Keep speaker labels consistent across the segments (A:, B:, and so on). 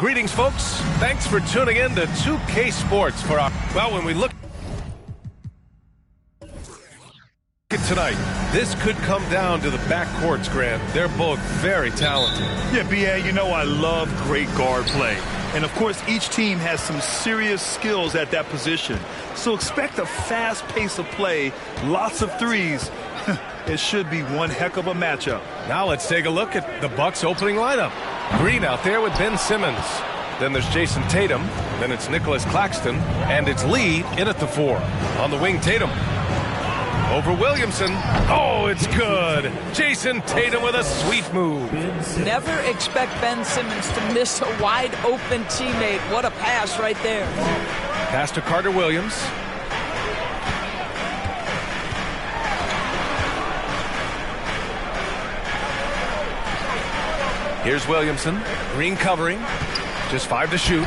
A: Greetings, folks. Thanks for tuning in to 2K Sports for our... Well, when we look at tonight, this could come down to the backcourts, Grant. They're both very talented.
B: Yeah, B.A., you know I love great guard play. And, of course, each team has some serious skills at that position. So expect a fast pace of play, lots of threes. It should be one heck of a matchup.
A: Now let's take a look at the Bucks' opening lineup. Green out there with Ben Simmons. Then there's Jason Tatum. Then it's Nicholas Claxton. And it's Lee in at the 4. On the wing, Tatum. Over Williamson. Oh, it's good. Jason Tatum with a sweet move.
C: Never expect Ben Simmons to miss a wide-open teammate. What a pass right there.
A: Pass to Carter Williams. Here's Williamson. Green covering. Just 5 to shoot.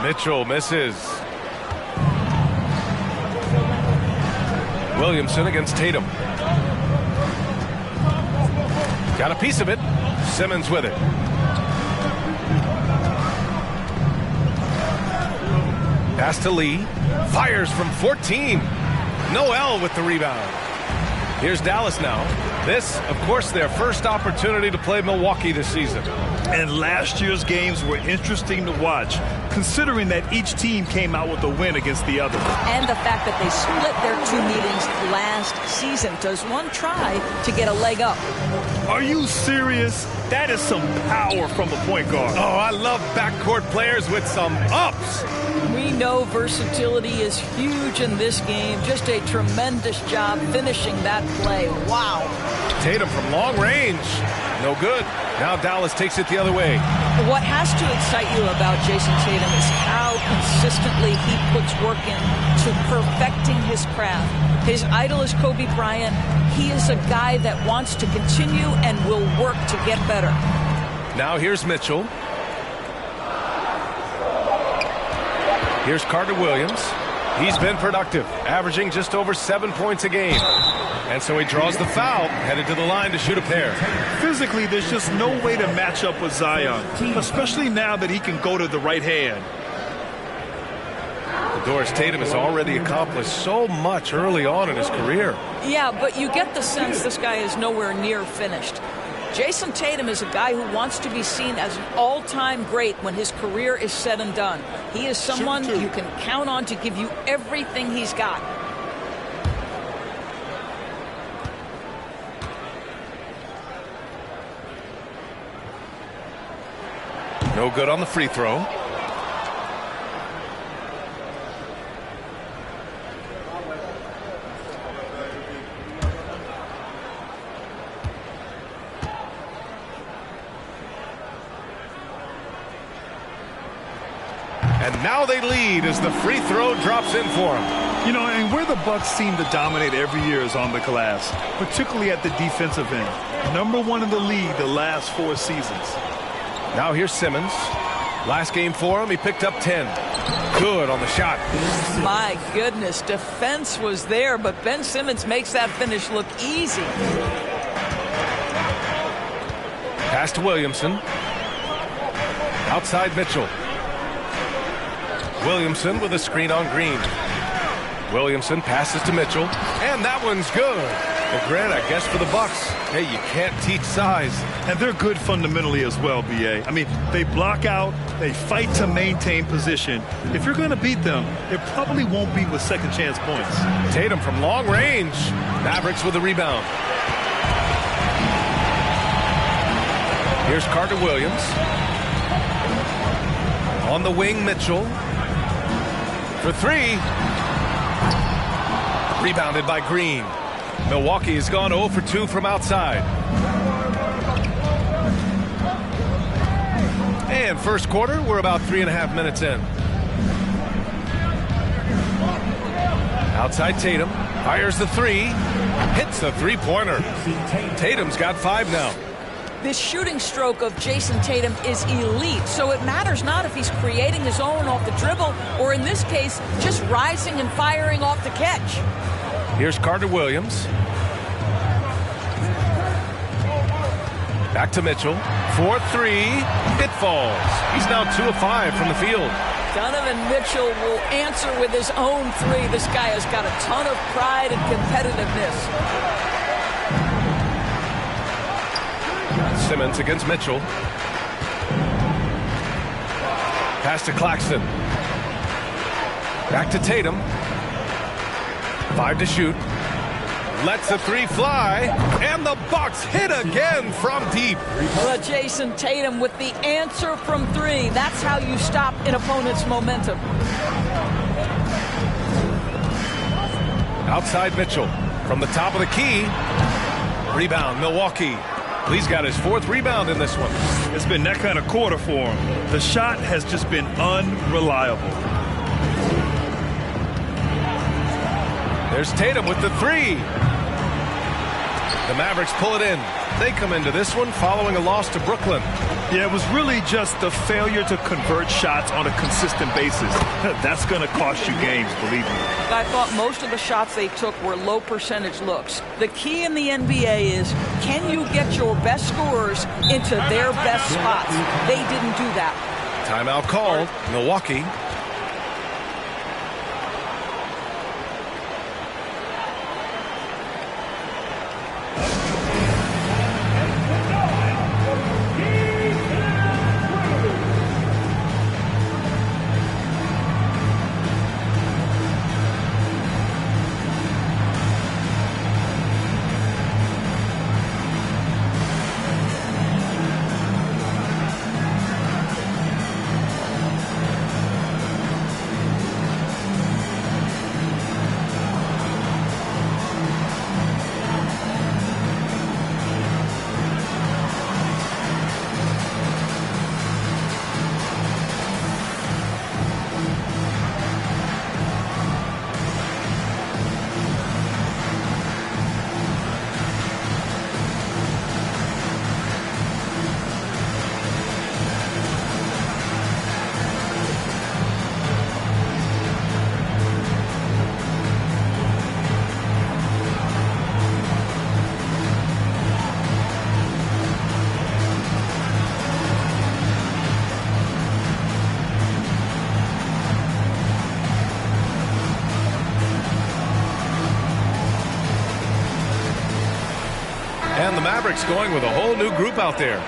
A: Mitchell misses. Williamson against Tatum. Got a piece of it. Simmons with it. Pass to Lee. Fires from 14. Noel with the rebound. Here's Dallas now. This, of course, their first opportunity to play Milwaukee this season.
B: And last year's games were interesting to watch, considering that each team came out with a win against the other.
C: And the fact that they split their 2 meetings last season. Does one try to get a leg up?
B: Are you serious? That is some power from a point guard.
A: Oh, I love backcourt players with some ups.
C: We know versatility is huge in this game. Just a tremendous job finishing that play. Wow.
A: Tatum from long range. No good. Now Dallas takes it the other way.
C: What has to excite you about Jason Tatum is how consistently he puts work in to perfecting his craft. His idol is Kobe Bryant. He is a guy that wants to continue and will work to get better.
A: Now here's Mitchell. Here's Carter Williams. He's been productive, averaging just over 7 points a game. And so he draws the foul, headed to the line to shoot a pair.
B: Physically, there's just no way to match up with Zion, especially now that he can go to the right hand.
A: Doris Tatum has already accomplished so much early on in his career.
C: Yeah, but you get the sense this guy is nowhere near finished. Jason Tatum is a guy who wants to be seen as an all-time great when his career is said and done. He is someone you can count on to give you everything he's got.
A: No good on the free throw. And now they lead as the free throw drops in for them.
B: You know, and where the Bucks seem to dominate every year is on the glass, particularly at the defensive end. #1 in the league the last 4 seasons.
A: Now here's Simmons. Last game for him, he picked up 10. Good on the shot.
C: My goodness, defense was there, but Ben Simmons makes that finish look easy.
A: Pass to Williamson. Outside Mitchell. Williamson with a screen on Green. Williamson passes to Mitchell, and that one's good. Well, Grant, I guess for the Bucks, hey, you can't teach size.
B: And they're good fundamentally as well, B.A. I mean, they block out, they fight to maintain position. If you're going to beat them, it probably won't be with second chance points.
A: Tatum from long range. Mavericks with a rebound. Here's Carter Williams. On the wing, Mitchell. For 3. Rebounded by Green. Milwaukee has gone 0 for 2 from outside. And first quarter, we're about 3.5 minutes in. Outside Tatum. Fires the 3. Hits the three-pointer. Tatum's got 5 now.
C: This shooting stroke of Jason Tatum is elite, so it matters not if he's creating his own off the dribble or, in this case, just rising and firing off the catch.
A: Here's Carter Williams. Back to Mitchell. 4-3. It falls. He's now 2 of 5 from the field.
C: Donovan Mitchell will answer with his own 3. This guy has got a ton of pride and competitiveness.
A: Simmons against Mitchell. Pass to Claxton. Back to Tatum. 5 to shoot. Lets the 3 fly, and the Bucks hit again from deep.
C: Well, Jason Tatum with the answer from 3. That's how you stop an opponent's momentum.
A: Outside Mitchell from the top of the key. Rebound, Milwaukee. He's got his 4th rebound in this one.
B: It's been that kind of quarter for him. The shot has just been unreliable.
A: There's Tatum with the 3. The Mavericks pull it in. They come into this one following a loss to Brooklyn.
B: Yeah, it was really just the failure to convert shots on a consistent basis. That's going to cost you games, believe me.
C: I thought most of the shots they took were low percentage looks. The key in the NBA is, can you get your best scorers into their best spots? They didn't do that.
A: Timeout called. Milwaukee. And the Mavericks going with a whole new group out there.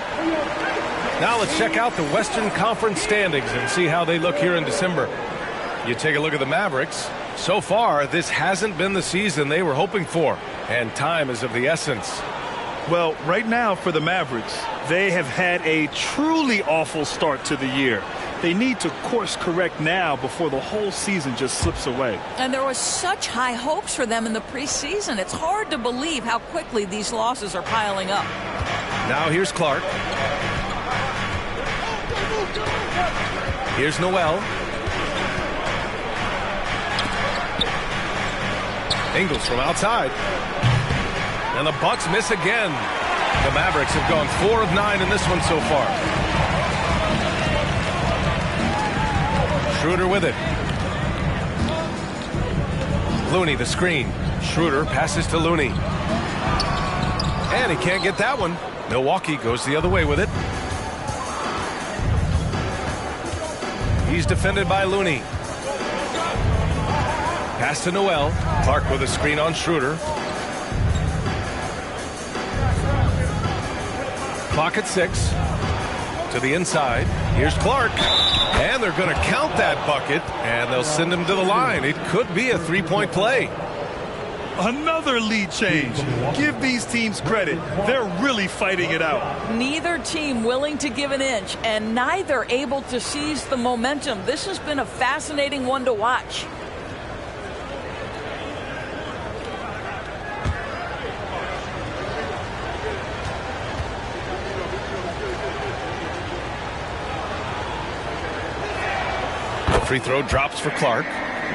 A: Now let's check out the Western Conference standings and see how they look here in December. You take a look at the Mavericks. So far, this hasn't been the season they were hoping for, and time is of the essence.
B: Well, right now for the Mavericks, they have had a truly awful start to the year. They need to course correct now before the whole season just slips away.
C: And there was such high hopes for them in the preseason. It's hard to believe how quickly these losses are piling up.
A: Now here's Clark. Here's Noel. Ingles from outside. And the Bucks miss again. The Mavericks have gone 4 of 9 in this one so far. Schroeder with it. Looney the screen. Schroeder passes to Looney. And he can't get that one. Milwaukee goes the other way with it. He's defended by Looney. Pass to Noel. Clark with a screen on Schroeder. Clock at 6. To the inside. Here's Clark. And they're going to count that bucket, and they'll send him to the line. It could be a three-point play.
B: Another lead change. Give these teams credit. They're really fighting it out.
C: Neither team willing to give an inch, and neither able to seize the momentum. This has been a fascinating one to watch.
A: Free throw drops for Clark.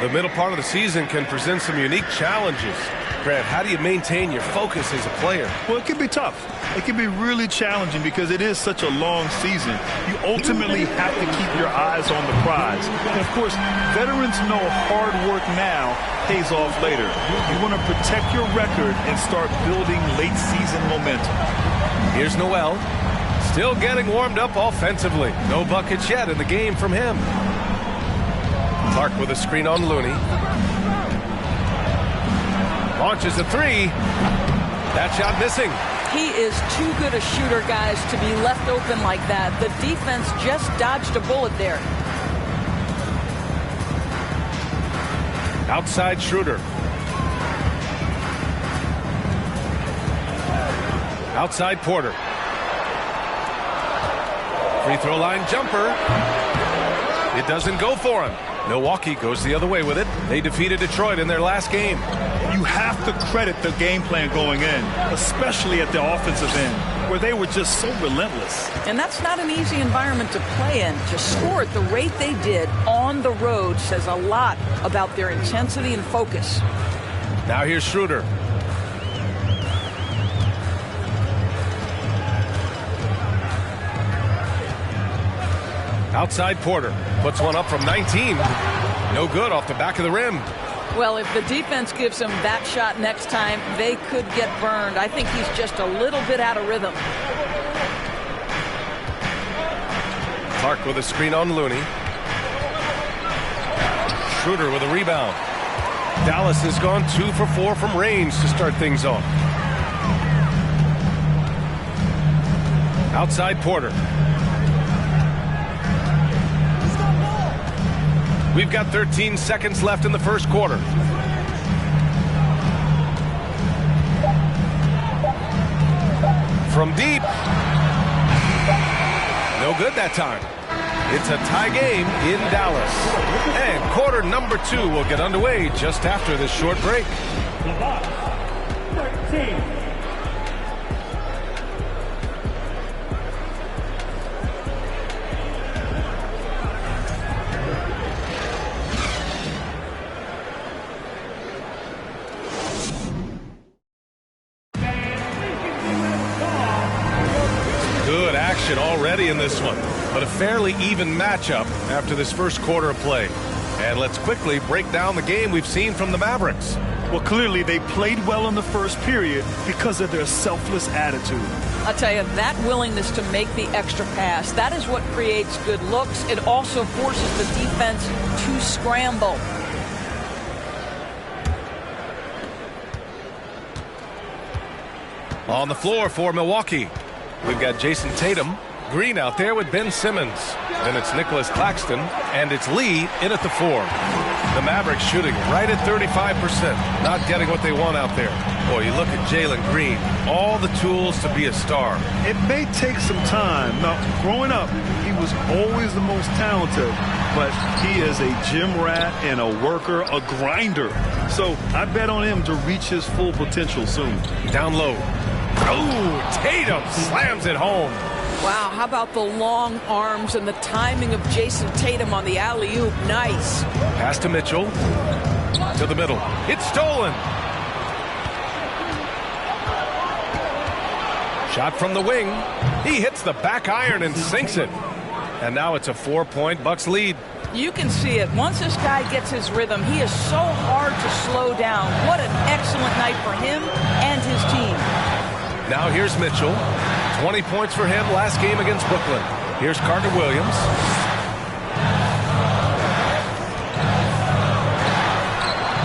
A: The middle part of the season can present some unique challenges. Grant, how do you maintain your focus as a player?
B: Well, it can be tough. It can be really challenging because it is such a long season. You ultimately have to keep your eyes on the prize. And, of course, veterans know hard work now pays off later. You want to protect your record and start building late-season momentum.
A: Here's Noel. Still getting warmed up offensively. No buckets yet in the game from him. Clark with a screen on Looney. Launches a three. That shot missing.
C: He is too good a shooter, guys, to be left open like that. The defense just dodged a bullet there.
A: Outside Schroeder. Outside Porter. Free throw line jumper. It doesn't go for him. Milwaukee goes the other way with it. They defeated Detroit in their last game.
B: You have to credit the game plan going in, especially at the offensive end, where they were just so relentless.
C: And that's not an easy environment to play in. To score at the rate they did on the road says a lot about their intensity and focus.
A: Now here's Schroeder. Outside Porter. Puts one up from 19. No good off the back of the rim.
C: Well, if the defense gives him that shot next time, they could get burned. I think he's just a little bit out of rhythm.
A: Clark with a screen on Looney. Schroeder with a rebound. Dallas has gone 2 for 4 from range to start things off. Outside Porter. We've got 13 seconds left in the first quarter. From deep. No good that time. It's a tie game in Dallas. And quarter number 2 will get underway just after this short break. 13. Already in this one, but a fairly even matchup after this first quarter of play. And let's quickly break down the game we've seen from the Mavericks.
B: Well, clearly they played well in the first period because of their selfless attitude.
C: I'll tell you, that willingness to make the extra pass, that is what creates good looks. It also forces the defense to scramble.
A: On the floor for Milwaukee, we've got Jason Tatum. Green out there with Ben Simmons. Then it's Nicholas Claxton, and it's Lee in at the 4. The Mavericks shooting right at 35%. Not getting what they want out there. Boy, you look at Jalen Green. All the tools to be a star.
B: It may take some time. Now, growing up, he was always the most talented, but he is a gym rat and a worker, a grinder. So I bet on him to reach his full potential soon.
A: Down low. Oh, Tatum slams it home.
C: Wow, how about the long arms and the timing of Jason Tatum on the alley-oop? Nice.
A: Pass to Mitchell. To the middle. It's stolen. Shot from the wing. He hits the back iron and sinks it. And now it's a 4-point Bucks lead.
C: You can see it. Once this guy gets his rhythm, he is so hard to slow down. What an excellent night for him and his team.
A: Now here's Mitchell. 20 points for him last game against Brooklyn. Here's Carter Williams.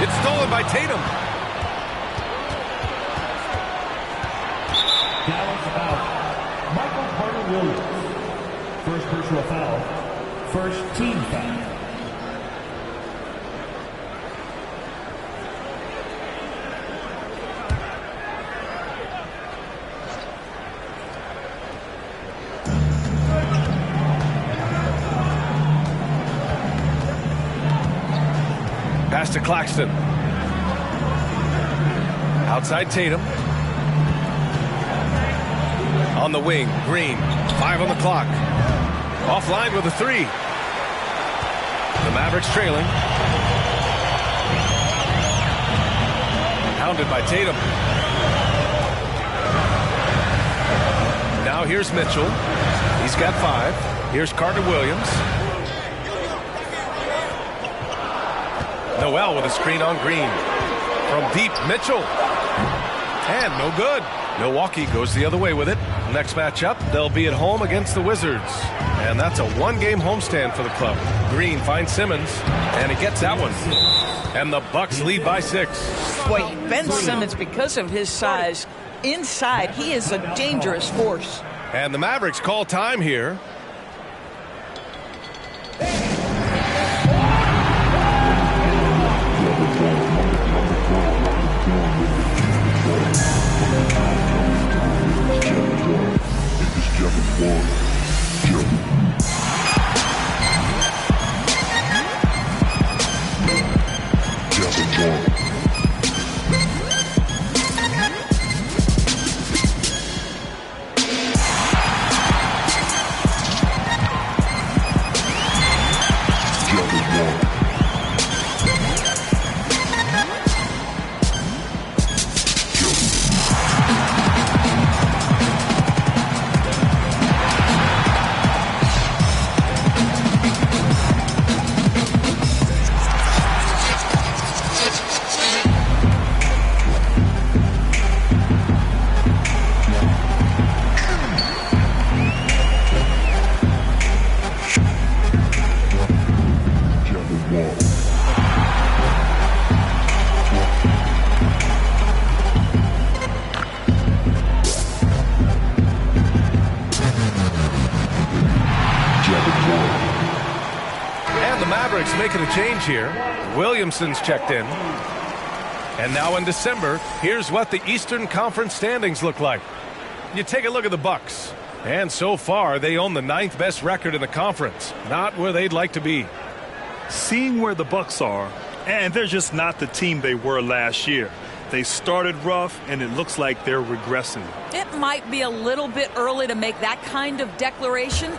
A: It's stolen by Tatum.
D: Dallas foul. Michael Carter Williams. First personal foul. First team foul.
A: Pass to Claxton. Outside Tatum. On the wing, Green. 5 on the clock. Offline with a 3. The Mavericks trailing. Pounded by Tatum. Now here's Mitchell. He's got 5. Here's Carter Williams. Noel with a screen on Green. From deep, Mitchell. And no good. Milwaukee goes the other way with it. Next matchup, they'll be at home against the Wizards. And that's a one-game homestand for the club. Green finds Simmons, and he gets that one. And the Bucks lead by 6.
C: Boy, Ben Simmons, because of his size, inside, he is a dangerous force.
A: And the Mavericks call time here. Making a change here. Williamson's checked in. And now in December, here's what the Eastern Conference standings look like. You take a look at the Bucks, and so far they own the 9th best record in the conference. Not where they'd like to be.
B: Seeing where the Bucks are, and they're just not the team they were last year. They started rough, and it looks like they're regressing.
C: It might be a little bit early to make that kind of declaration,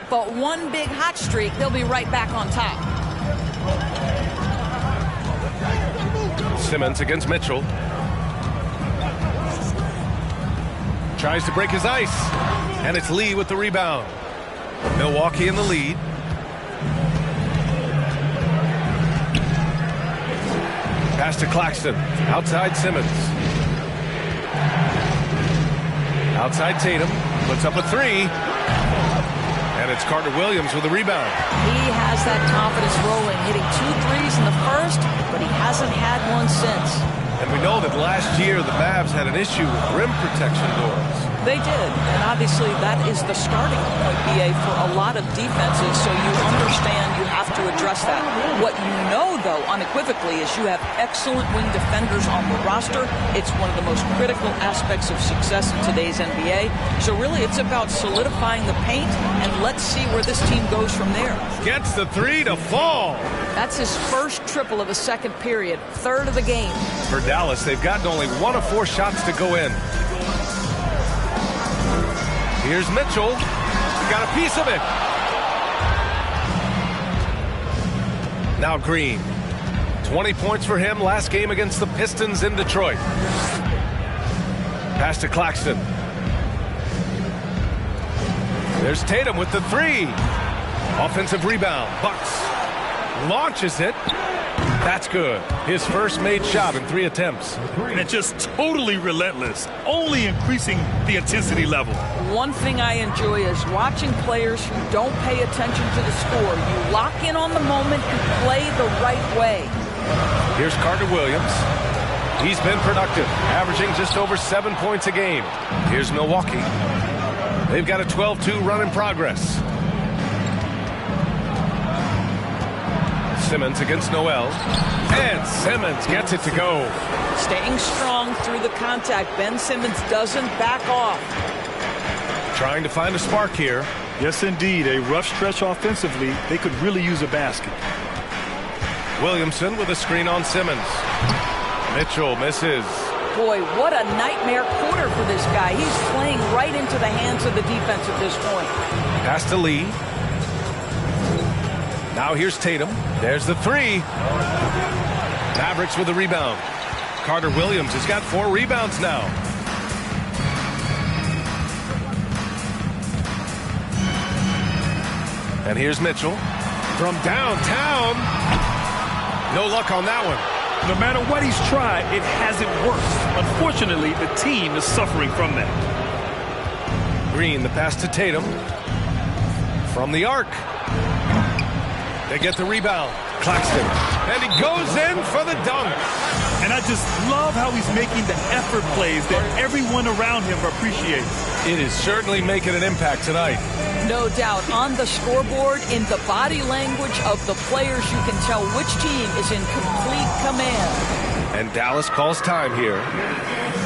C: but one big hot streak, they'll be right back on top.
A: Simmons against Mitchell. Tries to break his ice. And it's Lee with the rebound. Milwaukee in the lead. Pass to Claxton. Outside Simmons. Outside Tatum. Puts up a 3. And it's Carter Williams with the rebound.
C: He has that confidence rolling, hitting 2 threes in the first, but he hasn't had one since.
A: And we know that last year the Mavs had an issue with rim protection doors.
C: They did, and obviously that is the starting point, BA, for a lot of defenses, so you understand you have to address that. What you know, though, unequivocally, is you have excellent wing defenders on the roster. It's one of the most critical aspects of success in today's NBA. So really, it's about solidifying the paint, and let's see where this team goes from there.
A: Gets the 3 to fall.
C: That's his first triple of the second period, 3rd of the game.
A: For Dallas, they've gotten only 1 of 4 shots to go in. Here's Mitchell. He got a piece of it. Now Green. 20 points for him last game against the Pistons in Detroit. Pass to Claxton. There's Tatum with the 3. Offensive rebound. Bucks launches it. That's good. His first made shot in 3 attempts.
B: And just totally relentless, only increasing the intensity level.
C: One thing I enjoy is watching players who don't pay attention to the score. You lock in on the moment, you play the right way.
A: Here's Carter Williams. He's been productive, averaging just over 7 points a game. Here's Milwaukee. They've got a 12-2 run in progress. Simmons against Noel. And Simmons gets it to go.
C: Staying strong through the contact. Ben Simmons doesn't back off.
A: Trying to find a spark here.
B: Yes, indeed. A rough stretch offensively. They could really use a basket.
A: Williamson with a screen on Simmons. Mitchell misses.
C: Boy, what a nightmare quarter for this guy. He's playing right into the hands of the defense at this point.
A: Pass to Lee. Now here's Tatum. There's the 3. Mavericks with the rebound. Carter Williams has got 4 rebounds now. And here's Mitchell from downtown. No luck on that one.
B: No matter what he's tried, it hasn't worked. Unfortunately, the team is suffering from that.
A: Green, the pass to Tatum. From the arc. They get the rebound. Claxton. And he goes in for the dunk.
B: And I just love how he's making the effort plays that everyone around him appreciates.
A: It is certainly making an impact tonight.
C: No doubt. On the scoreboard, in the body language of the players, you can tell which team is in complete command.
A: And Dallas calls time here.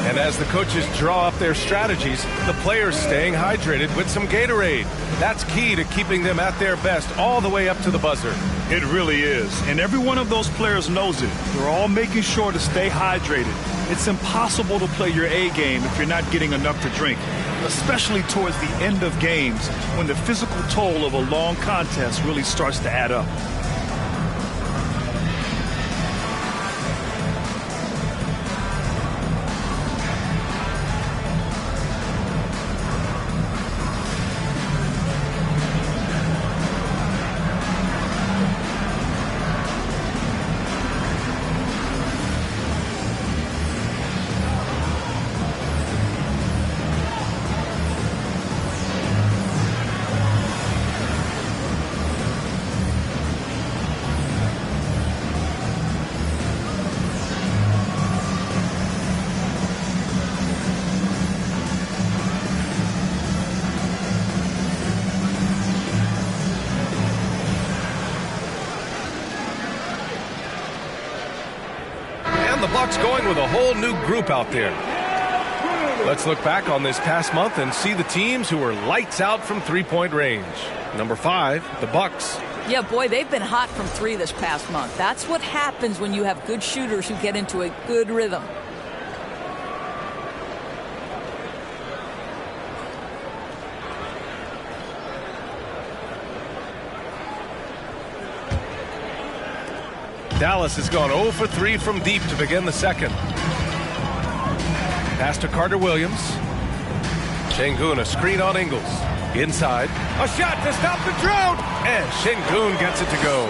A: And as the coaches draw up their strategies, the players staying hydrated with some Gatorade. That's key to keeping them at their best all the way up to the buzzer.
B: It really is. And every one of those players knows it. They're all making sure to stay hydrated. It's impossible to play your A game if you're not getting enough to drink, especially towards the end of games when the physical toll of a long contest really starts to add up.
A: The Bucks going with a whole new group out there. Let's look back on this past month and see the teams who were lights out from three-point range. Number 5, the Bucks.
C: Yeah, boy, they've been hot from 3 this past month. That's what happens when you have good shooters who get into a good rhythm.
A: Dallas has gone 0 for 3 from deep to begin the second. Pass to Carter Williams. Şengün, a screen on Ingles. Inside. A shot to stop the drought. And Şengün gets it to go.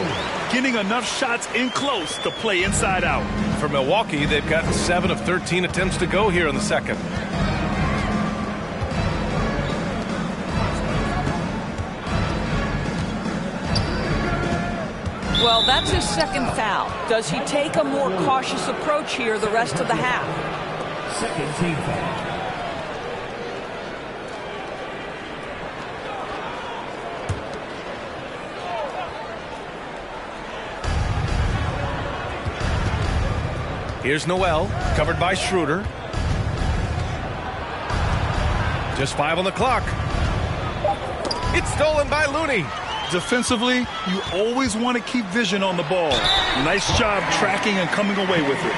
B: Getting enough shots in close to play inside out.
A: For Milwaukee, they've gotten 7 of 13 attempts to go here in the second.
C: Well, that's his second foul. Does he take a more cautious approach here the rest of the half?
D: Second team foul.
A: Here's Noel, covered by Schroeder. Just 5 on the clock. It's stolen by Looney.
B: Defensively, you always want to keep vision on the ball. Nice job tracking and coming away with it.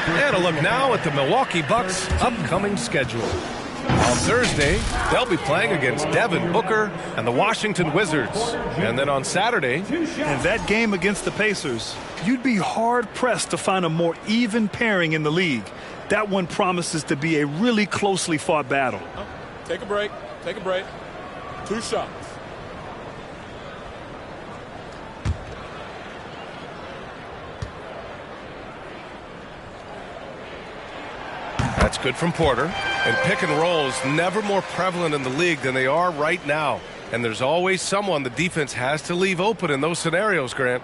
A: And a look now at the Milwaukee Bucks' upcoming schedule. On Thursday, they'll be playing against Devin Booker and the Washington Wizards. And then on Saturday,
B: in that game against the Pacers, you'd be hard-pressed to find a more even pairing in the league. That one promises to be a really closely fought battle.
E: Take a break. Take a break. 2 shots.
A: That's good from Porter. And pick and rolls never more prevalent in the league than they are right now. And there's always someone the defense has to leave open in those scenarios, Grant.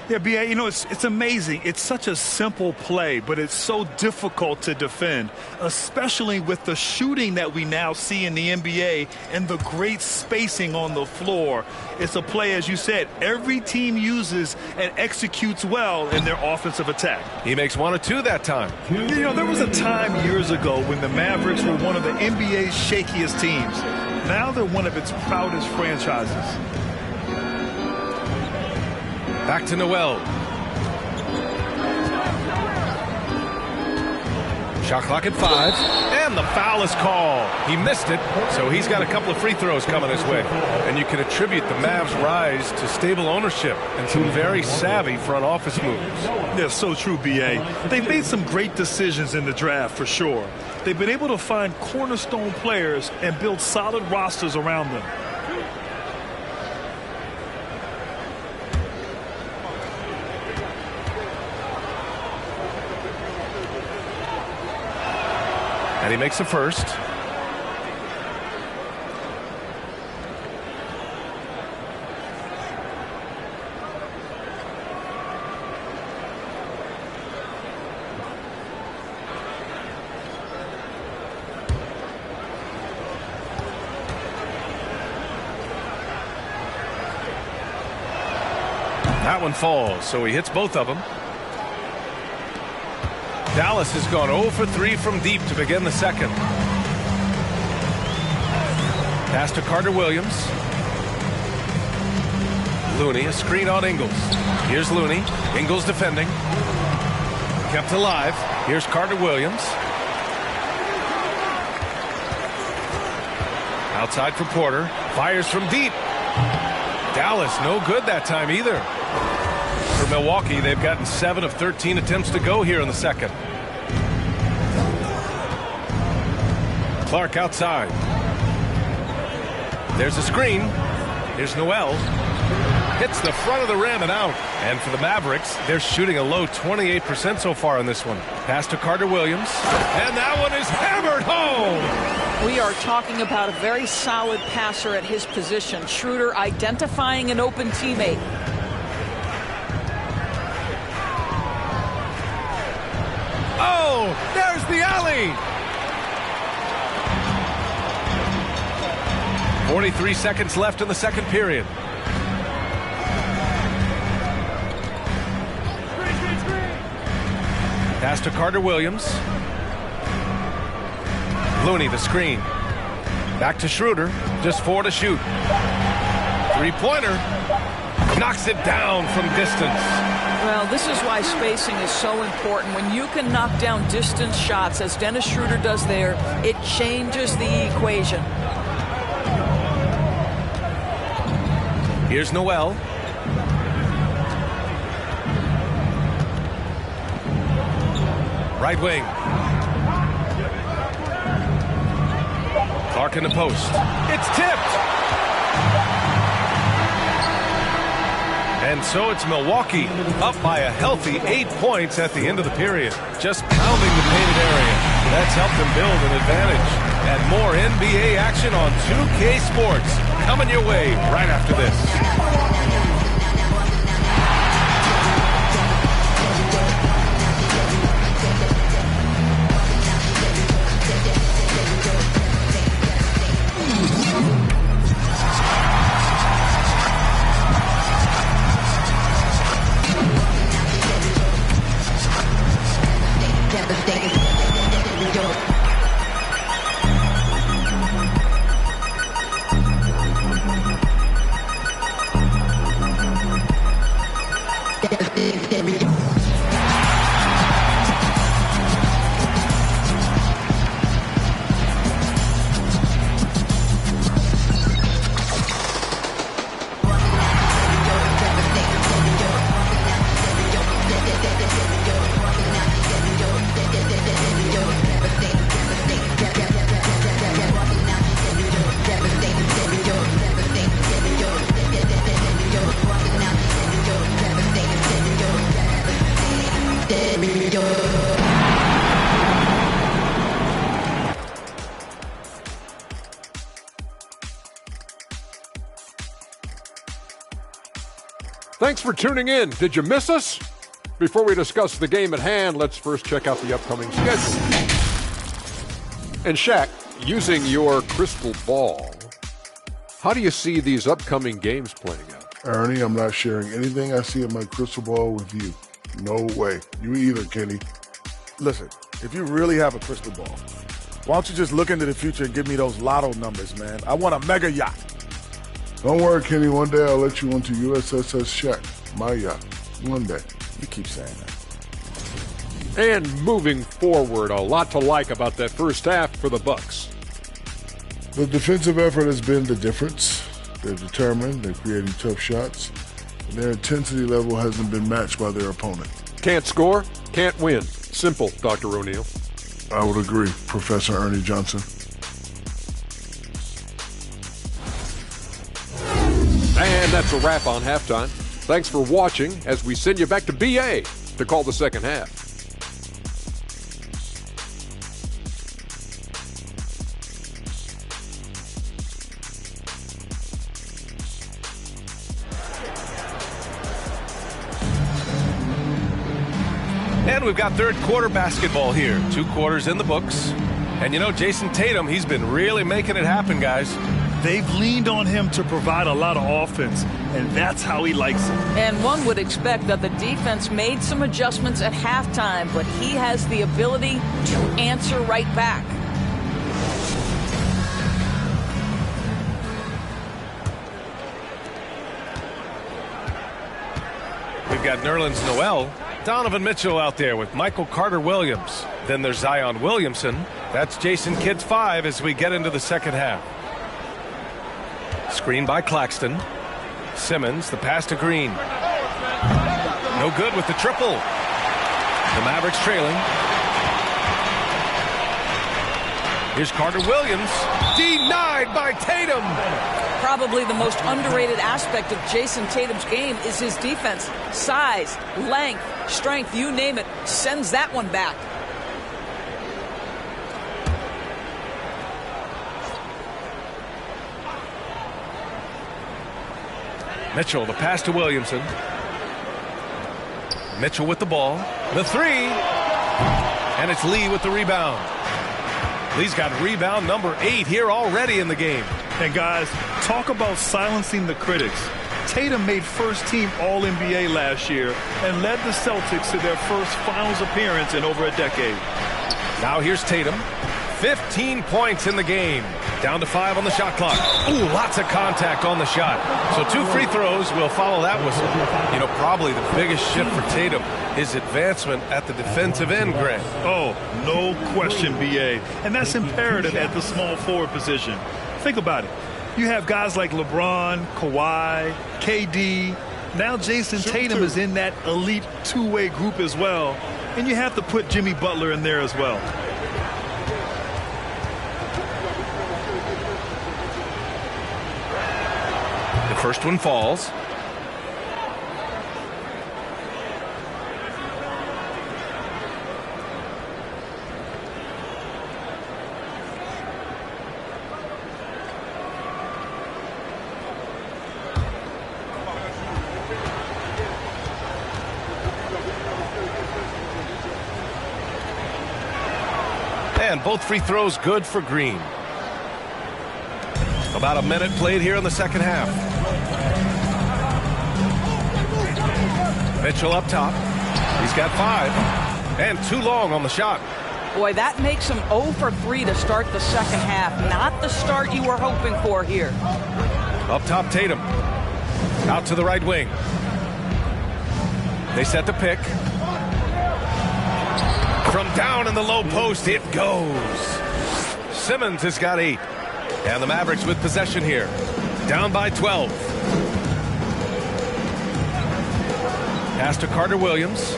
B: Yeah, B.A., you know, it's amazing. It's such a simple play, but it's so difficult to defend, especially with the shooting that we now see in the NBA and the great spacing on the floor. It's a play, as you said, every team uses and executes well in their offensive attack.
A: He makes 1 or 2 that time.
B: You know, there was a time years ago when the Mavericks were one of the NBA's shakiest teams. Now they're one of its proudest franchises.
A: Back to Noel. Shot clock at 5. And the foul is called. He missed it, so he's got a couple of free throws coming his way. And you can attribute the Mavs' rise to stable ownership and some very savvy front office moves.
B: Yeah, so true, B.A. They've made some great decisions in the draft, for sure. They've been able to find cornerstone players and build solid rosters around them.
A: And he makes the first. That one falls, so he hits both of them. Dallas has gone 0 for 3 from deep to begin the second. Pass to Carter Williams. Looney, a screen on Ingles. Here's Looney. Ingles defending. Kept alive. Here's Carter Williams. Outside for Porter. Fires from deep. Dallas no good that time either. For Milwaukee, they've gotten 7 of 13 attempts to go here in the second. Clark outside. There's a screen. Here's Noel. Hits the front of the rim and out. And for the Mavericks, they're shooting a low 28% so far in this one. Pass to Carter Williams. And that one is hammered home.
C: We are talking about a very solid passer at his position. Schroeder identifying an open teammate.
A: Oh, there's the alley. 43 seconds left in the second period. Pass to Carter Williams. Looney the screen. Back to Schroeder. Just 4 to shoot. Three-pointer. Knocks it down from distance.
C: Well, this is why spacing is so important. When you can knock down distance shots, as Dennis Schroeder does there, it changes the equation.
A: Here's Noel. Right wing. Clark in the post. It's tipped. And so it's Milwaukee up by a healthy 8 points at the end of the period. Just pounding the painted area. That's helped them build an advantage. And more NBA action on 2K Sports coming your way right after this.
F: Thanks for tuning in. Did you miss us? Before we discuss the game at hand, let's first check out the upcoming schedule. And Shaq, using your crystal ball, how do you see these upcoming games playing out?
G: Ernie, I'm not sharing anything I see in my crystal ball with you. No way. You either, Kenny.
H: Listen, if you really have a crystal ball, why don't you just look into the future and give me those lotto numbers, man? I want a mega yacht.
G: Don't worry, Kenny. One day I'll let you onto USSS Shaq, my yacht. One day.
H: You keep saying that.
F: And moving forward, a lot to like about that first half for the Bucks.
G: The defensive effort has been the difference. They're determined, they're creating tough shots, and their intensity level hasn't been matched by their opponent.
F: Can't score, can't win. Simple, Dr. O'Neill.
G: I would agree, Professor Ernie Johnson.
F: And that's a wrap on halftime. Thanks for watching as we send you back to BA to call the second half.
A: And we've got third quarter basketball here. 2 quarters in the books. And you know, Jason Tatum, he's been really making it happen, guys.
B: They've leaned on him to provide a lot of offense, and that's how he likes it.
C: And one would expect that the defense made some adjustments at halftime, but he has the ability to answer right back.
A: We've got Nerlens Noel, Donovan Mitchell out there with Michael Carter-Williams. Then there's Zion Williamson. That's Jason Kidd's 5 as we get into the second half. Screen by Claxton. Simmons, the pass to Green. No good with the triple. The Mavericks trailing. Here's Carter-Williams. Denied by Tatum.
C: Probably the most underrated aspect of Jason Tatum's game is his defense. Size, length, strength, you name it, sends that one back.
A: Mitchell, the pass to Williamson. Mitchell with the ball. The 3. And it's Lee with the rebound. Lee's got rebound number 8 here already in the game.
B: And guys, talk about silencing the critics. Tatum made first-team All-NBA last year and led the Celtics to their first finals appearance in over a decade.
A: Now here's Tatum. 15 points in the game. Down to 5 on the shot clock. Ooh, lots of contact on the shot. So 2 free throws will follow that whistle. You know, probably the biggest shift for Tatum, his advancement at the defensive end, Greg.
B: Oh, no question, B.A. And that's imperative at the small forward position. Think about it. You have guys like LeBron, Kawhi, KD. Now Jason Tatum is in that elite two-way group as well. And you have to put Jimmy Butler in there as well.
A: The first one falls. And both free throws good for Green. About a minute played here in the second half. Mitchell up top. He's got 5. And too long on the shot.
C: Boy, that makes him 0 for 3 to start the second half. Not the start you were hoping for here.
A: Up top, Tatum. Out to the right wing. They set the pick. From down in the low post, it goes. Simmons has got 8. And the Mavericks with possession here. Down by 12. Pass to Carter-Williams.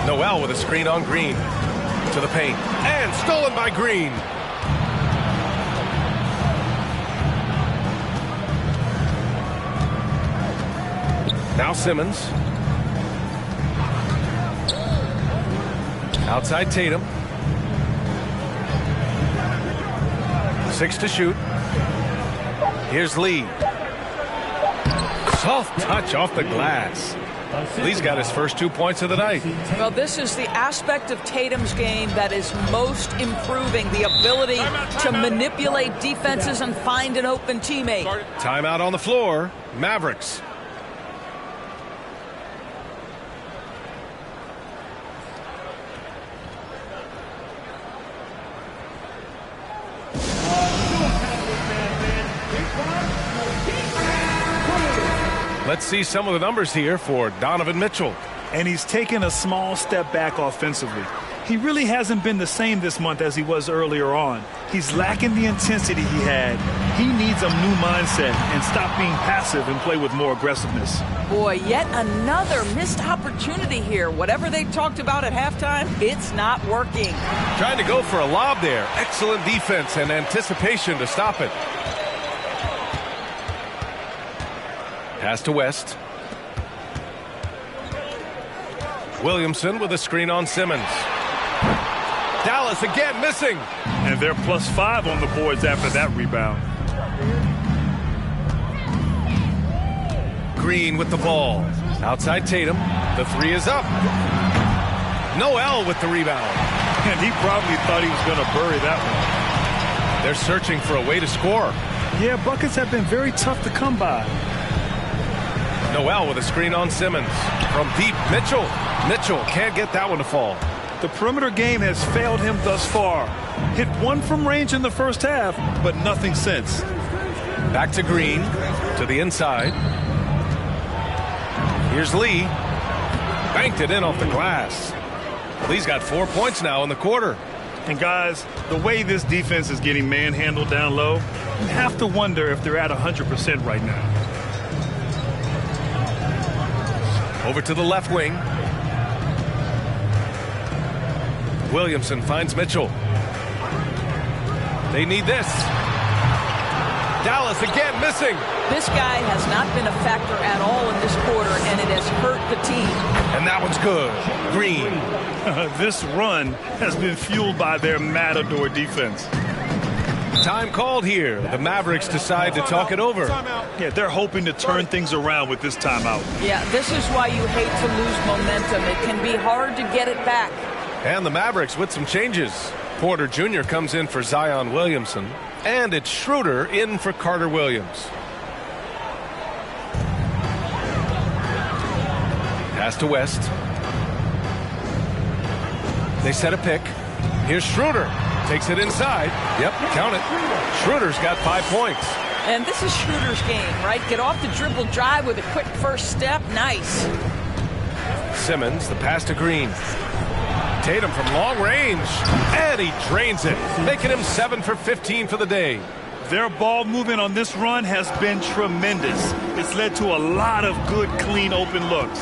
A: Noel with a screen on Green. To the paint. And stolen by Green. Now Simmons. Outside Tatum. 6 to shoot. Here's Lee. Soft touch off the glass. Lee's got his first 2 points of the night.
C: Well, this is the aspect of Tatum's game that is most improving, the ability to manipulate defenses and find an open teammate.
A: Timeout on the floor. Mavericks. Let's see some of the numbers here for Donovan Mitchell.
B: And he's taken a small step back offensively. He really hasn't been the same this month as he was earlier on. He's lacking the intensity he had. He needs a new mindset and stop being passive and play with more aggressiveness.
C: Boy, yet another missed opportunity here. Whatever they talked about at halftime, it's not working.
A: Trying to go for a lob there. Excellent defense and anticipation to stop it. Pass to West. Williamson with a screen on Simmons. Dallas again missing.
B: And they're +5 on the boards after that rebound.
A: Green with the ball. Outside Tatum. The three is up. Noel with the rebound.
B: And he probably thought he was going to bury that one.
A: They're searching for a way to score.
B: Yeah, buckets have been very tough to come by.
A: Noel with a screen on Simmons. From deep, Mitchell. Mitchell can't get that one to fall.
B: The perimeter game has failed him thus far. Hit one from range in the first half, but nothing since.
A: Back to Green. To the inside. Here's Lee. Banked it in off the glass. Lee's got 4 points now in the quarter.
B: And guys, the way this defense is getting manhandled down low, you have to wonder if they're at 100% right now.
A: Over to the left wing. Williamson finds Mitchell. They need this. Dallas again missing.
C: This guy has not been a factor at all in this quarter, and it has hurt the team.
A: And that one's good. Green.
B: This run has been fueled by their matador defense.
A: Time called here. The Mavericks decide to talk it over.
B: Yeah, they're hoping to turn things around with this timeout.
C: Yeah, this is why you hate to lose momentum. It can be hard to get it back.
A: And the Mavericks with some changes. Porter Jr. comes in for Zion Williamson. And it's Schroeder in for Carter Williams. Pass to West. They set a pick. Here's Schroeder. Takes it inside. Yep, count it. Schroeder's got 5 points.
C: And this is Schroeder's game, right? Get off the dribble drive with a quick first step. Nice.
A: Simmons, the pass to Green. Tatum from long range. And he drains it, making him 7 for 15 for the day.
B: Their ball movement on this run has been tremendous. It's led to a lot of good, clean, open looks.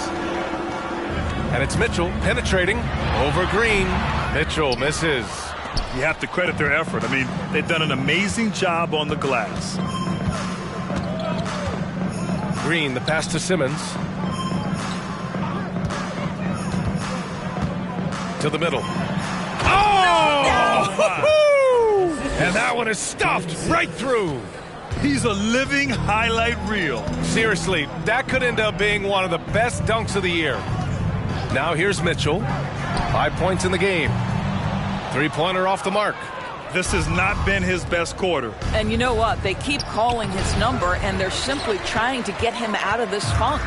A: And it's Mitchell penetrating over Green. Mitchell misses.
B: You have to credit their effort. I mean, they've done an amazing job on the glass.
A: Green, the pass to Simmons. To the middle. Oh! And that one is stuffed right through.
B: He's a living highlight reel.
A: Seriously, that could end up being one of the best dunks of the year. Now here's Mitchell. 5 points in the game. Three-pointer off the mark.
B: This has not been his best quarter.
C: And you know what? They keep calling his number, and they're simply trying to get him out of this funk.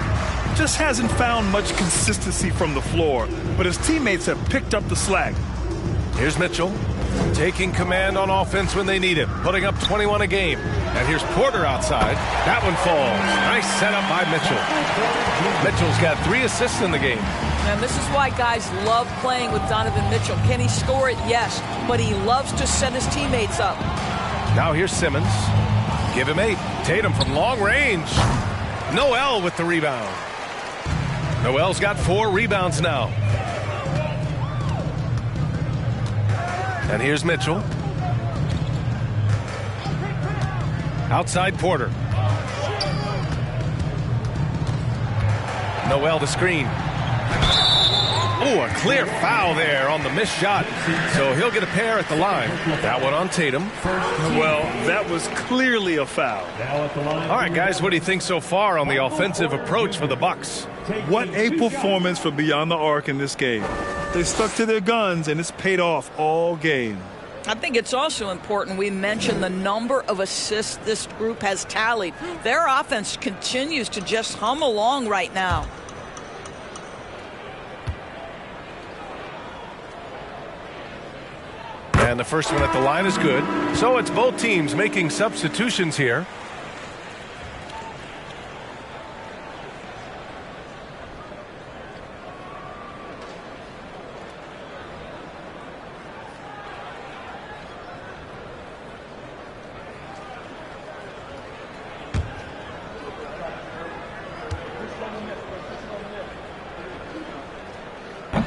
B: Just hasn't found much consistency from the floor, but his teammates have picked up the slack.
A: Here's Mitchell, taking command on offense when they need it, putting up 21 a game. And here's Porter outside. That one falls. Nice setup by Mitchell. Mitchell's got 3 assists in the game.
C: And this is why guys love playing with Donovan Mitchell. Can he score it? Yes. But he loves to set his teammates up.
A: Now here's Simmons. Give him 8. Tatum from long range. Noel with the rebound. Noel's got 4 rebounds now. And here's Mitchell. Outside Porter. Noel the screen. Oh, a clear foul there on the missed shot. So he'll get a pair at the line. That one on Tatum.
B: Well, that was clearly a foul.
A: All right, guys, what do you think so far on the offensive approach for the Bucks?
B: What a performance from beyond the arc in this game. They stuck to their guns, and it's paid off all game.
C: I think it's also important we mention the number of assists this group has tallied. Their offense continues to just hum along right now.
A: And the first one at the line is good. So it's both teams making substitutions here.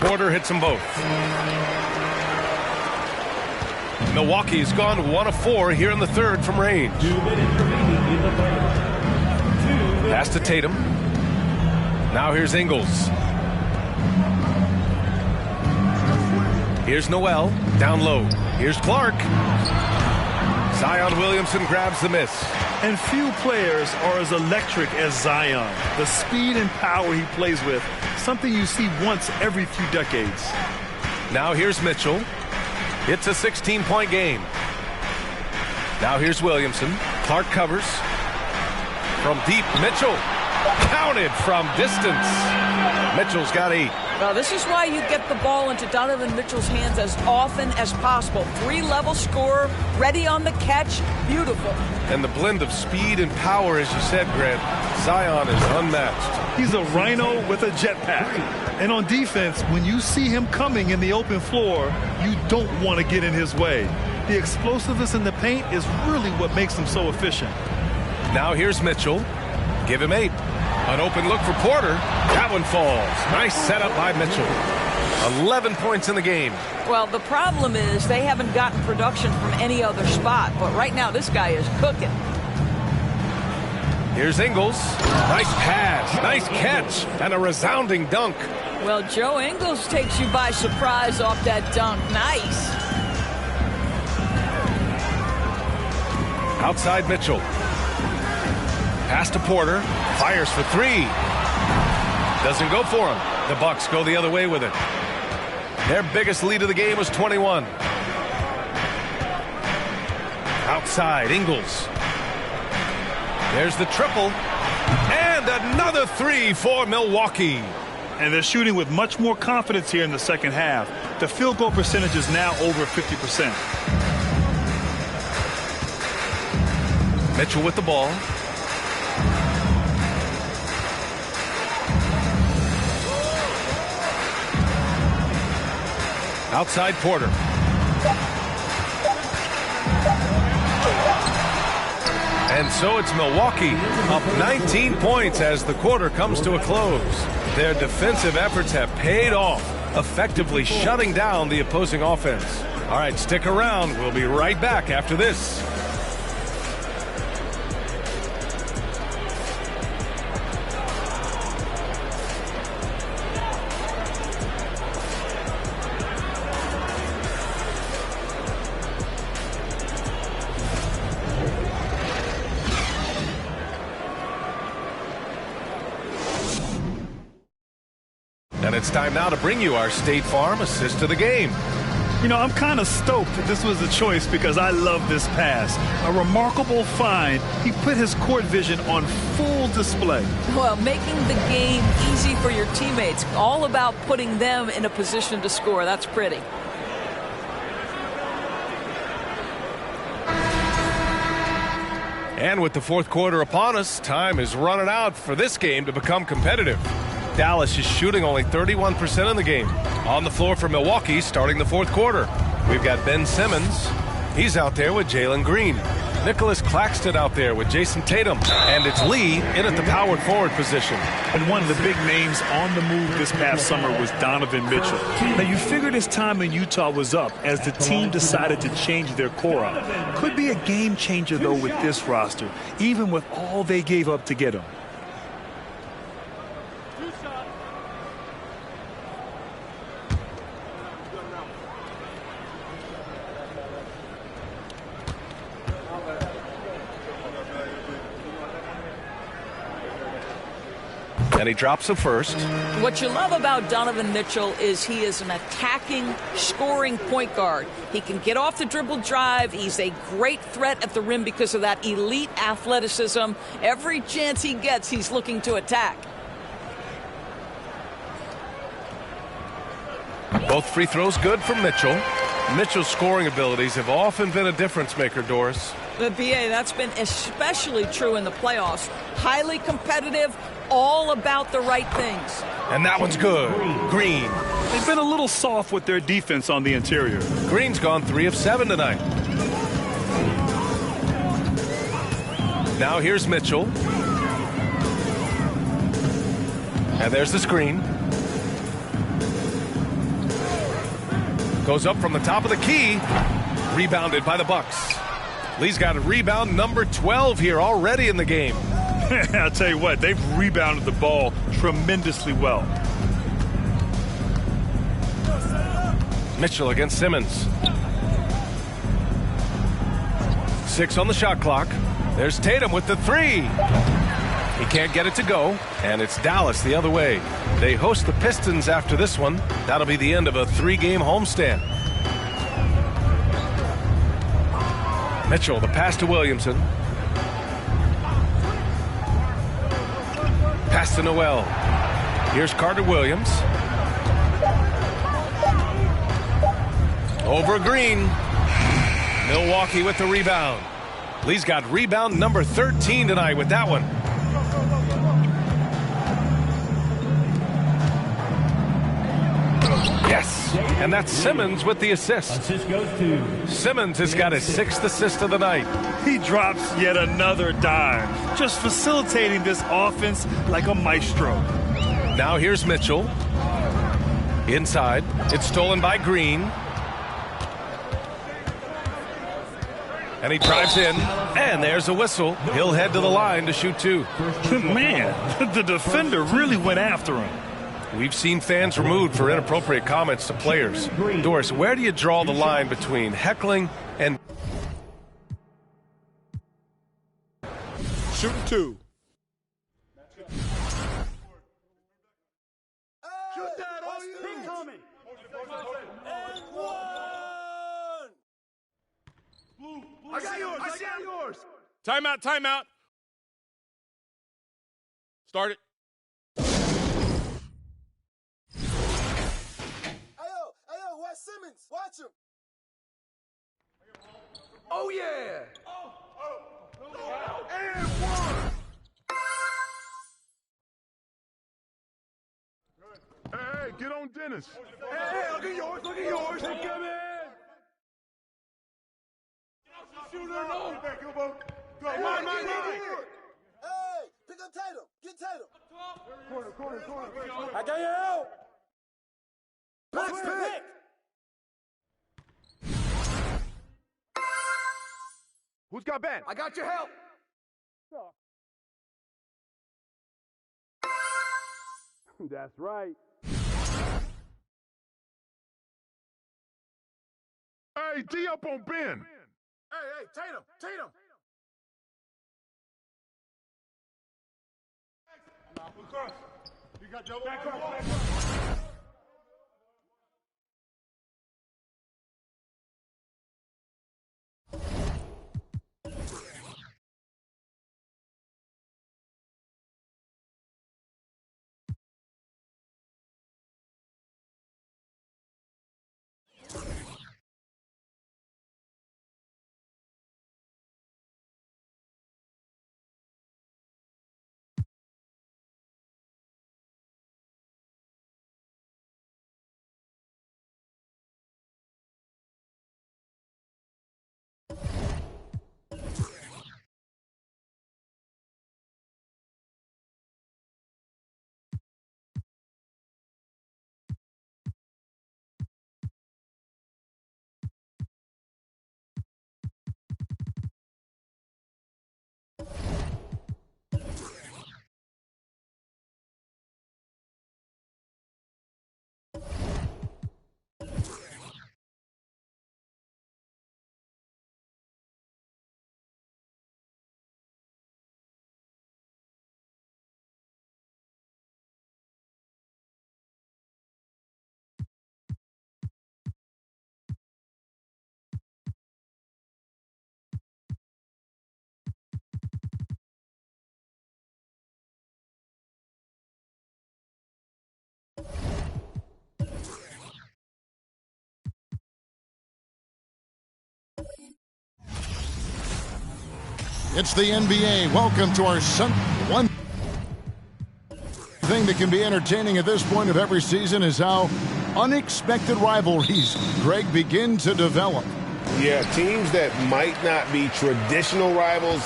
A: Porter hits them both. Milwaukee's gone 1 of 4 here in the third from range. Pass to Tatum. Now here's Ingles. Here's Noel, down low. Here's Clark. Zion Williamson grabs the miss.
B: And few players are as electric as Zion. The speed and power he plays with, something you see once every few decades.
A: Now here's Mitchell. It's a 16-point game. Now here's Williamson. Clark covers. From deep, Mitchell. Counted from distance. Mitchell's got 8.
C: Well, this is why you get the ball into Donovan Mitchell's hands as often as possible. 3-level scorer, ready on the catch. Beautiful.
A: And the blend of speed and power, as you said, Grant, Zion is unmatched.
B: He's a rhino with a jetpack. And on defense, when you see him coming in the open floor, you don't want to get in his way. The explosiveness in the paint is really what makes him so efficient.
A: Now here's Mitchell. Give him 8. An open look for Porter. That one falls. Nice setup by Mitchell. 11 points in the game.
C: Well, the problem is they haven't gotten production from any other spot. But right now, this guy is cooking.
A: Here's Ingles. Nice pass. Nice catch. And a resounding dunk.
C: Well, Joe Ingles takes you by surprise off that dunk. Nice.
A: Outside Mitchell. Pass to Porter. Fires for 3. Doesn't go for him. The Bucks go the other way with it. Their biggest lead of the game was 21. Outside, Ingles. There's the triple. And another 3 for Milwaukee.
B: And they're shooting with much more confidence here in the second half. The field goal percentage is now over 50%.
A: Mitchell with the ball. Outside Porter. And so it's Milwaukee up 19 points as the quarter comes to a close. Their defensive efforts have paid off, effectively shutting down the opposing offense. All right, stick around. We'll be right back after this. And it's time now to bring you our State Farm assist of the game.
B: You know, I'm kind of stoked that this was a choice because I love this pass. A remarkable find. He put his court vision on full display.
C: Well, making the game easy for your teammates. All about putting them in a position to score. That's pretty.
A: And with the fourth quarter upon us, time is running out for this game to become competitive. Dallas is shooting only 31% in the game. On the floor for Milwaukee starting the fourth quarter. We've got Ben Simmons. He's out there with Jalen Green. Nicholas Claxton out there with Jason Tatum. And it's Lee in at the powered forward position.
B: And one of the big names on the move this past summer was Donovan Mitchell. Now, you figured his time in Utah was up as the team decided to change their core up. Could be a game changer, though, with this roster, even with all they gave up to get him.
A: And he drops the first.
C: What you love about Donovan Mitchell is he is an attacking, scoring point guard. He can get off the dribble drive. He's a great threat at the rim because of that elite athleticism. Every chance he gets, he's looking to attack.
A: Both free throws good from Mitchell. Mitchell's scoring abilities have often been a difference maker, Doris.
C: The BA, that's been especially true in the playoffs. Highly competitive, all about the right things.
A: And that one's good. Green.
B: They've been a little soft with their defense on the interior.
A: Green's gone 3 of 7 tonight. Now here's Mitchell. And there's the screen. Goes up from the top of the key. Rebounded by the Bucks. Lee's got a rebound number 12 here already in the game.
B: I'll tell you what, they've rebounded the ball tremendously well.
A: Mitchell against Simmons. 6 on the shot clock. There's Tatum with the three. He can't get it to go, and it's Dallas the other way. They host the Pistons after this one. That'll be the end of a 3-game homestand. Mitchell, the pass to Williamson. Pass to Noel. Here's Carter Williams. Over Green. Milwaukee with the rebound. Lee's got rebound number 13 tonight with that one. Yes, and that's Simmons with the assist.
D: Assist goes to
A: Simmons has got his 6th assist of the night.
B: He drops yet another dime, just facilitating this offense like a maestro.
A: Now here's Mitchell. Inside, it's stolen by Green. And he drives in, and there's a whistle. He'll head to the line to shoot 2.
B: Man, the defender really went after him.
A: We've seen fans removed for inappropriate comments to players. Doris, where do you draw the line between heckling and...
E: Shooting 2.
I: Shoot that, Ping coming. And 1. I got yours. I got yours.
E: Timeout, timeout. Start it.
I: Hey, Wes Simmons, watch him. Oh, yeah. And 1.
J: Hey, get on Dennis.
I: Hey, look at yours. Look at yours. Take him in. Shooter, no. Hey, pick up Tatum. Get Tatum. Corner. I got you out. Box pick.
J: Who's got Ben?
I: I got your help.
J: That's right. Hey, D up on Ben.
I: Hey, Tatum.
J: You got double back.
K: It's the NBA. Welcome to our one thing that can be entertaining at this point of every season is how unexpected rivalries, Greg, begin to develop.
L: Yeah, teams that might not be traditional rivals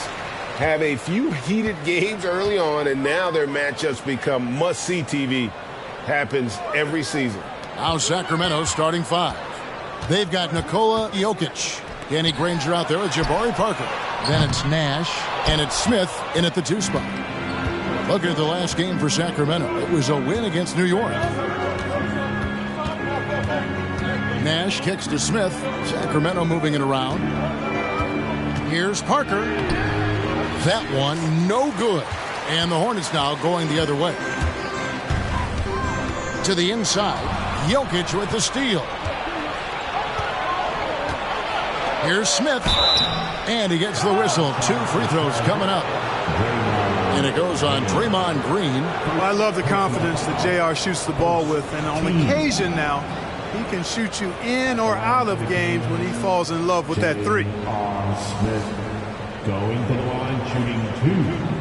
L: have a few heated games early on, and now their matchups become must-see TV. Happens every season.
K: Now Sacramento starting 5. They've got Nikola Jokic. Danny Granger out there with Jabari Parker. Then it's Nash, and it's Smith in at the 2 spot. Looking at the last game for Sacramento, it was a win against New York. Nash kicks to Smith. Sacramento moving it around. Here's Parker. That one, no good. And the Hornets now going the other way. To the inside, Jokic with the steal. Here's Smith. And he gets the whistle. 2 free throws coming up. And it goes on Draymond Green.
M: Well, I love the confidence that JR shoots the ball with. And on occasion now, he can shoot you in or out of games when he falls in love with that 3.
D: Smith going to the line, shooting 2.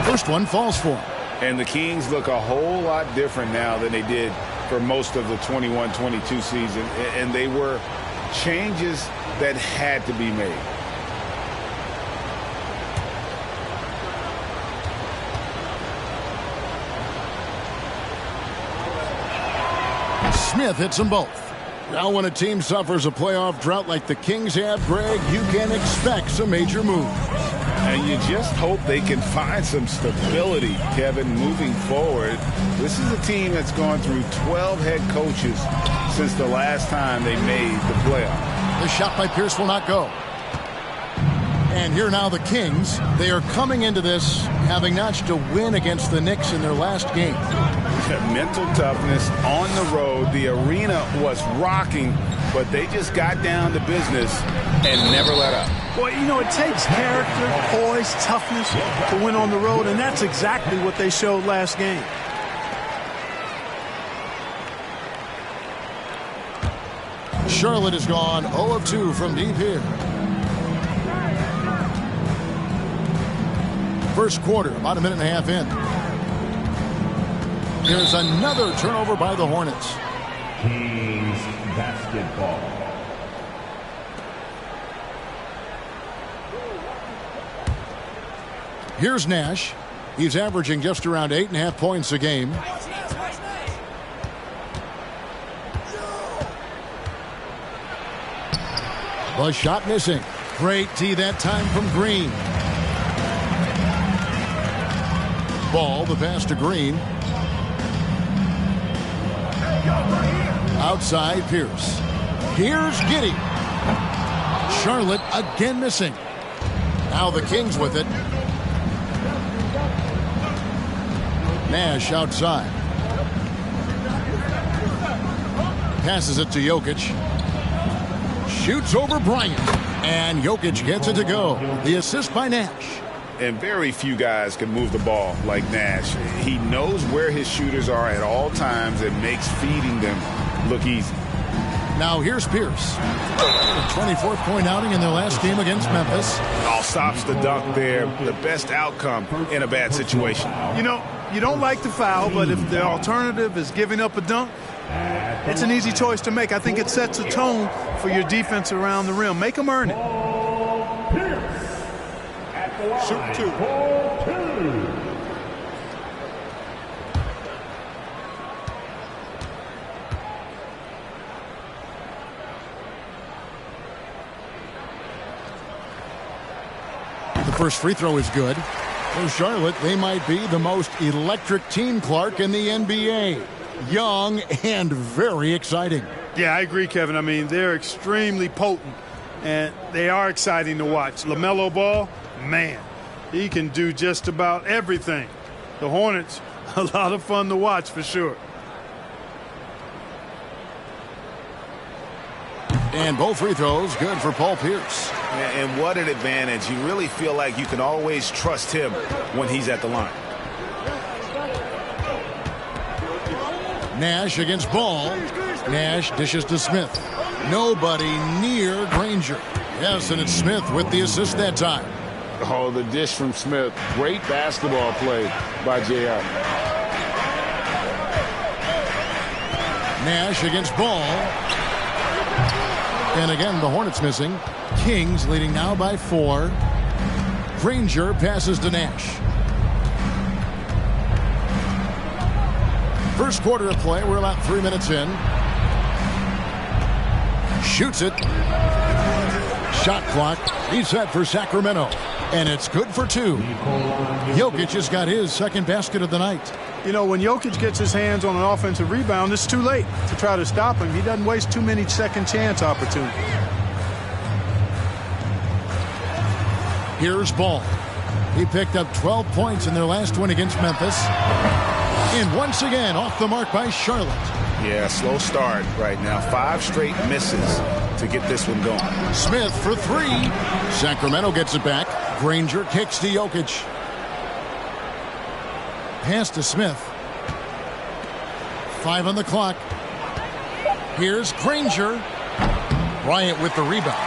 K: First one falls for him.
L: And the Kings look a whole lot different now than they did for most of the 21-22 season. And they were changes that had to be made.
K: Smith hits them both. Now when a team suffers a playoff drought like the Kings have, Greg, you can expect some major moves.
L: And you just hope they can find some stability, Kevin, moving forward. This is a team that's gone through 12 head coaches since the last time they made the playoff.
K: The shot by Pierce will not go. And here now the Kings. They are coming into this having notched a win against the Knicks in their last game.
L: Mental toughness on the road. The arena was rocking, but they just got down to business and never let up.
M: Well, you know, it takes character, poise, toughness to win on the road, and that's exactly what they showed last game.
K: Charlotte has gone 0 of 2 from deep here. First quarter, about a minute and a half in. There's another turnover by the Hornets.
D: Kings basketball.
K: Here's Nash. He's averaging just around 8.5 points a game. The shot missing. Great D that time from Green. Ball, the pass to Green. Outside Pierce. Here's Giddey. Charlotte again missing. Now the Kings with it. Nash outside. Passes it to Jokic. Shoots over Bryant. And Jokic gets it to go. The assist by Nash.
L: And very few guys can move the ball like Nash. He knows where his shooters are at all times and makes feeding them look easy.
K: Now here's Pierce. A 24th point outing in their last game against Memphis.
L: All stops the dunk there. The best outcome in a bad situation.
M: You know, you don't like the foul, but if the alternative is giving up a dunk, it's an easy choice to make. I think it sets a tone for your defense around the rim. Make them earn it.
D: Shoot 2.
K: The first free throw is good. For Charlotte, they might be the most electric team, Clark, in the NBA. Young and very exciting.
M: Yeah, I agree, Kevin. I mean, they're extremely potent, and they are exciting to watch. LaMelo Ball, man, he can do just about everything. The Hornets, a lot of fun to watch for sure.
K: And both free throws good for Paul Pierce.
L: And what an advantage. You really feel like you can always trust him when he's at the line.
K: Nash against Ball. Nash dishes to Smith. Nobody near Granger. Yes, and it's Smith with the assist that time.
L: Oh, the dish from Smith. Great basketball play by JR.
K: Nash against Ball. And again, the Hornets missing. Kings leading now by 4. Granger passes to Nash. First quarter of play. We're about 3 minutes in. Shoots it. Shot clock reset for Sacramento. And it's good for 2. Jokic has got his second basket of the night.
M: You know, when Jokic gets his hands on an offensive rebound, it's too late to try to stop him. He doesn't waste too many second chance opportunities.
K: Here's Ball. He picked up 12 points in their last win against Memphis. And once again, off the mark by Charlotte.
N: Yeah, slow start right now. 5 straight misses to get this one going.
K: Smith for 3. Sacramento gets it back. Granger kicks to Jokic. Pass to Smith. 5 on the clock. Here's Granger. Bryant with the rebound.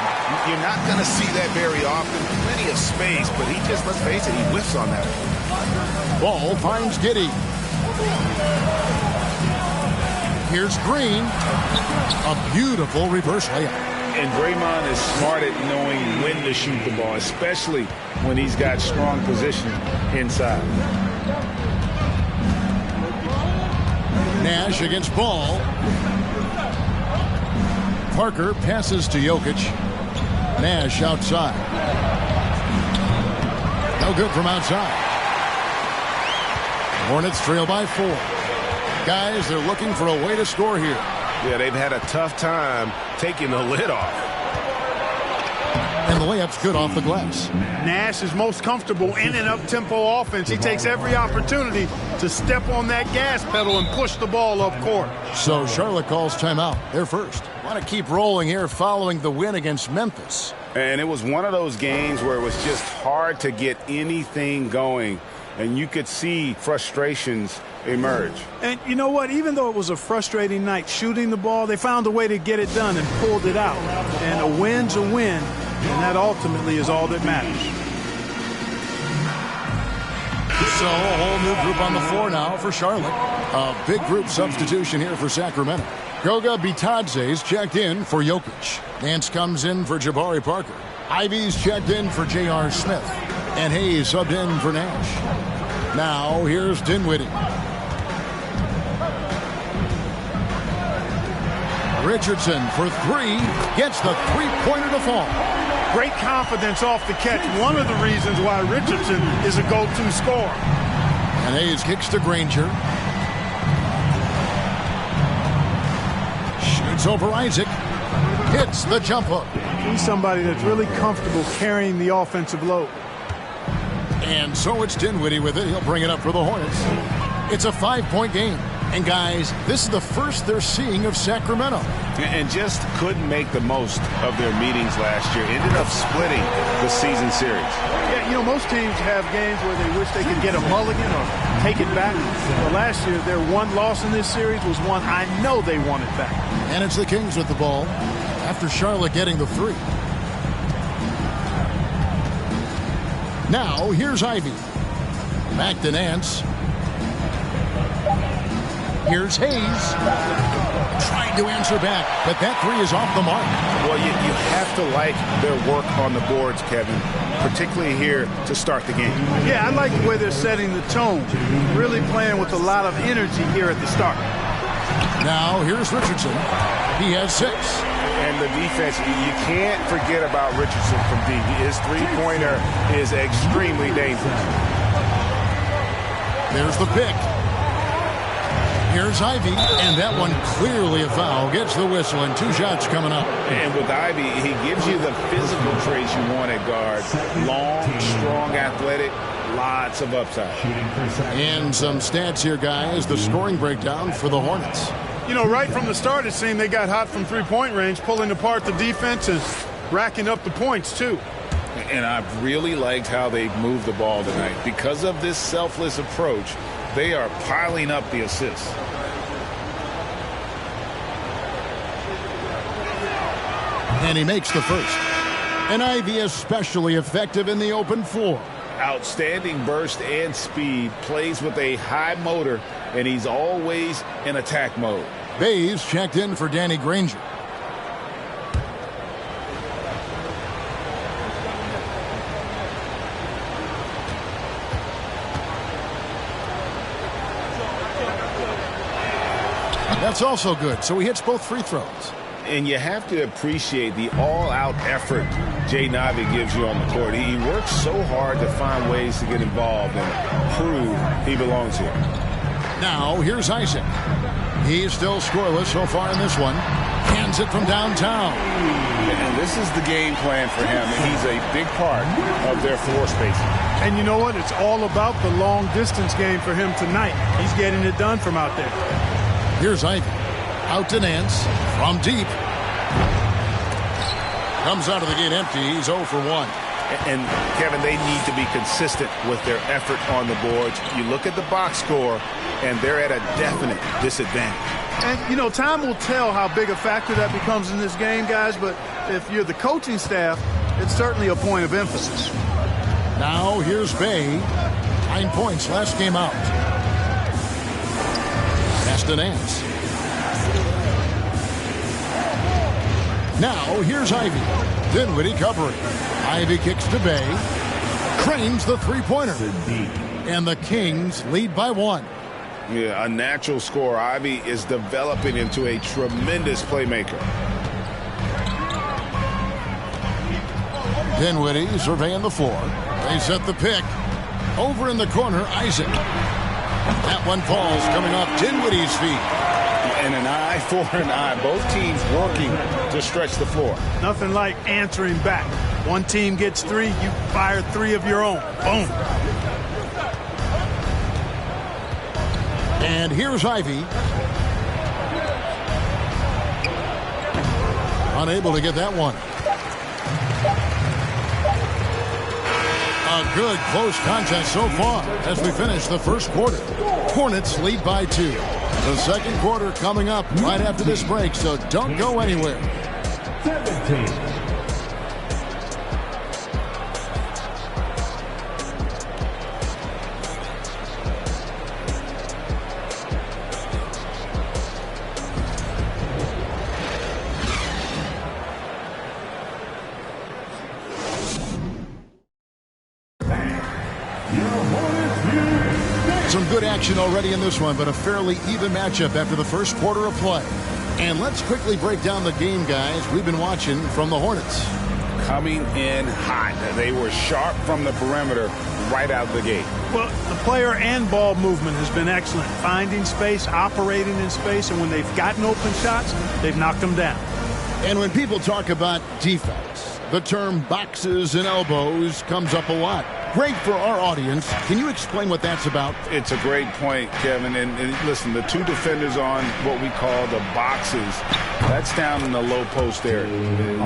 N: You're not going to see that very often. Plenty of space, but he just, let's face it, he whiffs on that.
K: Ball finds Giddey. Here's Green. A beautiful reverse layup.
N: And Draymond is smart at knowing when to shoot the ball, especially when he's got strong position inside.
K: Nash against Ball. Parker passes to Jokic. Nash outside. No good from outside. Hornets trail by 4. Guys, they're looking for a way to score here.
L: Yeah, they've had a tough time taking the lid off.
K: And the layup's good off the glass.
M: Nash is most comfortable in an up-tempo offense. He takes every opportunity to step on that gas pedal and push the ball up court.
K: So Charlotte calls timeout. They're first. Want to keep rolling here following the win against Memphis.
N: And it was one of those games where it was just hard to get anything going. And you could see frustrations emerge.
M: And you know what? Even though it was a frustrating night shooting the ball, they found a way to get it done and pulled it out. And a win's a win, and that ultimately is all that matters.
K: So a whole new group on the floor now for Charlotte. A big group substitution here for Sacramento. Goga Bitadze's checked in for Jokic. Nance comes in for Jabari Parker. Ivy's checked in for J.R. Smith. And Hayes subbed in for Nash. Now here's Dinwiddie. Richardson for 3. Gets the three-pointer to fall.
M: Great confidence off the catch. One of the reasons why Richardson is a go-to scorer.
K: And Hayes kicks to Granger. Shoots over Isaac. Hits the jump hook.
M: He's somebody that's really comfortable carrying the offensive load.
K: And so it's Dinwiddie with it. He'll bring it up for the Hornets. It's a 5-point game. And guys, this is the first they're seeing of Sacramento.
N: And just couldn't make the most of their meetings last year. Ended up splitting the season series.
M: Yeah, you know, most teams have games where they wish they could get a mulligan or take it back. Well, last year, their one loss in this series was one I know they wanted back.
K: And it's the Kings with the ball after Charlotte getting the 3. Now, here's Ivy. Back to Nance. Here's Hayes. Trying to answer back, but that 3 is off the mark.
N: Well, you have to like their work on the boards, Kevin, particularly here to start the game.
M: Yeah, I like the way they're setting the tone. Really playing with a lot of energy here at the start.
K: Now, here's Richardson. He has 6.
N: And the defense, you can't forget about Richardson from deep. His three-pointer is extremely dangerous.
K: There's the pick. Here's Ivy, and that one clearly a foul. Gets the whistle, and 2 shots coming up.
N: And with Ivy, he gives you the physical traits you want at guard. Long, strong, athletic, lots of upside.
K: And some stats here, guys. The scoring breakdown for the Hornets.
M: You know, right from the start, it seemed they got hot from three-point range, pulling apart the defense and racking up the points, too.
N: And I've really liked how they've moved the ball tonight. Because of this selfless approach, they are piling up the assists.
K: And he makes the first. And Ivy especially effective in the open floor.
N: Outstanding burst and speed, plays with a high motor, and he's always in attack mode.
K: Bays checked in for Danny Granger. That's also good, so he hits both free throws.
N: And you have to appreciate the all-out effort Jay Navi gives you on the court. He works so hard to find ways to get involved and prove he belongs here.
K: Now, here's Isaac. He's still scoreless so far in this one. Hands it from downtown.
N: And this is the game plan for him. He's a big part of their floor spacing.
M: And you know what? It's all about the long-distance game for him tonight. He's getting it done from out there.
K: Here's Ivy. Out to Nance. From deep. Comes out of the gate empty. He's 0 for 1.
N: And, Kevin, they need to be consistent with their effort on the boards. You look at the box score, and they're at a definite disadvantage.
M: And, you know, time will tell how big a factor that becomes in this game, guys, but if you're the coaching staff, it's certainly a point of emphasis.
K: Now, here's Bay. 9 points last game out. Pass to Nance. Now, here's Ivy. Dinwiddie covering. Ivy kicks to Bay. Cranes the three-pointer. And the Kings lead by 1.
N: Yeah, a natural scorer. Ivy is developing into a tremendous playmaker.
K: Dinwiddie surveying the floor. They set the pick. Over in the corner, Isaac. That one falls coming off Dinwiddie's feet.
N: And an eye for an eye. Both teams working to stretch the floor.
M: Nothing like answering back. One team gets 3, you fire 3 of your own. Boom.
K: And here's Ivy. Unable to get that one. A good close contest so far as we finish the first quarter. Hornets lead by 2. The second quarter coming up right after this break, so don't go anywhere.
D: 17.
K: Some good action already in this one, but a fairly even matchup after the first quarter of play. And let's quickly break down the game, guys. We've been watching from the Hornets.
N: Coming in hot. They were sharp from the perimeter right out of the gate.
M: Well, the player and ball movement has been excellent. Finding space, operating in space, and when they've gotten open shots, they've knocked them down.
K: And when people talk about defense, the term boxes and elbows comes up a lot. Great for our audience. Can you explain what that's about?
N: It's a great point, Kevin. And listen, the 2 defenders on what we call the boxes, that's down in the low post area.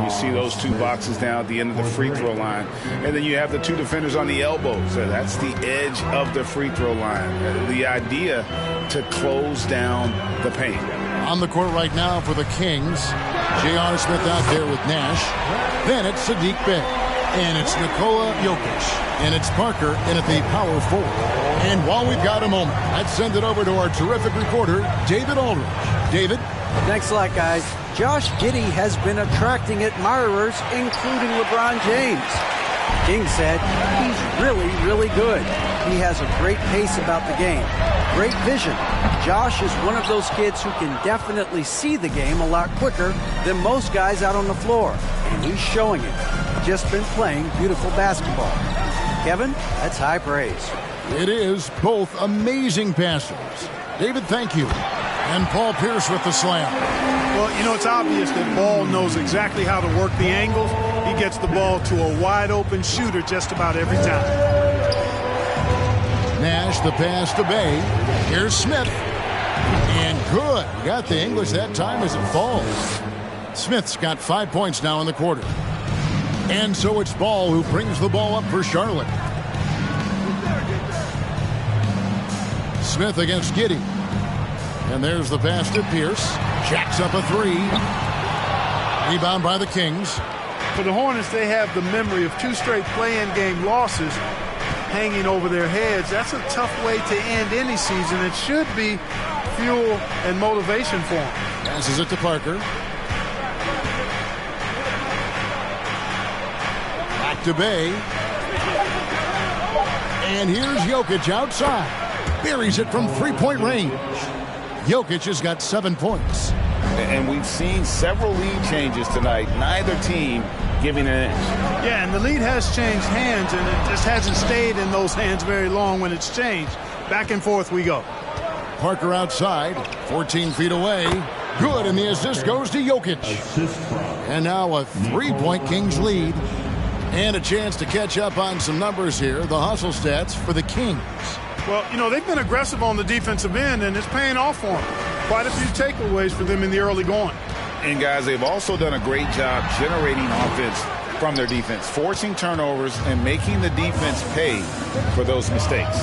N: You see those 2 boxes down at the end of the free throw line. And then you have the 2 defenders on the elbows. That's the edge of the free throw line. The idea to close down the paint.
K: On the court right now for the Kings, J.R. Smith out there with Nash. Then it's Sadiq Bey. And it's Nikola Jokic. And it's Parker in at the power forward. And while we've got a moment, let's send it over to our terrific reporter, David Aldridge. David?
O: Thanks a lot, guys. Josh Giddey has been attracting admirers, including LeBron James. King said he's really, really good. He has a great pace about the game. Great vision. Josh is one of those kids who can definitely see the game a lot quicker than most guys out on the floor. And he's showing it. Just been playing beautiful basketball. Kevin, that's high praise.
K: It is. Both amazing passers. David, thank you. And Paul Pierce with the slam.
M: Well, you know, it's obvious that Ball knows exactly how to work the angles. He gets the ball to a wide-open shooter just about every time.
K: Nash, the pass to Bay. Here's Smith. And good. Got the English that time as it falls. Smith's got 5 points now in the quarter. And so it's Ball who brings the ball up for Charlotte. Smith against Giddey. And there's the pass to Pierce. Jacks up a 3. Rebound by the Kings.
M: For the Hornets, they have the memory of 2 straight play-in game losses hanging over their heads. That's a tough way to end any season. It should be fuel and motivation for them.
K: Passes it to Parker. To Bay. And here's Jokic outside. Buries it from 3-point range. Jokic has got 7 points.
N: And we've seen several lead changes tonight. Neither team giving an inch.
M: Yeah, and the lead has changed hands, and it just hasn't stayed in those hands very long when it's changed. Back and forth we go.
K: Parker outside, 14 feet away. Good, and the assist goes to Jokic. And now a 3-point Kings lead. And a chance to catch up on some numbers here. The hustle stats for the Kings.
M: Well, you know, they've been aggressive on the defensive end, and it's paying off for them. Quite a few takeaways for them in the early going.
N: And, guys, they've also done a great job generating offense from their defense, forcing turnovers and making the defense pay for those mistakes.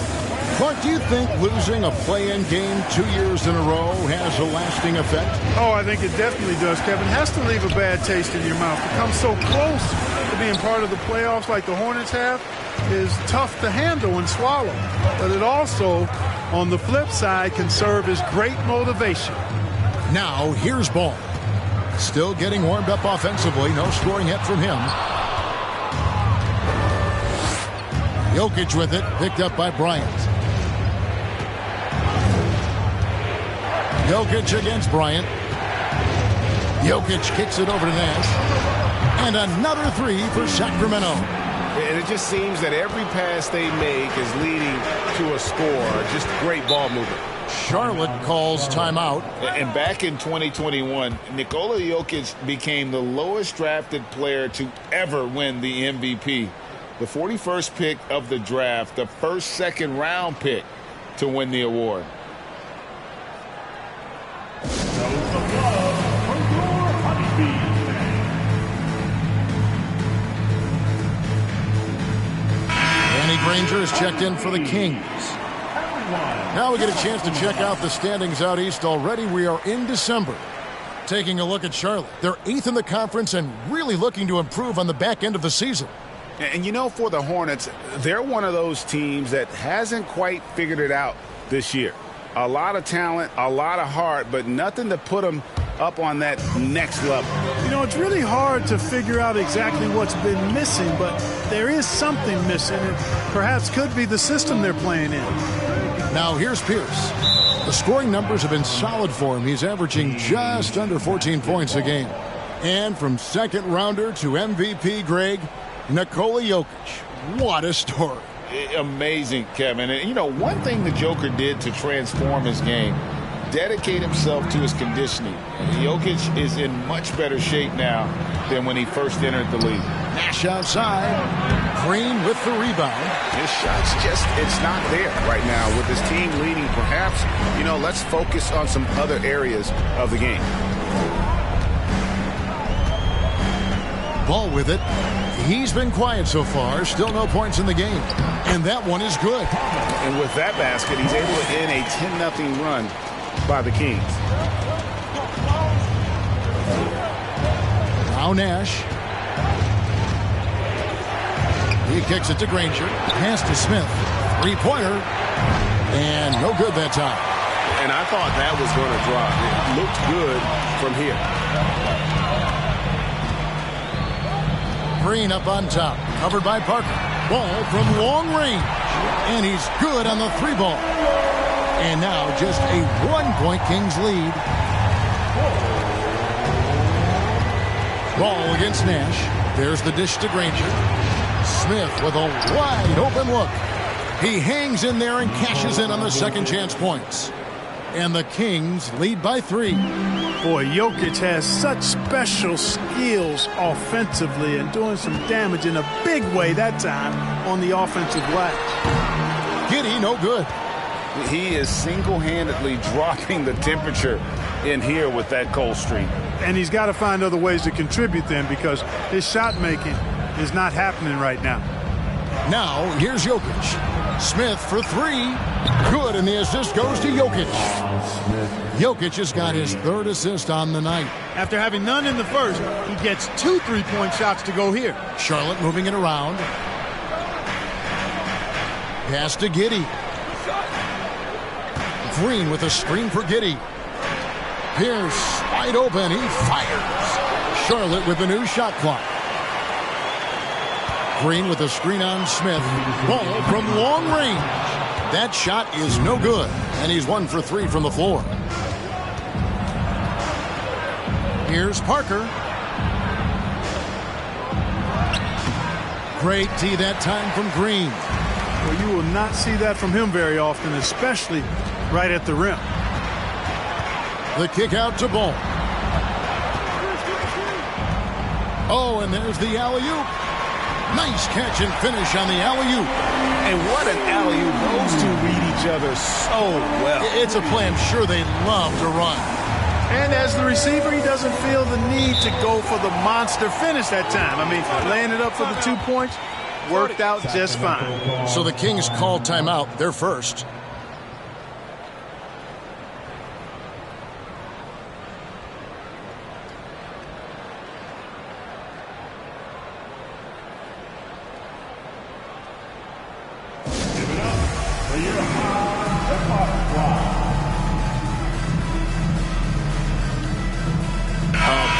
K: Clark, do you think losing a play-in game 2 years in a row has a lasting effect?
M: Oh, I think it definitely does, Kevin. It has to leave a bad taste in your mouth. To come so close to being part of the playoffs like the Hornets have is tough to handle and swallow. But it also, on the flip side, can serve as great motivation.
K: Now, here's Ball. Still getting warmed up offensively. No scoring yet from him. Jokic with it. Picked up by Bryant. Jokic against Bryant. Jokic kicks it over to Nash. And another three for Sacramento.
L: And it just seems that every pass they make is leading to a score. Just great ball movement.
K: Charlotte calls timeout.
N: And back in 2021, Nikola Jokic became the lowest drafted player to ever win the MVP. The 41st pick of the draft, the first second-round pick to win the award.
K: Danny Granger is checked in for the Kings. Now we get a chance to check out the standings out east already. We are in December. Taking a look at Charlotte. They're 8th in the conference and really looking to improve on the back end of the season.
N: And you know, for the Hornets, they're one of those teams that hasn't quite figured it out this year. A lot of talent, a lot of heart, but nothing to put them up on that next level.
M: You know, it's really hard to figure out exactly what's been missing, but there is something missing. It perhaps could be the system they're playing in.
K: Now here's Pierce. The scoring numbers have been solid for him. He's averaging just under 14 points a game. And from second rounder to MVP, Greg, Nikola Jokic. What a story.
N: Amazing, Kevin. And, you know, one thing the Joker did to transform his game, dedicate himself to his conditioning. Jokic is in much better shape now than when he first entered the league.
K: Nash outside. Green with the rebound.
L: His shot's just, it's not there right now. With his team leading, perhaps, you know, let's focus on some other areas of the game.
K: Ball with it. He's been quiet so far. Still no points in the game. And that one is good.
L: And with that basket, he's able to end a 10-0 run by the Kings.
K: Now Nash. He kicks it to Granger. Pass to Smith. Three-pointer. And no good that time.
L: And I thought that was going to drop. It looked good from here.
K: Green up on top. Covered by Parker. Ball from long range. And he's good on the three ball. And now just a 1-point Kings lead. Ball against Nash. There's the dish to Granger. Smith with a wide open look. He hangs in there and cashes in on the second chance points. And the Kings lead by 3.
M: Boy, Jokic has such special skills offensively and doing some damage in a big way that time on the offensive glass.
K: Giddey, no good.
N: He is single-handedly dropping the temperature in here with that cold streak.
M: And he's got to find other ways to contribute then, because his shot making is not happening right now.
K: Now, here's Jokic. Smith for 3. Good, and the assist goes to Jokic. Jokic has got his 3rd assist on the night.
M: After having none in the first, he gets 2 3-point shots to go here.
K: Charlotte moving it around. Pass to Giddey. Green with a screen for Giddey. Pierce wide open. He fires. Charlotte with the new shot clock. Green with a screen on Smith. Ball from long range. That shot is no good. And he's 1 for 3 from the floor. Here's Parker. Great D that time from Green.
M: Well, you will not see that from him very often, especially right at the rim.
K: The kick out to Ball. Oh, and there's the alley-oop. Nice catch and finish on the alley-oop.
L: And what an alley-oop. Those two read each other so well.
K: It's a play I'm sure they love to run.
M: And as the receiver, he doesn't feel the need to go for the monster finish that time. I mean, laying it up for the 2 points worked out just fine.
K: So the Kings call timeout. They're first.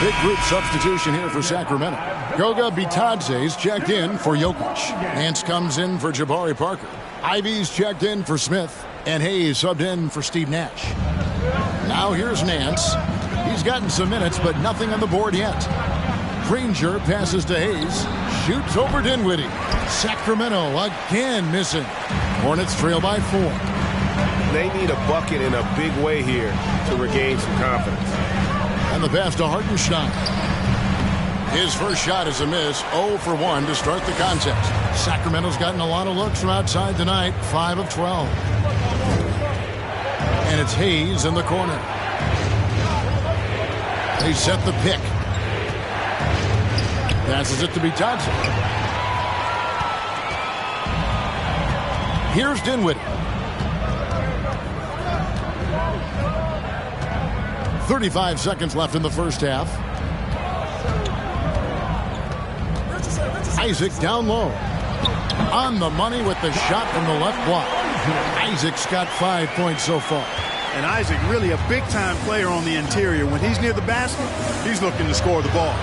K: Big group substitution here for Sacramento. Goga Bitadze's checked in for Jokic. Nance comes in for Jabari Parker. Ivy's checked in for Smith. And Hayes subbed in for Steve Nash. Now here's Nance. He's gotten some minutes, but nothing on the board yet. Granger passes to Hayes. Shoots over Dinwiddie. Sacramento again missing. Hornets trail by 4.
L: They need a bucket in a big way here to regain some confidence.
K: And the pass to Hartenstein. His first shot is a miss. 0 for 1 to start the contest. Sacramento's gotten a lot of looks from outside tonight. 5 of 12. And it's Hayes in the corner. They set the pick. Passes it to Bitadze. Here's Dinwiddie. 35 seconds left in the first half. Isaac down low. On the money with the shot from the left block. Isaac's got 5 points so far.
M: And Isaac really a big-time player on the interior. When he's near the basket, he's looking to score the ball.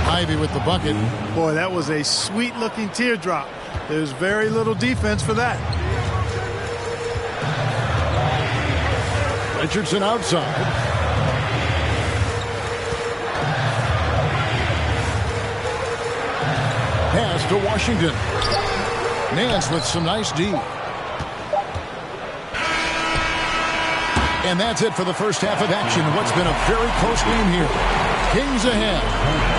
K: Ivy with the bucket.
M: Boy, that was a sweet-looking teardrop. There's very little defense for that.
K: Richardson outside. Pass to Washington. Nance with some nice D. And that's it for the first half of action. What's been a very close game here. Kings ahead.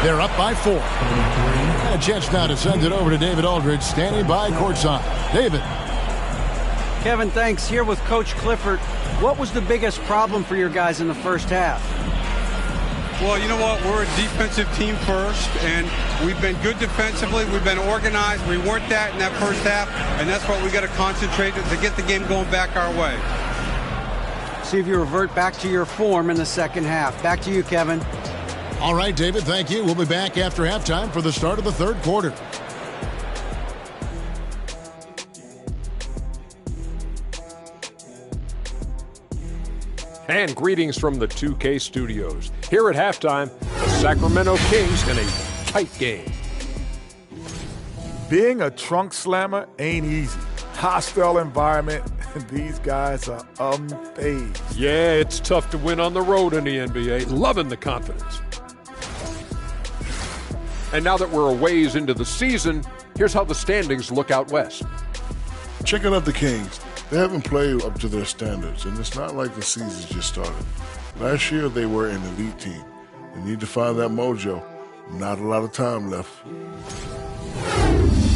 K: They're up by 4. And a chance now to send it over to David Aldridge, standing by courtside. David.
O: Kevin, thanks. Here with Coach Clifford. What was the biggest problem for your guys in the first half?
P: Well, you know what? We're a defensive team first, and we've been good defensively. We've been organized. We weren't that in that first half, and that's what we got to concentrate to get the game going back our way.
O: See if you revert back to your form in the second half. Back to you, Kevin.
K: All right, David, thank you. We'll be back after halftime for the start of the third quarter.
F: And greetings from the 2K studios. Here at halftime, the Sacramento Kings in a tight game.
H: Being a trunk slammer ain't easy. Hostile environment, and these guys are unfazed.
F: Yeah, it's tough to win on the road in the NBA. Loving the confidence. And now that we're a ways into the season, here's how the standings look out west.
G: Checking out the Kings. They haven't played up to their standards, and it's not like the season's just started. Last year, they were an elite team. They need to find that mojo. Not a lot of time left.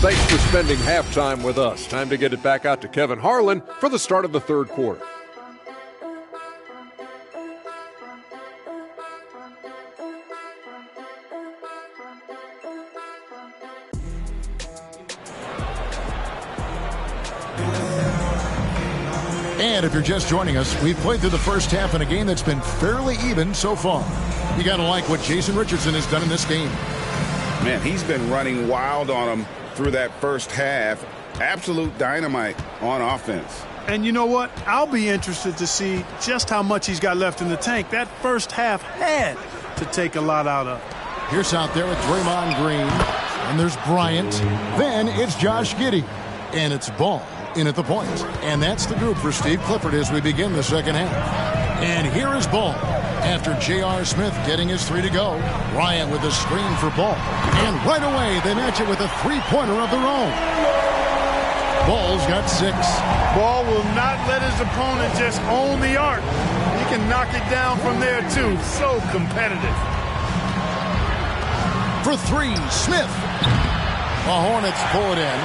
F: Thanks for spending halftime with us. Time to get it back out to Kevin Harlan for the start of the third quarter.
K: And if you're just joining us, we've played through the first half in a game that's been fairly even so far. You got to like what Jason Richardson has done in this game.
N: Man, he's been running wild on him through that first half. Absolute dynamite on offense.
M: And you know what? I'll be interested to see just how much he's got left in the tank. That first half had to take a lot out of.
K: Here's out there with Draymond Green. And there's Bryant. Then it's Josh Giddey. And it's Ball in at the point. And that's the group for Steve Clifford as we begin the second half. And here is Ball. After J.R. Smith getting his 3 to go, Bryant with a screen for Ball. And right away, they match it with a three-pointer of their own. Ball's got 6.
M: Ball will not let his opponent just own the arc. He can knock it down from there, too. So competitive.
K: For 3, Smith. The Hornets pull it in.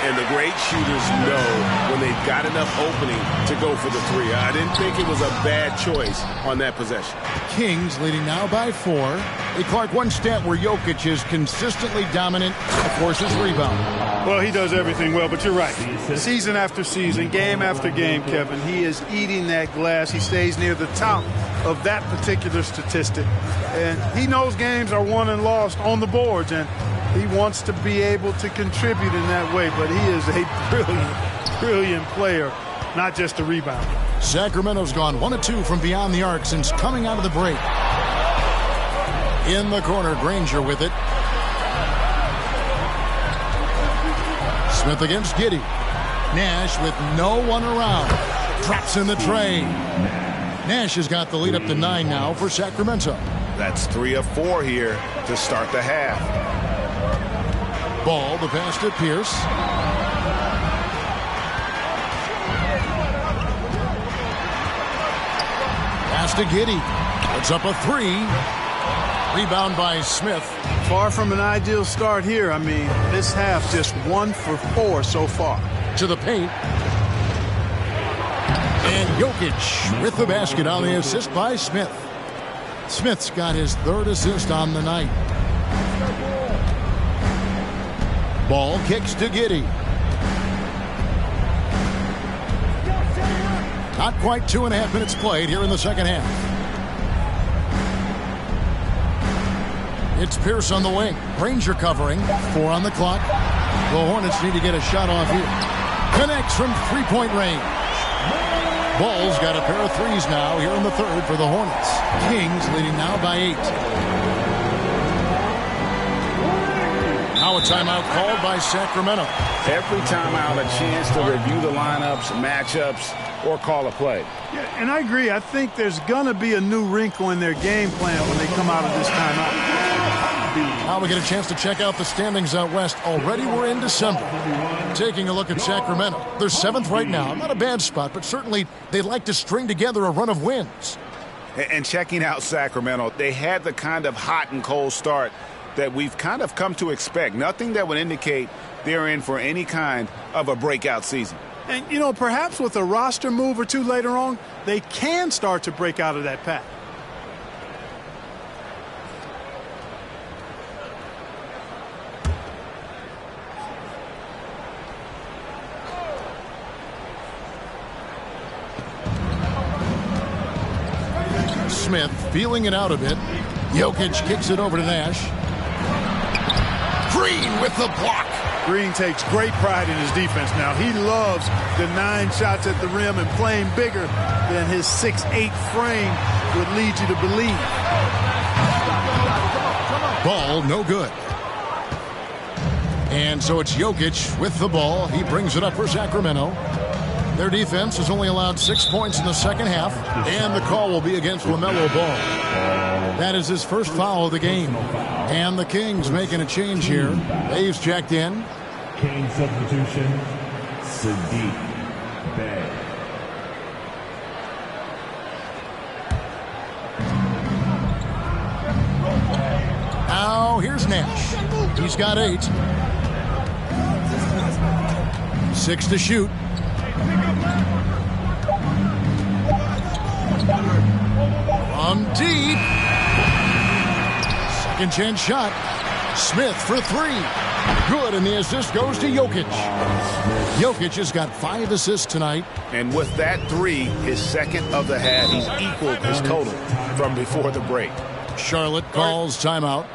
L: And the great shooters know when they've got enough opening to go for the 3. I didn't think it was a bad choice on that possession.
K: Kings leading now by 4. Hey, Clark, one stat where Jokic is consistently dominant, of course, is rebound.
M: Well, he does everything well, but you're right. Season after season, game after game, Kevin, he is eating that glass. He stays near the top of that particular statistic. And he knows games are won and lost on the boards, and he wants to be able to contribute in that way, but he is a brilliant player, not just a rebounder.
K: Sacramento's gone 1 of 2 from beyond the arc since coming out of the break. In the corner, Granger with it. Smith against Giddey. Nash with no one around. Drops in the tray. Nash has got the lead up to 9 now for Sacramento.
L: That's 3 of 4 here to start the half.
K: Ball, the pass to Pierce. Pass to Giddey. It's up a 3. Rebound by Smith.
M: Far from an ideal start here. I mean, this half just 1 for 4 so far.
K: To the paint. And Jokic with the basket on the assist by Smith. Smith's got his 3rd assist on the night. Ball kicks to Giddey. Not quite 2.5 minutes played here in the second half. It's Pierce on the wing. Granger covering. 4 on the clock. The Hornets need to get a shot off here. Connects from 3-point range. Ball's got a pair of 3s now here in the 3rd for the Hornets. Kings leading now by 8. Now a timeout called by Sacramento.
N: Every timeout, a chance to review the lineups, matchups, or call a play.
M: Yeah, and I agree. I think there's going to be a new wrinkle in their game plan when they come out of this timeout.
K: Now we get a chance to check out the standings out west. Already we're in December. Taking a look at Sacramento. They're 7th right now. Not a bad spot, but certainly they'd like to string together a run of wins.
N: And checking out Sacramento, they had the kind of hot and cold start that we've kind of come to expect. Nothing that would indicate they're in for any kind of a breakout season.
M: And, you know, perhaps with a roster move or 2 later on, they can start to break out of that path.
K: Smith feeling it out a bit. Jokic kicks it over to Nash. Green with the block.
M: Green takes great pride in his defense now. He loves the 9 shots at the rim and playing bigger than his 6'8" frame would lead you to believe.
K: Ball no good. And so it's Jokic with the ball. He brings it up for Sacramento. Their defense has only allowed 6 points in the second half, and the call will be against LaMelo Ball. That is his first foul of the game. And the Kings making a change here. Dave's checked in.
D: King substitution, Sadiq Bey.
K: Now here's Nash. He's got 8. 6 to shoot. From deep. Second chance shot. Smith for 3. Good, and the assist goes to Jokic. Jokic has got 5 assists tonight.
N: And with that 3, his second of the half, he's equaled his total from before the break.
K: Charlotte calls timeout.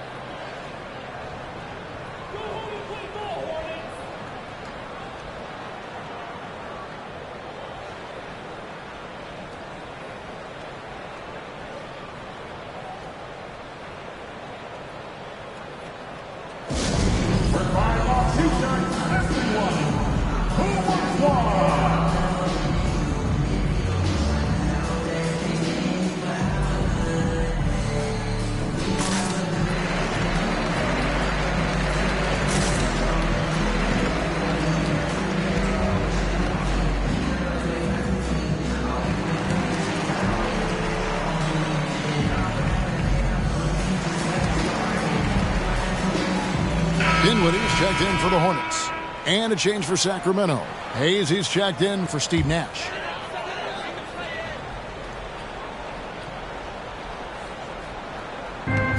K: Dinwiddie is checked in for the Hornets. And a change for Sacramento. Hayes, he's checked in for Steve Nash.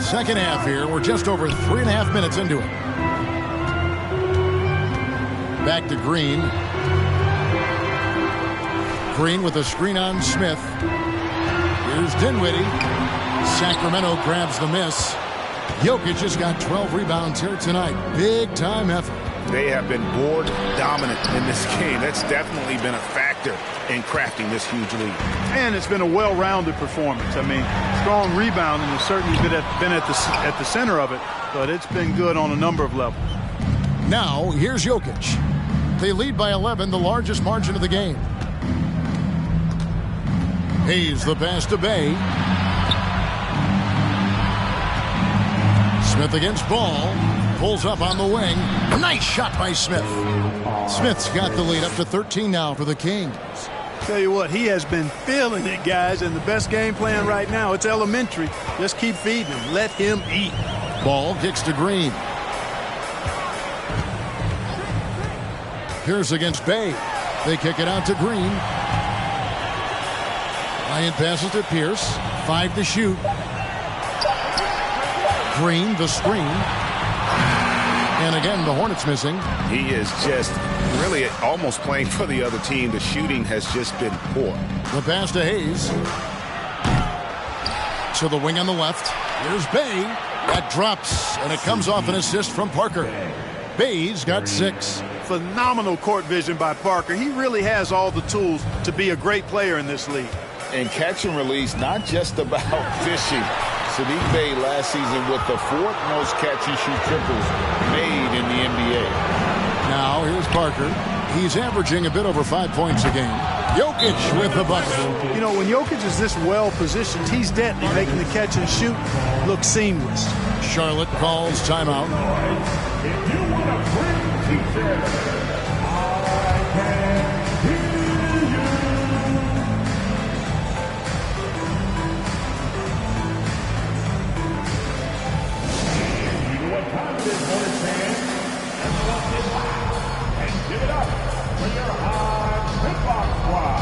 K: Second half here. We're just over 3.5 minutes into it. Back to Green. Green with a screen on Smith. Here's Dinwiddie. Sacramento grabs the miss. Jokic has got 12 rebounds here tonight. Big time effort.
N: They have been board dominant in this game. That's definitely been a factor in crafting this huge lead.
M: And it's been a well-rounded performance. I mean, strong rebounding has certainly been at the center of it, but it's been good on a number of levels.
K: Now, here's Jokic. They lead by 11, the largest margin of the game. Hayes the pass to Bay. Smith against Ball. Pulls up on the wing. Nice shot by Smith. Smith's got the lead up to 13 now for the Kings.
M: Tell you what, he has been feeling it, guys, and the best game plan right now, it's elementary. Just keep feeding him. Let him eat.
K: Ball kicks to Green. Pierce against Bay. They kick it out to Green. Bryant passes to Pierce. 5 to shoot. Green, the screen. And again, the Hornets missing.
N: He is just really almost playing for the other team. The shooting has just been poor.
K: The pass to Hayes. To the wing on the left. Here's Bay. That drops, and it comes off an assist from Parker. Bay's got 6.
M: Phenomenal court vision by Parker. He really has all the tools to be a great player in this league.
N: And catch and release, not just about fishing. Saddiq Bey last season with the 4th most catch-and-shoot triples made in the NBA.
K: Now here's Parker. He's averaging a bit over 5 points a game. Jokic with the bucket.
M: You know, when Jokic is this well positioned, he's deadly, making the catch and shoot look seamless.
K: Charlotte calls timeout.
D: If you want a free t-shirt, I can hear you. You know what time it is, Hornets fans? Let's walk it loud and give it up for your high hip-hop squad.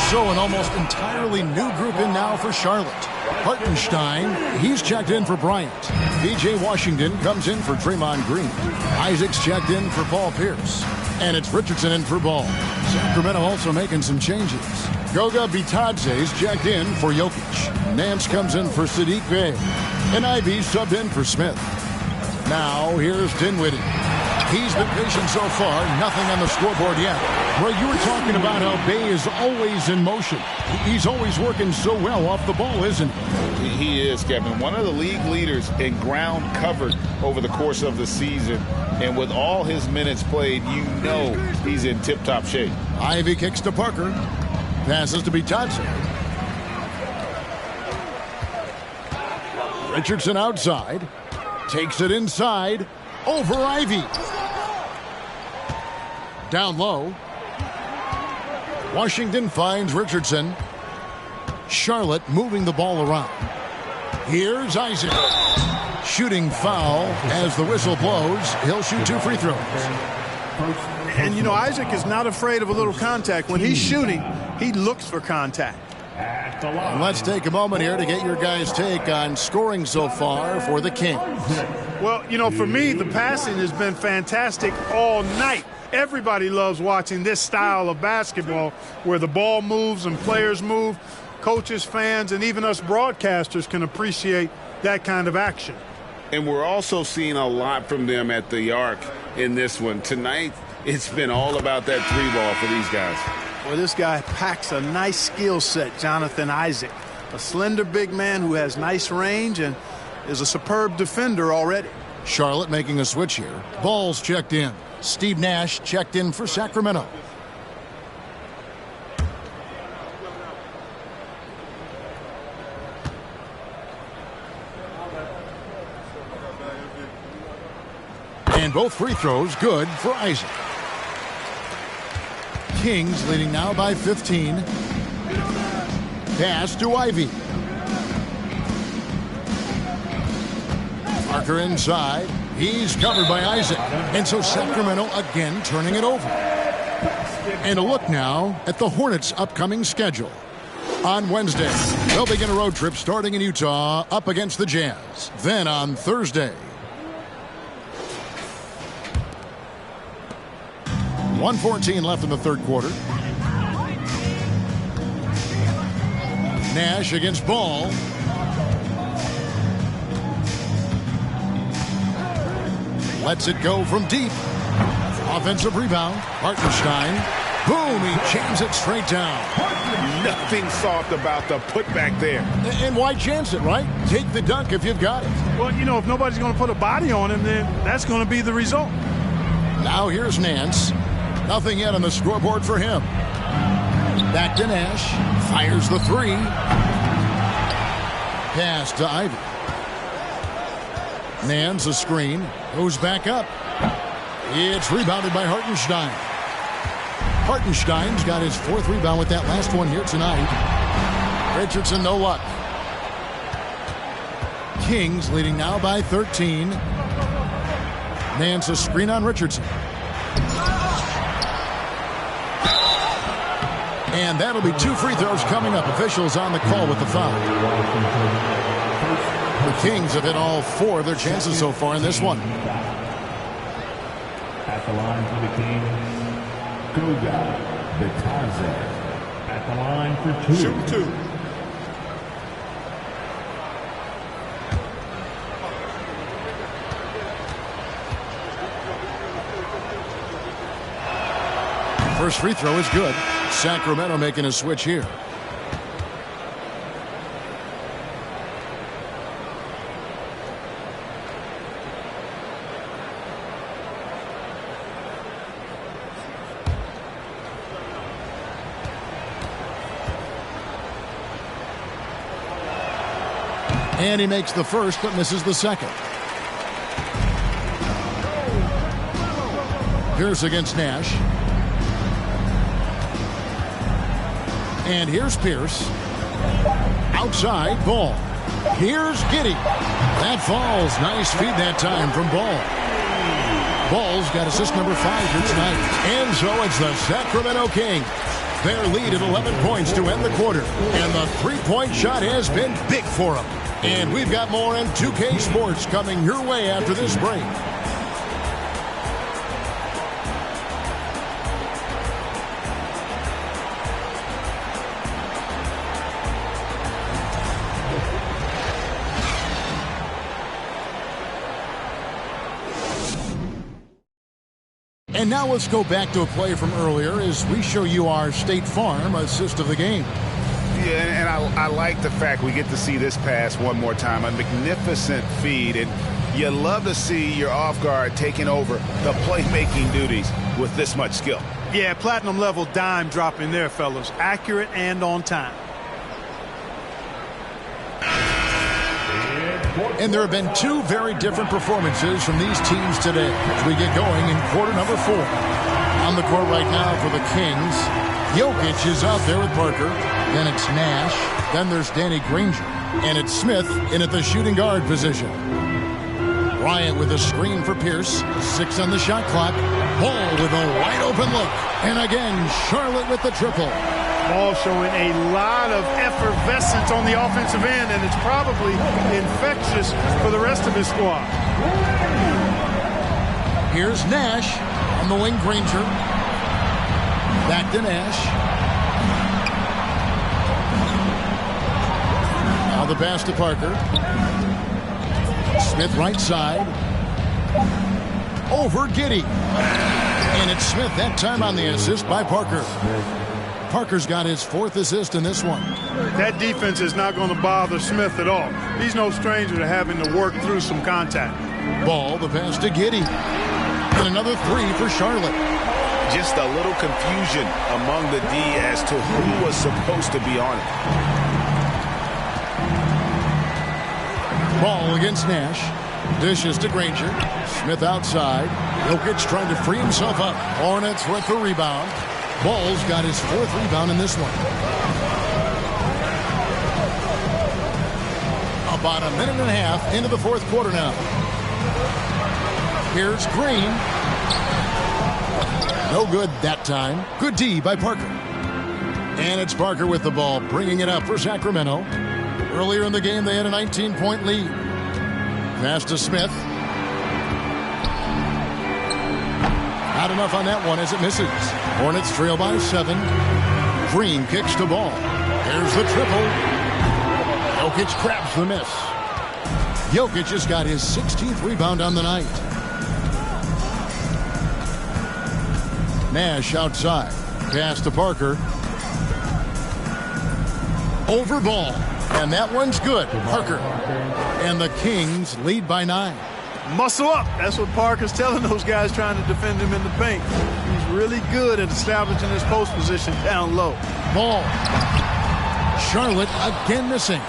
K: So an almost entirely new group in now for Charlotte. Hartenstein, he's checked in for Bryant. B.J. Washington comes in for Draymond Green. Isaac's checked in for Paul Pierce. And it's Richardson in for Ball. Sacramento also making some changes. Goga Bitadze's checked in for Jokic. Nance comes in for Saddiq Bey. And Ivy subbed in for Smith. Now here's Dinwiddie. He's been patient so far, nothing on the scoreboard yet. Well, you were talking about how Bey is always in motion. He's always working so well off the ball, isn't he?
N: He is, Kevin. One of the league leaders in ground covered over the course of the season. And with all his minutes played, you know he's in tip-top shape.
K: Ivy kicks to Parker. Passes to Bitadze. Richardson outside. Takes it inside. Over Ivy. Down low. Washington finds Richardson. Charlotte moving the ball around. Here's Isaac. Shooting foul as the whistle blows. He'll shoot 2 free throws.
M: And, you know, Isaac is not afraid of a little contact. When he's shooting, he looks for contact.
K: And let's take a moment here to get your guys' take on scoring so far for the Kings.
M: Well, you know, for me, the passing has been fantastic all night. Everybody loves watching this style of basketball where the ball moves and players move. Coaches, fans, and even us broadcasters can appreciate that kind of action.
N: And we're also seeing a lot from them at the arc in this one. Tonight, it's been all about that 3-ball for these guys.
M: Well, this guy packs a nice skill set, Jonathan Isaac. A slender big man who has nice range and is a superb defender already.
K: Charlotte making a switch here. Ball's checked in. Steve Nash checked in for Sacramento. And both free throws good for Isaac. Kings leading now by 15. Pass to Ivy. Parker inside. He's covered by Isaac. And so Sacramento again turning it over. And a look now at the Hornets' upcoming schedule. On Wednesday, they'll begin a road trip starting in Utah up against the Jazz. Then on Thursday, 1:14 left in the third quarter. Nash against Ball. Lets it go from deep. Offensive rebound. Hartenstein. Boom, he jams it straight down.
L: Nothing soft about the putback there.
K: And why chance it, right? Take the dunk if you've got it.
M: Well, you know, if nobody's going to put a body on him, then that's going to be the result.
K: Now here's Nance. Nothing yet on the scoreboard for him. Back to Nash. Fires the three. Pass to Ivy. Nance a screen. Goes back up. It's rebounded by Hartenstein. Hartenstein's got his fourth rebound with that last one here tonight. Richardson, no luck. Kings leading now by 13. Nance a screen on Richardson. And that'll be 2 free throws coming up. Officials on the call with the foul. The Kings have hit all 4 of their chances so far in this one.
D: At the line for the Kings, Goga Bitadze. At the line for 2.
E: Shoot 2.
K: First free throw is good. Sacramento making a switch here. And he makes the first but misses the second. Pierce against Nash. And here's Pierce. Outside, Ball. Here's Giddey. That falls. Nice feed that time from Ball. Ball's got assist number 5 here tonight. And so it's the Sacramento Kings. Their lead at 11 points to end the quarter. And the three-point shot has been big for them. And we've got more on 2K Sports coming your way after this break. And now let's go back to a play from earlier as we show you our State Farm assist of the game.
N: Yeah, and I like the fact we get to see this pass one more time. A magnificent feed, and you love to see your off guard taking over the playmaking duties with this much skill.
M: Yeah, platinum level dime dropping there, fellas. Accurate and on time.
K: And there have been 2 very different performances from these teams today as we get going in quarter number 4. On the court right now for the Kings, Jokic is out there with Parker. Then it's Nash. Then there's Danny Granger. And it's Smith in at the shooting guard position. Bryant with a screen for Pierce. 6 on the shot clock. Ball with a wide open look. And again, Charlotte with the triple.
M: Ball showing a lot of effervescence on the offensive end, and it's probably infectious for the rest of his squad.
K: Here's Nash on the wing. Granger. Back to Nash. Now the pass to Parker. Smith right side. Over Giddey. And it's Smith that time on the assist by Parker. Parker's got his 4th assist in this one.
M: That defense is not going to bother Smith at all. He's no stranger to having to work through some contact.
K: Ball, the pass to Giddey. And another 3 for Charlotte.
L: Just a little confusion among the D as to who was supposed to be on it.
K: Ball against Nash. Dishes to Granger. Smith outside. Jokic trying to free himself up. Hornets with the rebound. Ball's got his 4th rebound in this one. About a minute and a half into the 4th quarter now. Here's Green. No good that time. Good D by Parker. And it's Parker with the ball, bringing it up for Sacramento. Earlier in the game, they had a 19-point lead. Pass to Smith. Not enough on that one as it misses. Hornets trail by 7. Green kicks to ball. There's the triple. Jokic grabs the miss. Jokic has got his 16th rebound on the night. Nash outside. Pass to Parker. Over ball. And that one's good. Parker. And the Kings lead by 9.
M: Muscle up. That's what Parker's telling those guys trying to defend him in the paint. He's really good at establishing his post position down low.
K: Ball. Charlotte again missing.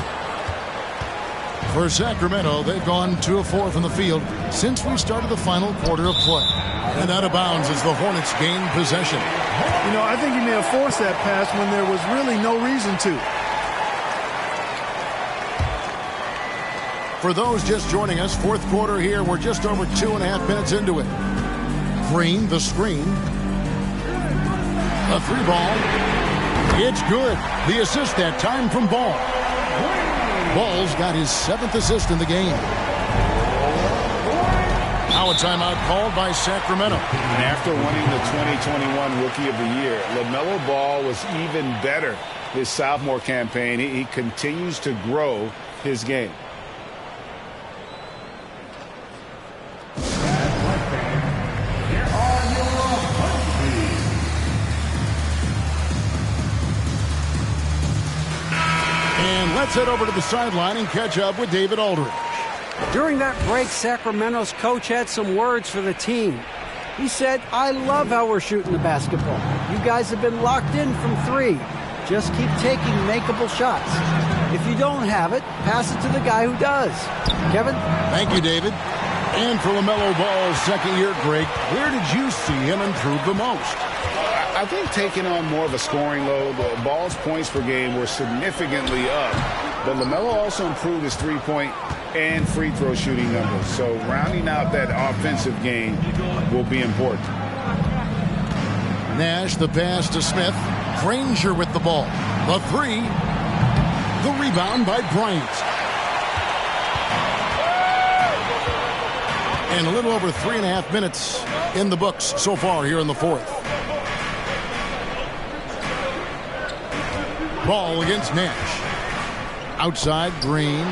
K: For Sacramento, they've gone 2 of 4 from the field since we started the final quarter of play. And out of bounds as the Hornets gain possession.
M: You know, I think he may have forced that pass when there was really no reason to.
K: For those just joining us, fourth quarter here. We're just over 2.5 minutes into it. Green, the screen. A 3-ball. It's good. The assist that time from Ball. Ball's got his 7th assist in the game. Now a timeout called by Sacramento.
N: And after winning the 2021 Rookie of the Year, LaMelo Ball was even better his sophomore campaign. He continues to grow his game.
K: And let's head over to the sideline and catch up with David Aldridge.
O: During that break, Sacramento's coach had some words for the team. He said, "I love how we're shooting the basketball. You guys have been locked in from 3. Just keep taking makeable shots. If you don't have it, pass it to the guy who does." Kevin?
K: Thank you, David. And for LaMelo Ball's second year, Greg, where did you see him improve the most?
N: I think taking on more of a scoring load. Ball's points per game were significantly up. But LaMelo also improved his three-point and free throw shooting numbers. So rounding out that offensive game will be important.
K: Nash, the pass to Smith. Granger with the ball. The 3. The rebound by Bryant. And a little over 3.5 minutes in the books so far here in the fourth. Ball against Nash. Outside, Green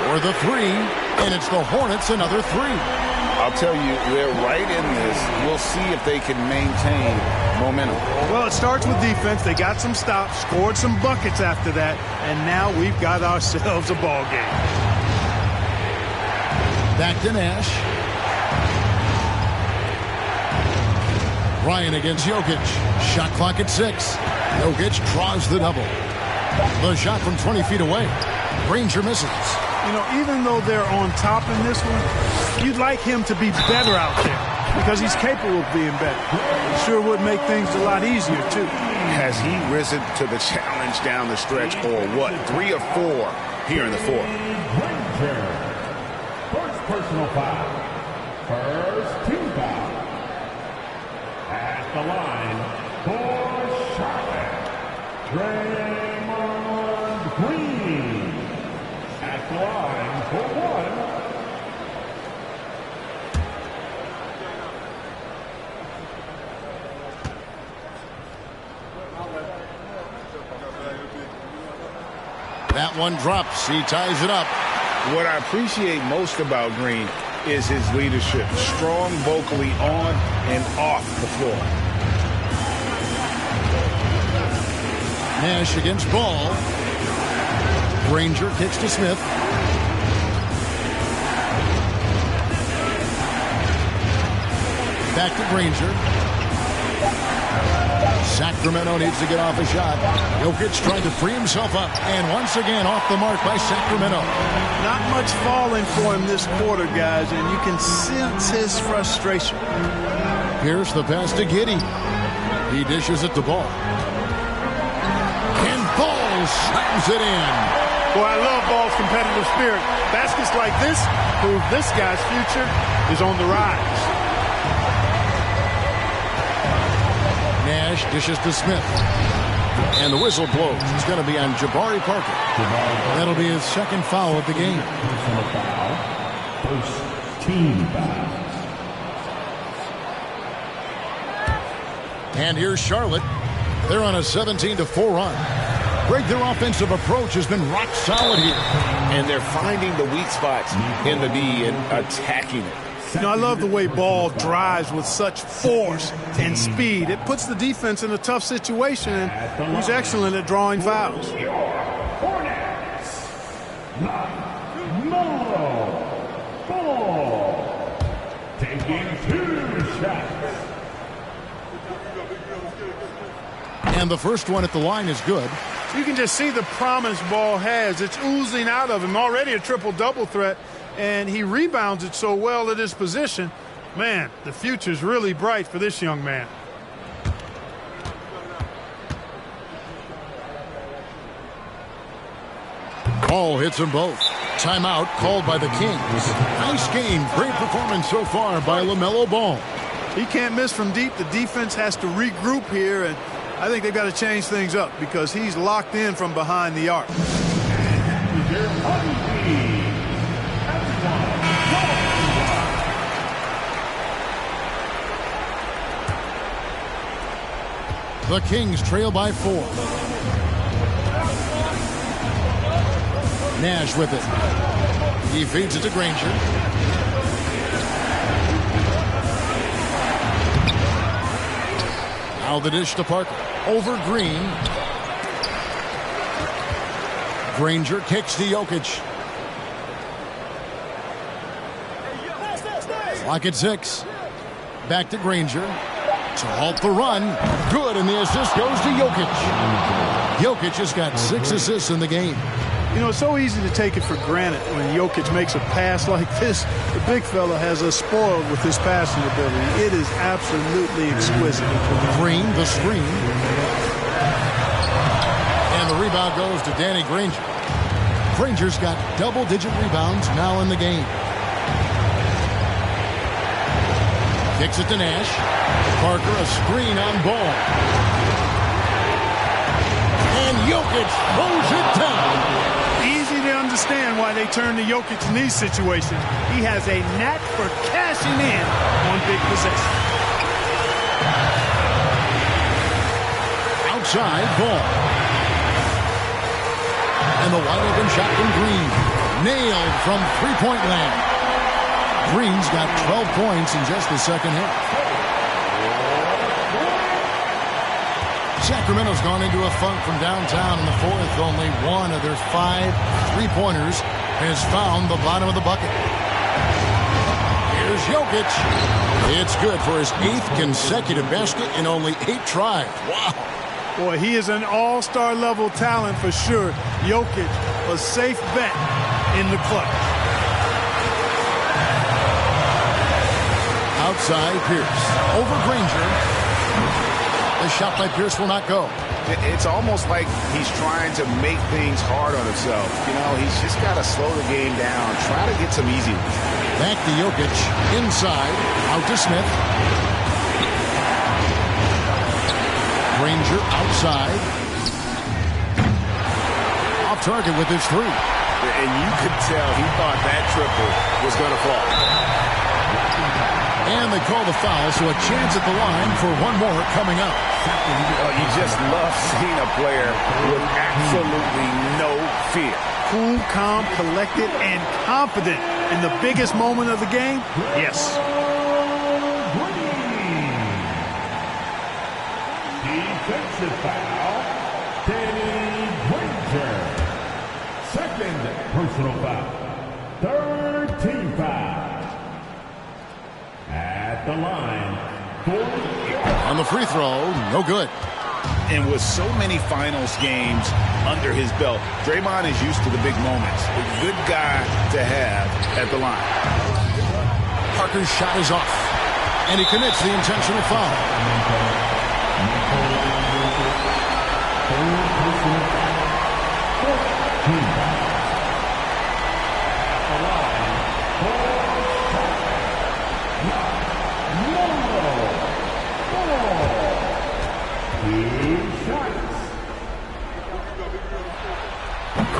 K: for the 3. And it's the Hornets, another 3.
N: I'll tell you, they're right in this. We'll see if they can maintain momentum.
M: Well, it starts with defense. They got some stops, scored some buckets after that, and now we've got ourselves a ball game.
K: Back to Nash. Ryan against Jokic. Shot clock at 6. Jokic draws the double. The shot from 20 feet away. Granger misses.
M: You know, even though they're on top in this one, you'd like him to be better out there because he's capable of being better. It sure would make things a lot easier, too.
N: Has he risen to the challenge down the stretch, or what? 3 of 4 here in the fourth.
D: First personal foul. First team foul. At the line for Charlotte, Draymond Green. At the line for 1.
K: That one drops. He ties it up.
N: What I appreciate most about Green is his leadership. Strong vocally on and off the floor.
K: Nash against Ball. Granger kicks to Smith. Back to Granger. Sacramento needs to get off a shot. Jokic trying to free himself up. And once again off the mark by Sacramento.
M: Not much falling for him this quarter, guys, and you can sense his frustration.
K: Here's the pass to Giddey. He dishes it to Ball. And Ball slams it in.
M: Boy, I love ball's competitive spirit. Baskets like this prove this guy's future is on the rise.
K: Nash dishes to Smith. And the whistle blows. It's going to be on Jabari Parker. That'll be his second foul of the game.
D: First team foul.
K: And here's Charlotte. They're on a 17-4 run. Greg, their offensive approach has been rock solid here.
L: And they're finding the weak spots in the D and attacking it.
M: You know, I love the way Ball drives with such force and speed. It puts the defense in a tough situation, and he's excellent at drawing fouls.
D: Ball taking 2 shots.
K: And the first one at the line is good.
M: You can just see the promise Ball has. It's oozing out of him. Already a triple-double threat, and he rebounds it so well at his position. Man, the future's really bright for this young man.
K: Ball hits them both. Timeout called by the Kings. Nice game. Great performance so far by LaMelo Ball.
M: He can't miss from deep. The defense has to regroup here, and I think they've got to change things up because he's locked in from behind the arc.
K: The Kings trail by 4. Nash with it. He feeds it to Granger. Now the dish to Parker. Over Green. Granger kicks to Jokic. Clock at 6. Back to Granger. To halt the run. Good, and the assist goes to Jokic. Jokic has got 6 assists in the game.
M: You know, it's so easy to take it for granted when Jokic makes a pass like this. The big fella has us spoiled with his passing ability. It is absolutely exquisite.
K: Green, the screen. And the rebound goes to Danny Granger. Granger's got double-digit rebounds now in the game. Kicks it to Nash. Parker, a screen on Ball. And Jokic throws it down.
M: Easy to understand why they turn to Jokic in these situations. He has a knack for cashing in on big possessions.
K: Outside, Ball. And the wide open shot from Green. Nailed from three-point land. Green's got 12 points in just the second half. Sacramento's gone into a funk from downtown in the fourth. Only one of their 5 three-pointers has found the bottom of the bucket. Here's Jokic. It's good for his 8th consecutive basket in only 8 tries. Wow.
M: Boy, he is an all-star level talent for sure. Jokic, a safe bet in the clutch.
K: Outside, Pierce. Over Granger. The shot by Pierce will not go.
N: It's almost like he's trying to make things hard on himself. You know, he's just got to slow the game down. Try to get some easy ones.
K: Back to Jokic. Inside. Out to Smith. Granger outside. Off target with his 3.
L: And you could tell he thought that triple was going to fall.
K: And they call the foul, so a chance at the line for one more coming up.
L: You just love seeing a player with absolutely no fear.
M: Cool, calm, collected, and confident in the biggest moment of the game? Yes.
D: Defensive foul, Danny Granger. Second personal foul. 3rd team foul. At the line.
K: On the free throw, no good.
N: And with so many finals games under his belt, Draymond is used to the big moments. A good guy to have at the line.
K: Parker's shot is off. And he commits the intentional foul.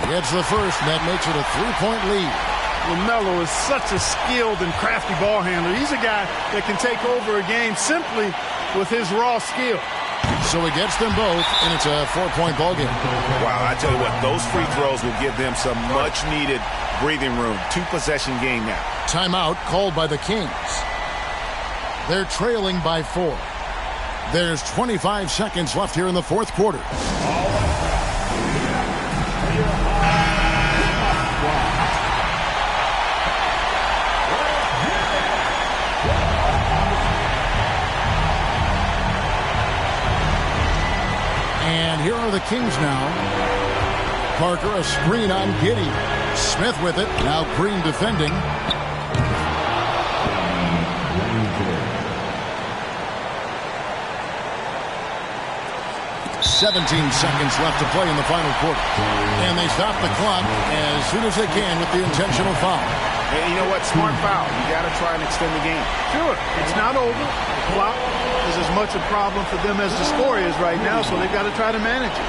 K: Gets the first, and that makes it a 3-point lead.
M: LaMelo is such a skilled and crafty ball handler. He's a guy that can take over a game simply with his raw skill.
K: So he gets them both, and it's a 4-point ball game.
L: Wow, I tell you what, those free throws will give them some much-needed breathing room. 2-possession game now.
K: Timeout called by the Kings. They're trailing by 4. There's 25 seconds left here in the fourth quarter. And here are the Kings now. Parker, a screen on Giddey. Smith with it. Now Green defending. 17 seconds left to play in the final quarter. And they stop the clock as soon as they can with the intentional foul.
L: And you know what? Smart foul. You got to try and extend the game.
M: Sure. It's not over. The clock is as much a problem for them as the score is right now, so they've got to try to manage it.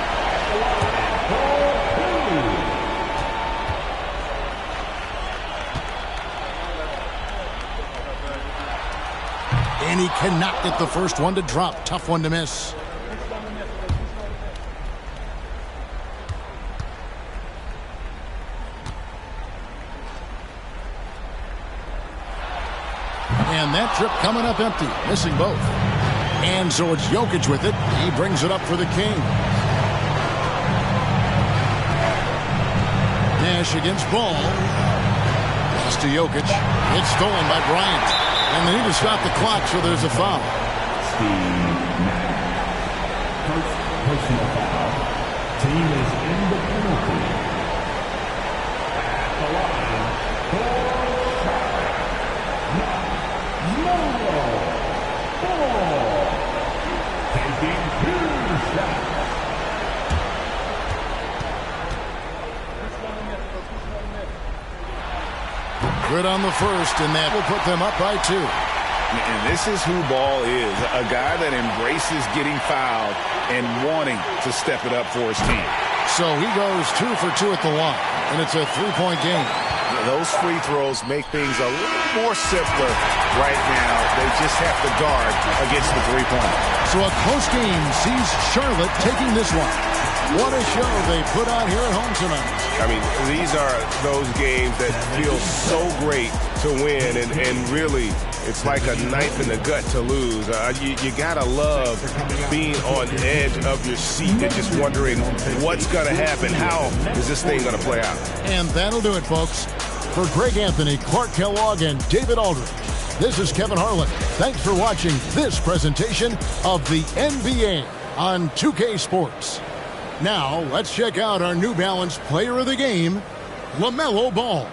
K: And he cannot get the first one to drop. Tough one to miss. And that trip coming up empty, missing both. And so it's Jokic with it. He brings it up for the Kings. Nash against Ball. Pass to Jokic. It's stolen by Bryant. And they need to stop the clock, so there's a foul.
D: Personal foul. Team is in the penalty. At the line, taking 2 shots.
K: Good on the first, and that will put them up by 2.
L: And this is who Ball is, a guy that embraces getting fouled and wanting to step it up for his team.
K: So he goes 2 for 2 at the line, and it's a 3-point game.
L: Those free throws make things a little more simpler right now. They just have to guard against the three-pointer.
K: So a close game sees Charlotte taking this one. What a show they put on here at home tonight.
L: I mean, these are those games that feel so great to win, and really, it's like a knife in the gut to lose. You gotta love being on edge of your seat and just wondering what's gonna happen. How is this thing gonna play out?
K: And that'll do it, folks. For Greg Anthony, Clark Kellogg, and David Aldridge, this is Kevin Harlan. Thanks for watching this presentation of the NBA on 2K Sports. Now, let's check out our New Balance player of the game, LaMelo Ball.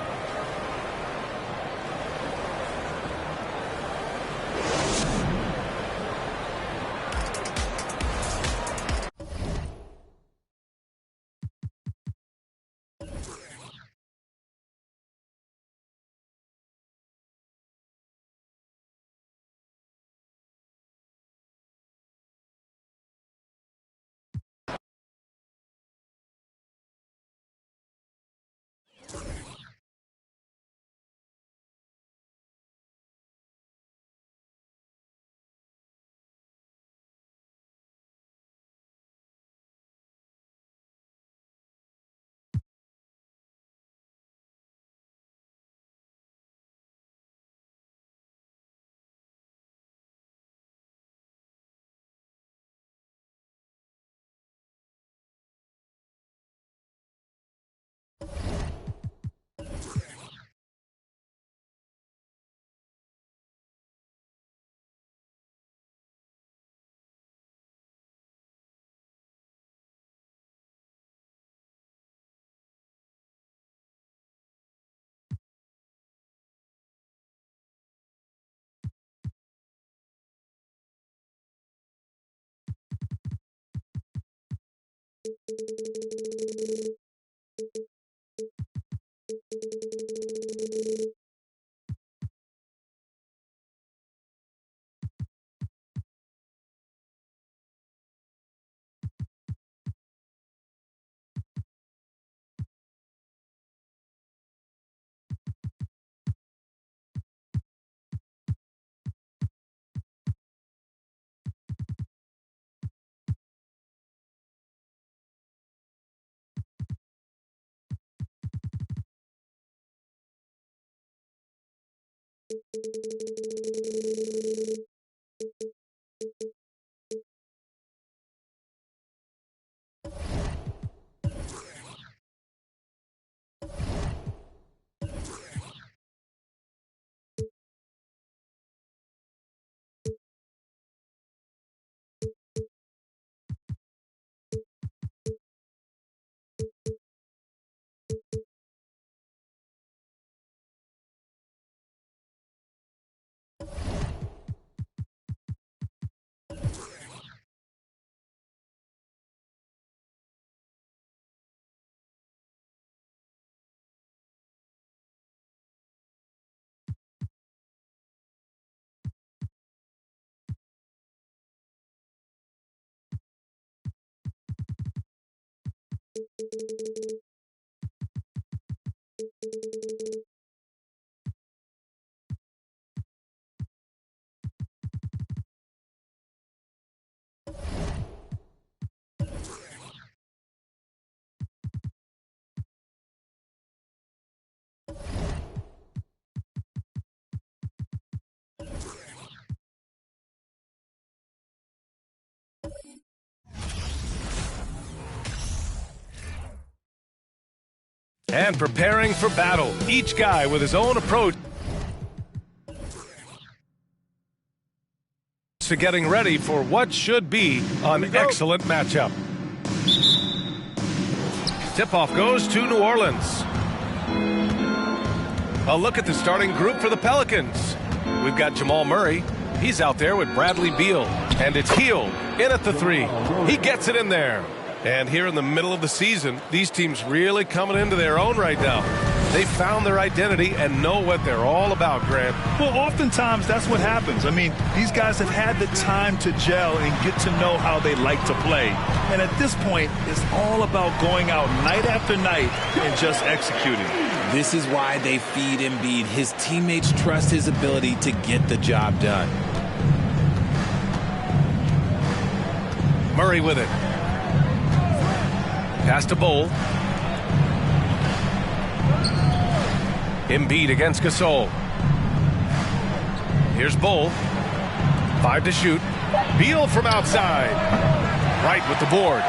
A: And preparing for battle, each guy with his own approach to getting ready for what should be an excellent matchup. Tip-off goes to New Orleans. A look at the starting group for the Pelicans. We've got Jamal Murray. He's out there with Bradley Beal. And it's Hield in at the 3. He gets it in there. And here in the middle of the season, these teams really coming into their own right now. They found their identity and know what they're all about, Grant.
B: Well, oftentimes that's what happens. I mean, these guys have had the time to gel and get to know how they like to play. And at this point, it's all about going out night after night and just executing.
Q: This is why they feed Embiid. His teammates trust his ability to get the job done.
A: Murray with it. Pass to Bull. Embiid against Gasol. Here's Bull. 5 to shoot. Beal from outside. Right with the board.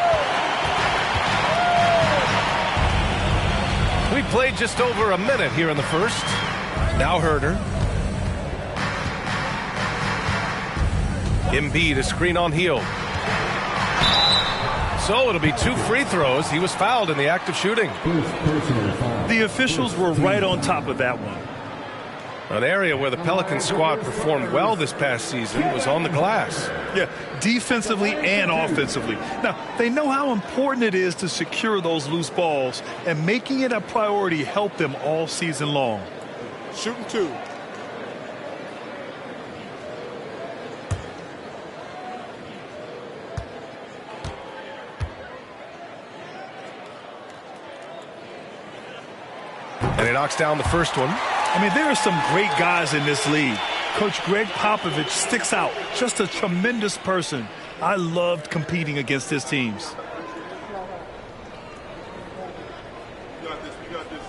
A: We played just over a minute here in the first. Now Herder. Embiid, a screen on Hield. So it'll be 2 free throws. He was fouled in the act of shooting.
B: The officials were right on top of that one.
A: An area where the Pelicans squad performed well this past season was on the glass.
B: Yeah, defensively and offensively. Now, they know how important it is to secure those loose balls, and making it a priority helped them all season long.
E: Shooting 2.
A: And he knocks down the first one.
B: I mean, there are some great guys in this league. Coach Greg Popovich sticks out. Just a tremendous person. I loved competing against his teams.
J: You got this. You got this.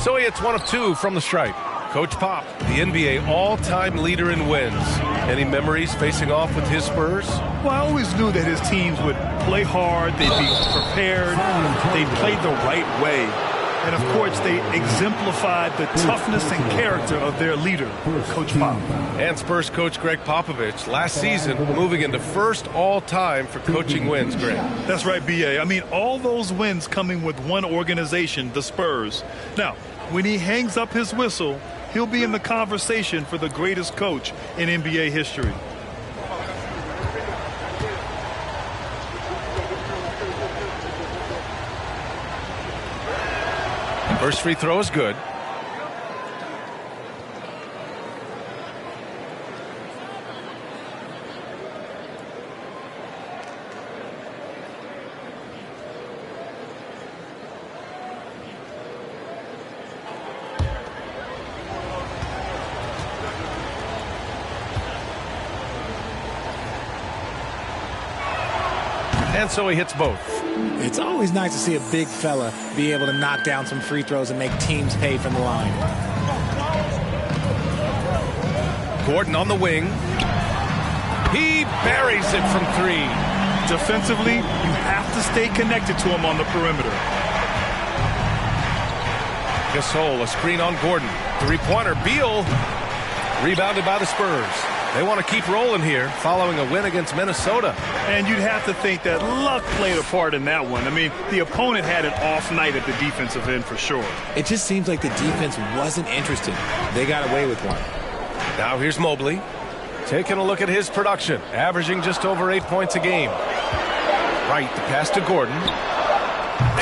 A: So he hits 1 of 2 from the stripe. Coach Pop, the NBA all-time leader in wins. Any memories facing off with his Spurs?
B: Well, I always knew that his teams would play hard, they'd be prepared, they played the right way. And, of course, they exemplified the toughness and character of their leader, Coach Pop.
A: And Spurs coach Greg Popovich, last season, moving into first all-time for coaching wins, Greg.
B: That's right, B.A. I mean, all those wins coming with one organization, the Spurs. Now, when he hangs up his whistle, he'll be in the conversation for the greatest coach in NBA history.
A: First free throw is good. And so he hits both.
Q: It's always nice to see a big fella be able to knock down some free throws and make teams pay from the line.
A: Gordon on the wing. He buries it from 3.
B: Defensively, you have to stay connected to him on the perimeter.
A: Gasol, a screen on Gordon. Three-pointer, Beal. Rebounded by the Spurs. They want to keep rolling here following a win against Minnesota.
B: And you'd have to think that luck played a part in that one. I mean, the opponent had an off night at the defensive end for sure.
Q: It just seems like the defense wasn't interested. They got away with one.
A: Now here's Mobley. Taking a look at his production. Averaging just over 8 points a game. Right, the pass to Gordon.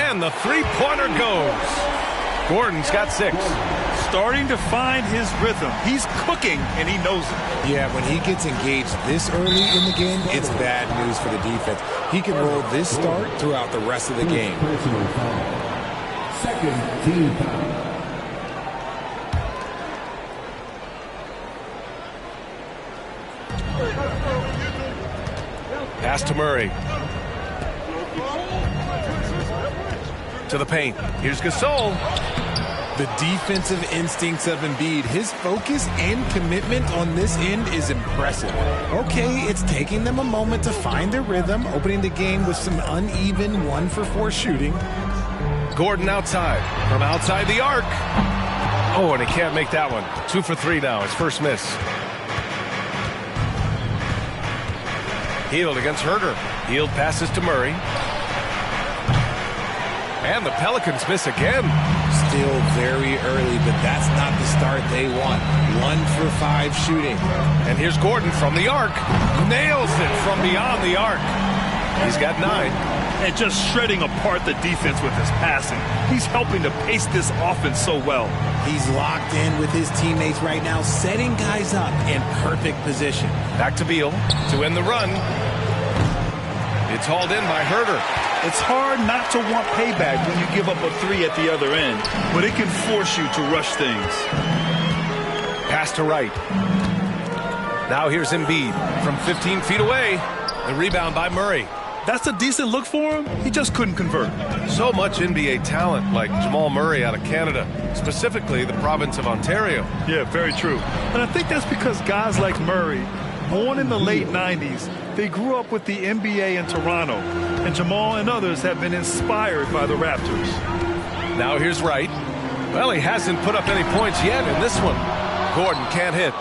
A: And the three-pointer goes. Gordon's got 6.
B: Starting to find his rhythm. He's cooking, and he knows it.
Q: Yeah, when he gets engaged this early in the game, it's bad news for the defense. He can roll this start throughout the rest of the game.
D: Second team foul.
A: Pass to Murray. To the paint. Here's Gasol.
Q: The defensive instincts of Embiid, his focus and commitment on this end is impressive. Okay, it's taking them a moment to find their rhythm, opening the game with some uneven 1-for-4 shooting.
A: Gordon outside, from outside the arc. Oh, and he can't make that one. 2 for 3 now, his first miss. Hield against Herter. Hield passes to Murray. And the Pelicans miss again.
Q: Still very early, but that's not the start they want. 1 for 5 shooting.
A: And here's Gordon from the arc. Nails it from beyond the arc. He's got 9.
B: And just shredding apart the defense with his passing. He's helping to pace this offense so well.
Q: He's locked in with his teammates right now, setting guys up in perfect position.
A: Back to Beal to end the run. It's hauled in by Herter.
B: It's hard not to want payback when you give up a 3 at the other end, but it can force you to rush things.
A: Pass to Wright. Now here's Embiid from 15 feet away. The rebound by Murray.
B: That's a decent look for him. He just couldn't convert.
A: So much NBA talent like Jamal Murray out of Canada, specifically the province of Ontario.
B: Yeah, very true. And I think that's because guys like Murray, born in the late 90s, they grew up with the NBA in Toronto. And Jamal and others have been inspired by the Raptors.
A: Now here's Wright. Well, he hasn't put up any points yet in this one. Gordon can't hit.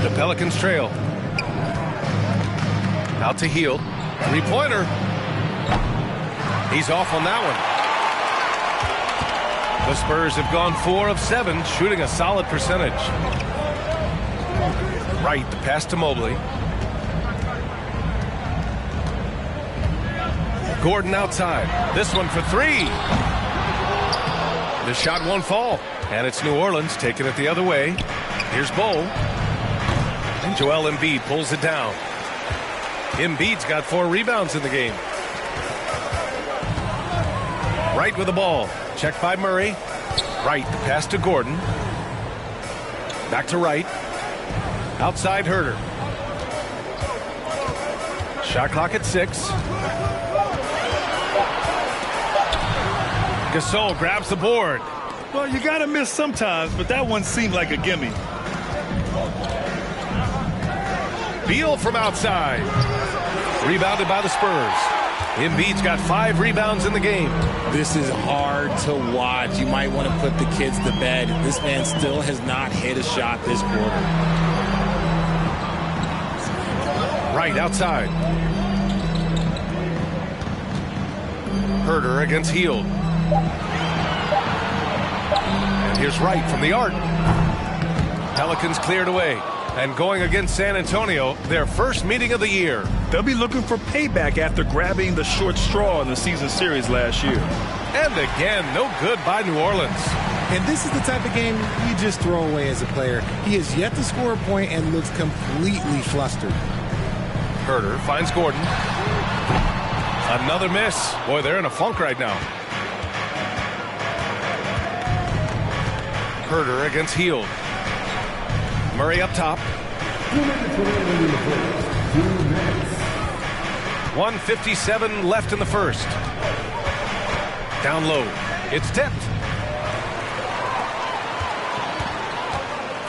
A: The Pelicans trail. Out to Hield. Three-pointer. He's off on that one. The Spurs have gone 4 of 7, shooting a solid percentage. Right, the pass to Mobley. Gordon outside. This one for 3. The shot won't fall. And it's New Orleans taking it the other way. Here's Bowl. And Joel Embiid pulls it down. Embiid's got 4 rebounds in the game. Wright with the ball. Checked by Murray. Wright, the pass to Gordon. Back to Wright. Outside Herter. Shot clock at 6. Gasol grabs the board.
B: Well, you got to miss sometimes, but that one seemed like a gimme.
A: Beal from outside. Rebounded by the Spurs. Embiid's got 5 rebounds in the game.
Q: This is hard to watch. You might want to put the kids to bed. This man still has not hit a shot this quarter.
A: Right outside. Herter against Hield. And here's Wright from the arc. Pelicans cleared away. And going against San Antonio, their first meeting of the year.
B: They'll be looking for payback after grabbing the short straw in the season series last year.
A: And again, no good by New Orleans.
Q: And this is the type of game you just throw away as a player. He has yet to score a point and looks completely flustered.
A: Herter finds Gordon. Another miss. Boy, they're in a funk right now. Herter against Hield. Murray up top. 1:57 left in the first. Down low. It's tipped.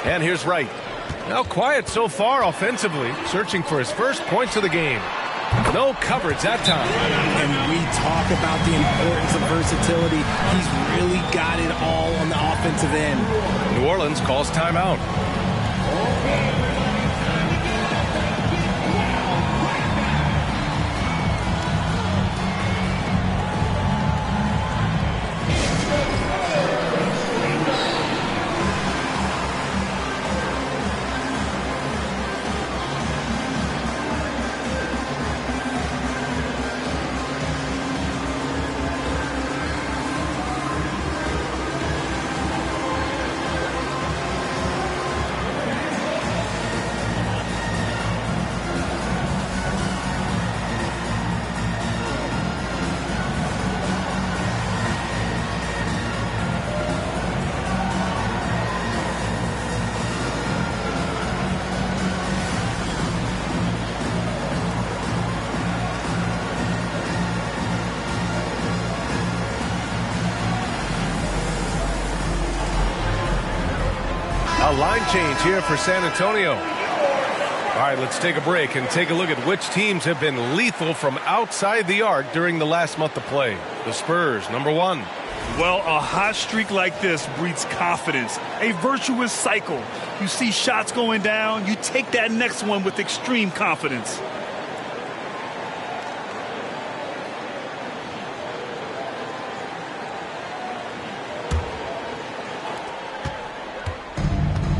A: And here's Wright. Now quiet so far offensively, searching for his first points of the game. No coverage that time.
Q: And we talk about the importance of versatility. He's really got it all on the offensive end.
A: New Orleans calls timeout. A line change here for San Antonio. All right, let's take a break and take a look at which teams have been lethal from outside the arc during the last month of play. The Spurs, number 1.
B: Well, a hot streak like this breeds confidence, a virtuous cycle. You see shots going down, you take that next one with extreme confidence.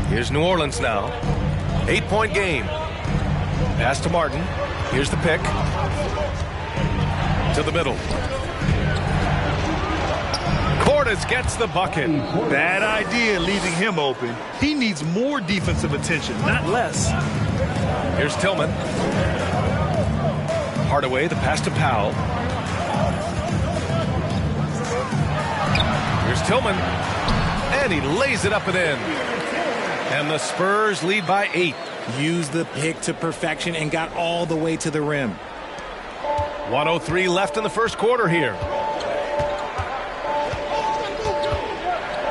A: Here's New Orleans now. 8-point game. Pass to Martin. Here's the pick. To the middle. Cordes gets the bucket.
B: Bad idea leaving him open. He needs more defensive attention, not less.
A: Here's Tillman. Hardaway, the pass to Powell. Here's Tillman. And he lays it up and in. And the Spurs lead by 8.
Q: Used the pick to perfection and got all the way to the rim.
A: 1:03 left in the first quarter here.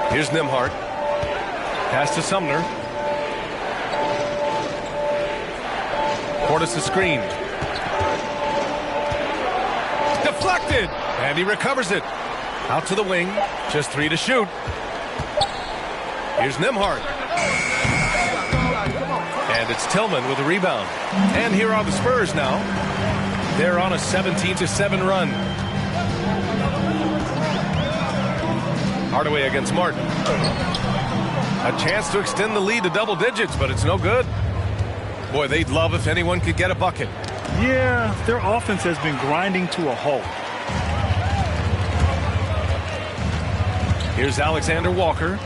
A: Here's Nembhard. Pass to Sumner. Portis the screen. Deflected! And he recovers it. Out to the wing. Just 3 to shoot. Here's Nembhard. And it's Tillman with a rebound. And here are the Spurs now. They're on a 17-7 run. Hardaway against Martin. A chance to extend the lead to double digits, but it's no good. Boy, they'd love if anyone could get a bucket.
B: Yeah, their offense has been grinding to a halt.
A: Here's Alexander Walker.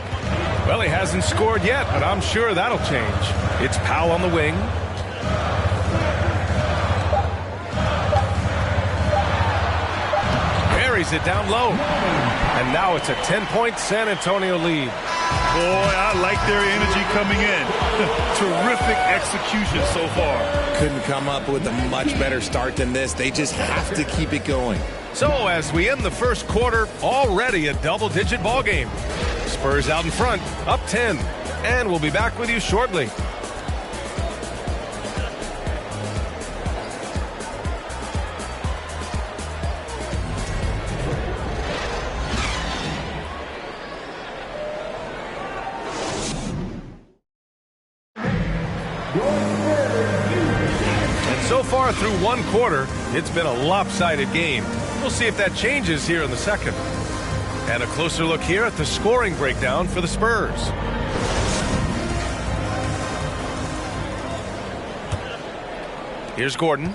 A: Well, he hasn't scored yet, but I'm sure that'll change. It's Powell on the wing. Buries it down low. And now it's a 10-point San Antonio lead.
B: Boy, I like their energy coming in. Terrific execution so far.
Q: Couldn't come up with a much better start than this. They just have to keep it going.
A: So as we end the first quarter, already a double-digit ball game. Spurs out in front, up 10. And we'll be back with you shortly. And so far through one quarter, it's been a lopsided game. We'll see if that changes here in the second. And a closer look here at the scoring breakdown for the Spurs. Here's Gordon.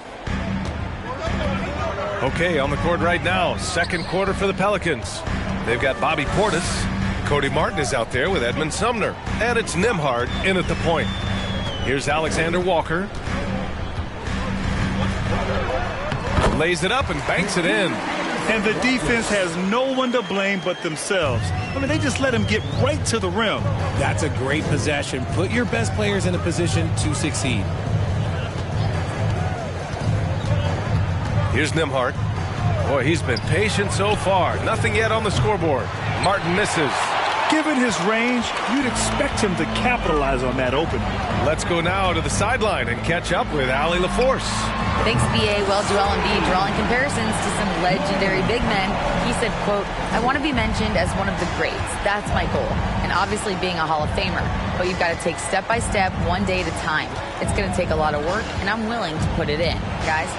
A: Okay, on the court right now, second quarter for the Pelicans. They've got Bobby Portis. Cody Martin is out there with Edmund Sumner. And it's Nembhard in at the point. Here's Alexander Walker. Lays it up and banks it in.
B: And the defense has no one to blame but themselves. I mean, they just let him get right to the rim.
Q: That's a great possession. Put your best players in a position to succeed.
A: Here's Nimhart. Boy, he's been patient so far. Nothing yet on the scoreboard. Martin misses.
B: Given his range, you'd expect him to capitalize on that opening.
A: Let's go now to the sideline and catch up with Allie LaForce.
R: Thanks, B.A. Well, Joel Embiid drawing comparisons to some legendary big men. He said, quote, "I want to be mentioned as one of the greats. That's my goal. And obviously being a Hall of Famer. But you've got to take step by step, one day at a time. It's going to take a lot of work, and I'm willing to put it in. Guys?"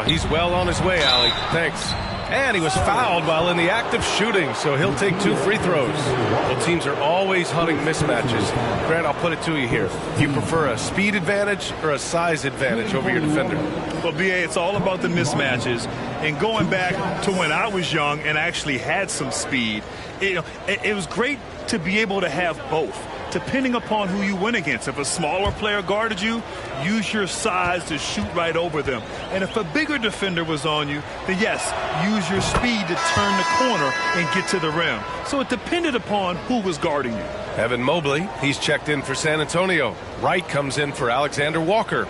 A: He's well on his way, Allie. Thanks. And he was fouled while in the act of shooting, so he'll take 2 free throws. Well, teams are always hunting mismatches. Grant, I'll put it to you here. Do you prefer a speed advantage or a size advantage over your defender?
B: Well, B.A., it's all about the mismatches. And going back to when I was young and actually had some speed, it was great to be able to have both, depending upon who you went against. If a smaller player guarded you, use your size to shoot right over them. And if a bigger defender was on you, then yes, use your speed to turn the corner and get to the rim. So it depended upon who was guarding you.
A: Evan Mobley, he's checked in for San Antonio. Wright comes in for Alexander Walker.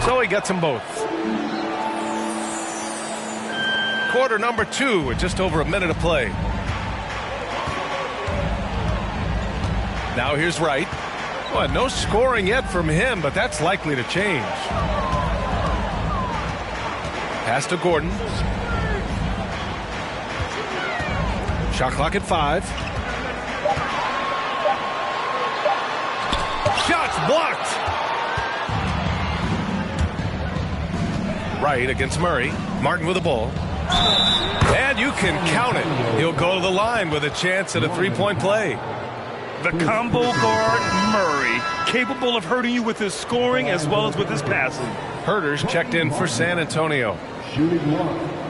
A: So he gets them both. Quarter number 2 with just over a minute to play. Now here's Wright. Well, no scoring yet from him, but that's likely to change. Pass to Gordon. Shot clock at 5. Shots blocked. Wright against Murray. Martin with the ball. And you can count it. He'll go to the line with a chance at a 3-point play.
B: The combo guard, Murray, capable of hurting you with his scoring as well as with his passing.
A: Herter's checked in for San Antonio.
D: Shooting 1.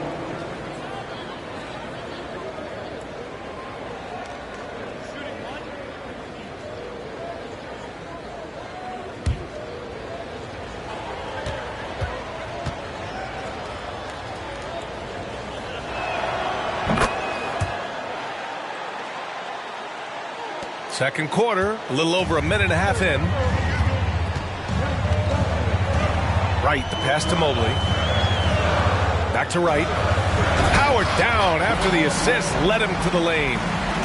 A: Second quarter, a little over a minute and a half in. Wright, the pass to Mobley. Back to Wright. Howard down after the assist led him to the lane.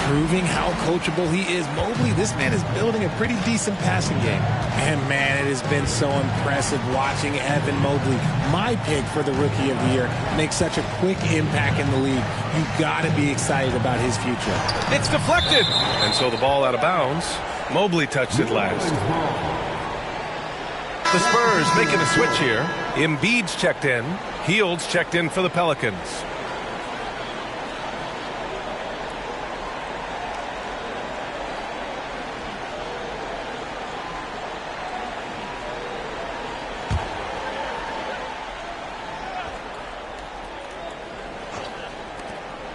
Q: Proving how coachable he is. Mobley, this man is building a pretty decent passing game. And man, it has been so impressive watching Evan Mobley, my pick for the Rookie of the Year, make such a quick impact in the league. You've got to be excited about his future.
A: It's deflected. And so the ball out of bounds. Mobley touched it last. The Spurs making a switch here. Embiid's checked in. Hield's checked in for the Pelicans.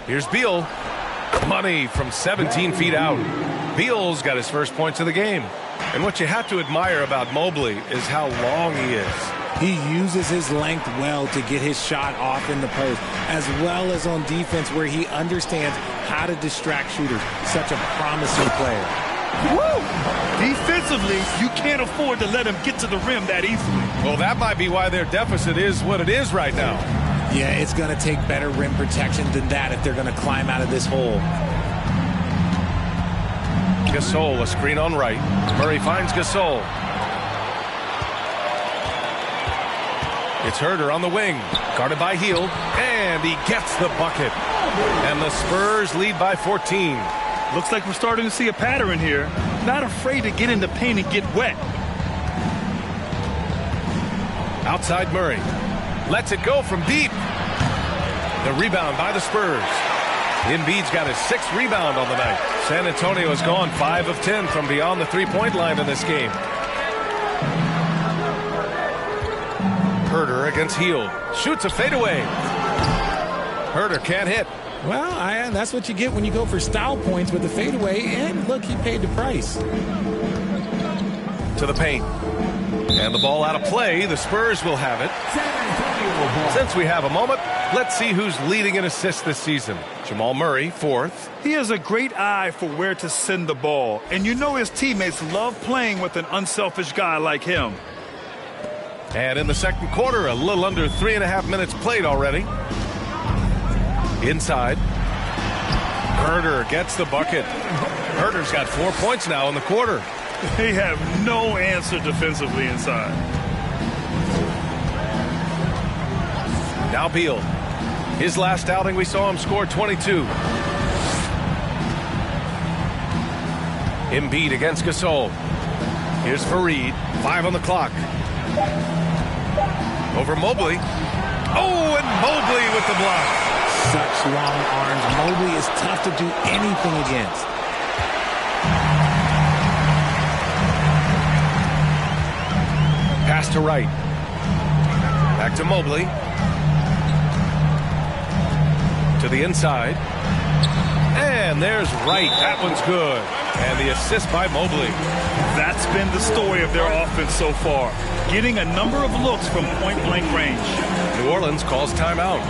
A: Here's Beal. Money from 17 feet out. Beal's got his first points of the game. And what you have to admire about Mobley is how long he is.
Q: He uses his length well to get his shot off in the post, as well as on defense where he understands how to distract shooters. Such a promising player.
B: Woo! Defensively, you can't afford to let him get to the rim that easily.
A: Well, that might be why their deficit is what it is right now.
Q: Yeah, it's going to take better rim protection than that if they're going to climb out of this hole.
A: Gasol, a screen on Wright. Murray finds Gasol. It's Herter on the wing. Guarded by Hield. And he gets the bucket. And the Spurs lead by 14.
B: Looks like we're starting to see a pattern here. Not afraid to get in the paint and get wet.
A: Outside Murray. Lets it go from deep. The rebound by the Spurs. Embiid's got his 6th rebound on the night. San Antonio has gone 5 of 10 from beyond the 3-point line in this game. Herter against Hield. Shoots a fadeaway. Herter can't hit.
Q: Well, that's what you get when you go for style points with the fadeaway. And look, he paid the price.
A: To the paint. And the ball out of play. The Spurs will have it. Since we have a moment, let's see who's leading in assists this season. Jamal Murray, 4th.
B: He has a great eye for where to send the ball. And you know his teammates love playing with an unselfish guy like him.
A: And in the second quarter, a little under 3.5 minutes played already. Inside. Herder gets the bucket. Herder's got 4 points now in the quarter.
B: They have no answer defensively inside.
A: Now Beal. His last outing, we saw him score 22. Embiid against Gasol. Here's Fareed. 5 on the clock. Over Mobley. Oh, and Mobley with the block.
Q: Such long arms. Mobley is tough to do anything against.
A: Pass to Wright. Back to Mobley. To the inside. And there's Wright. That one's good. And the assist by Mobley.
B: That's been the story of their offense so far. Getting a number of looks from point-blank range.
A: New Orleans calls timeout.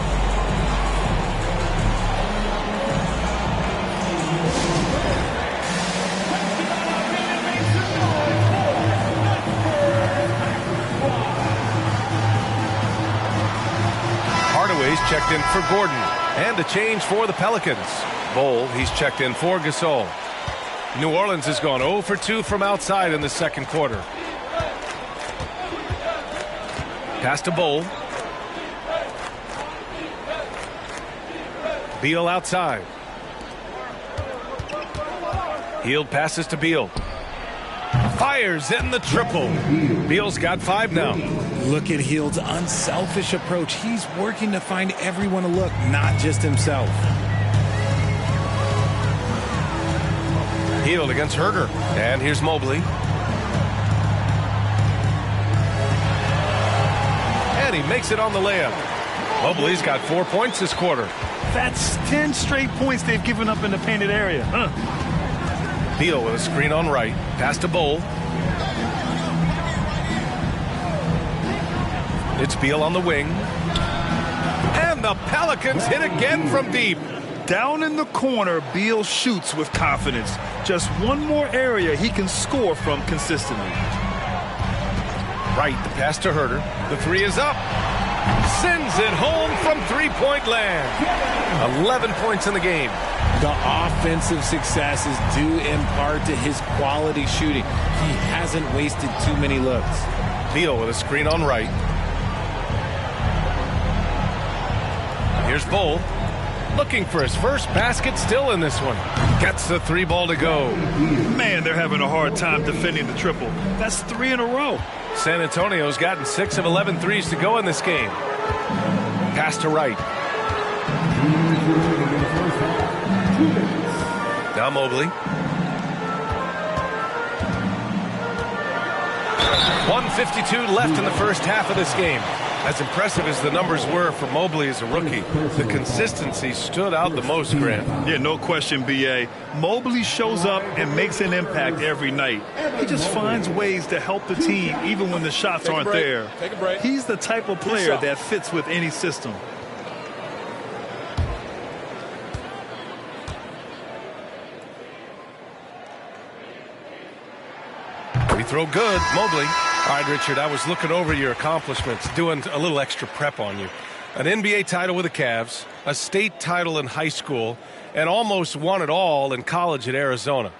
A: Hardaway's checked in for Gordon. And a change for the Pelicans. Bol, he's checked in for Gasol. New Orleans has gone 0 for 2 from outside in the second quarter. Pass to Bol. Beal outside. Hield passes to Beal. Fires in the triple. Beal's got 5 now.
Q: Look at Hield's unselfish approach. He's working to find everyone a look, not just himself.
A: Hield against Herder. And here's Mobley. And he makes it on the layup. Mobley's got 4 points this quarter.
B: That's 10 straight points they've given up in the painted area.
A: Beal with a screen on Wright. Pass to Bol. It's Beal on the wing. And the Pelicans hit again from deep.
B: Down in the corner, Beal shoots with confidence. Just one more area he can score from consistently.
A: Wright, the pass to Herder. The 3 is up. Sends it home from three-point land. 11 points in the game.
Q: The offensive success is due in part to his quality shooting. He hasn't wasted too many looks.
A: Beal with a screen on Wright. Here's Bol. Looking for his first basket still in this one. Gets the 3 ball to go.
B: Man, they're having a hard time defending the triple. That's 3 in a row.
A: San Antonio's gotten 6 of 11 threes to go in this game. Pass to Wright. Now Mobley. 1:52 left in the first half of this game. As impressive as the numbers were for Mobley as a rookie, the consistency stood out the most, Grant.
B: Yeah, no question, B.A. Mobley shows up and makes an impact every night. He just finds ways to help the team even when the shots aren't there.
E: Take a break.
B: He's the type of player that fits with any system.
A: We throw good, Mobley. All right, Richard, I was looking over your accomplishments, doing a little extra prep on you. An NBA title with the Cavs, a state title in high school, and almost won it all in college at Arizona.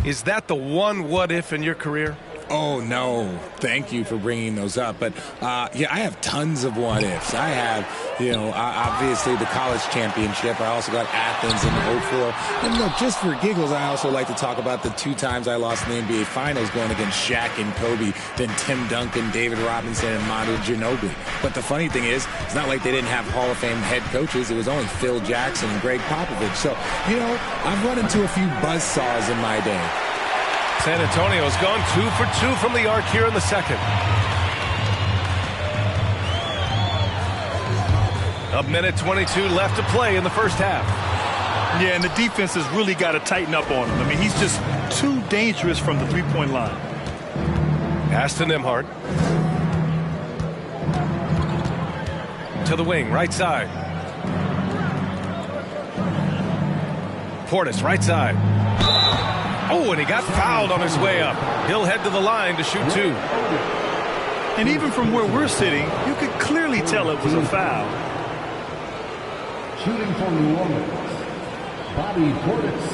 A: Is that the one what-if in your career?
Q: Oh, no. Thank you for bringing those up. But, yeah, I have tons of what-ifs. I have, obviously the college championship. I also got Athens in 04. And, look, just for giggles, I also like to talk about the 2 times I lost in the NBA Finals going against Shaq and Kobe, then Tim Duncan, David Robinson, and Manu Ginobili. But the funny thing is, it's not like they didn't have Hall of Fame head coaches. It was only Phil Jackson and Greg Popovich. So, I've run into a few buzzsaws in my day.
A: San Antonio's gone 2 for 2 from the arc here in the second. A minute 22 left to play in the first half.
B: Yeah, and the defense has really got to tighten up on him. I mean, he's just too dangerous from the three-point line.
A: Pass to Nembhard. To the wing, right side. Portis, right side. Oh, and he got fouled on his way up. He'll head to the line to shoot 2.
B: And even from where we're sitting, you could clearly tell it was a foul.
D: Shooting for New Orleans, Bobby Portis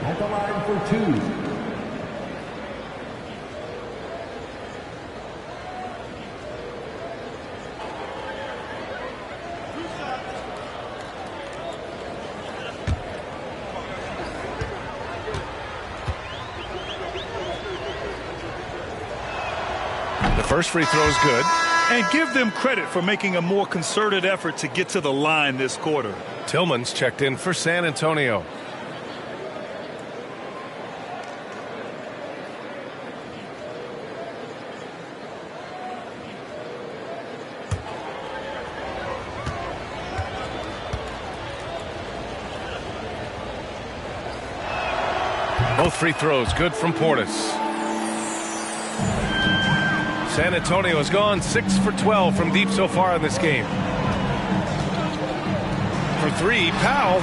D: at the line for 2.
A: The first free throw is good.
B: And give them credit for making a more concerted effort to get to the line this quarter.
A: Tillman's checked in for San Antonio. Both free throws good from Portis. San Antonio has gone 6 for 12 from deep so far in this game. For 3, Powell.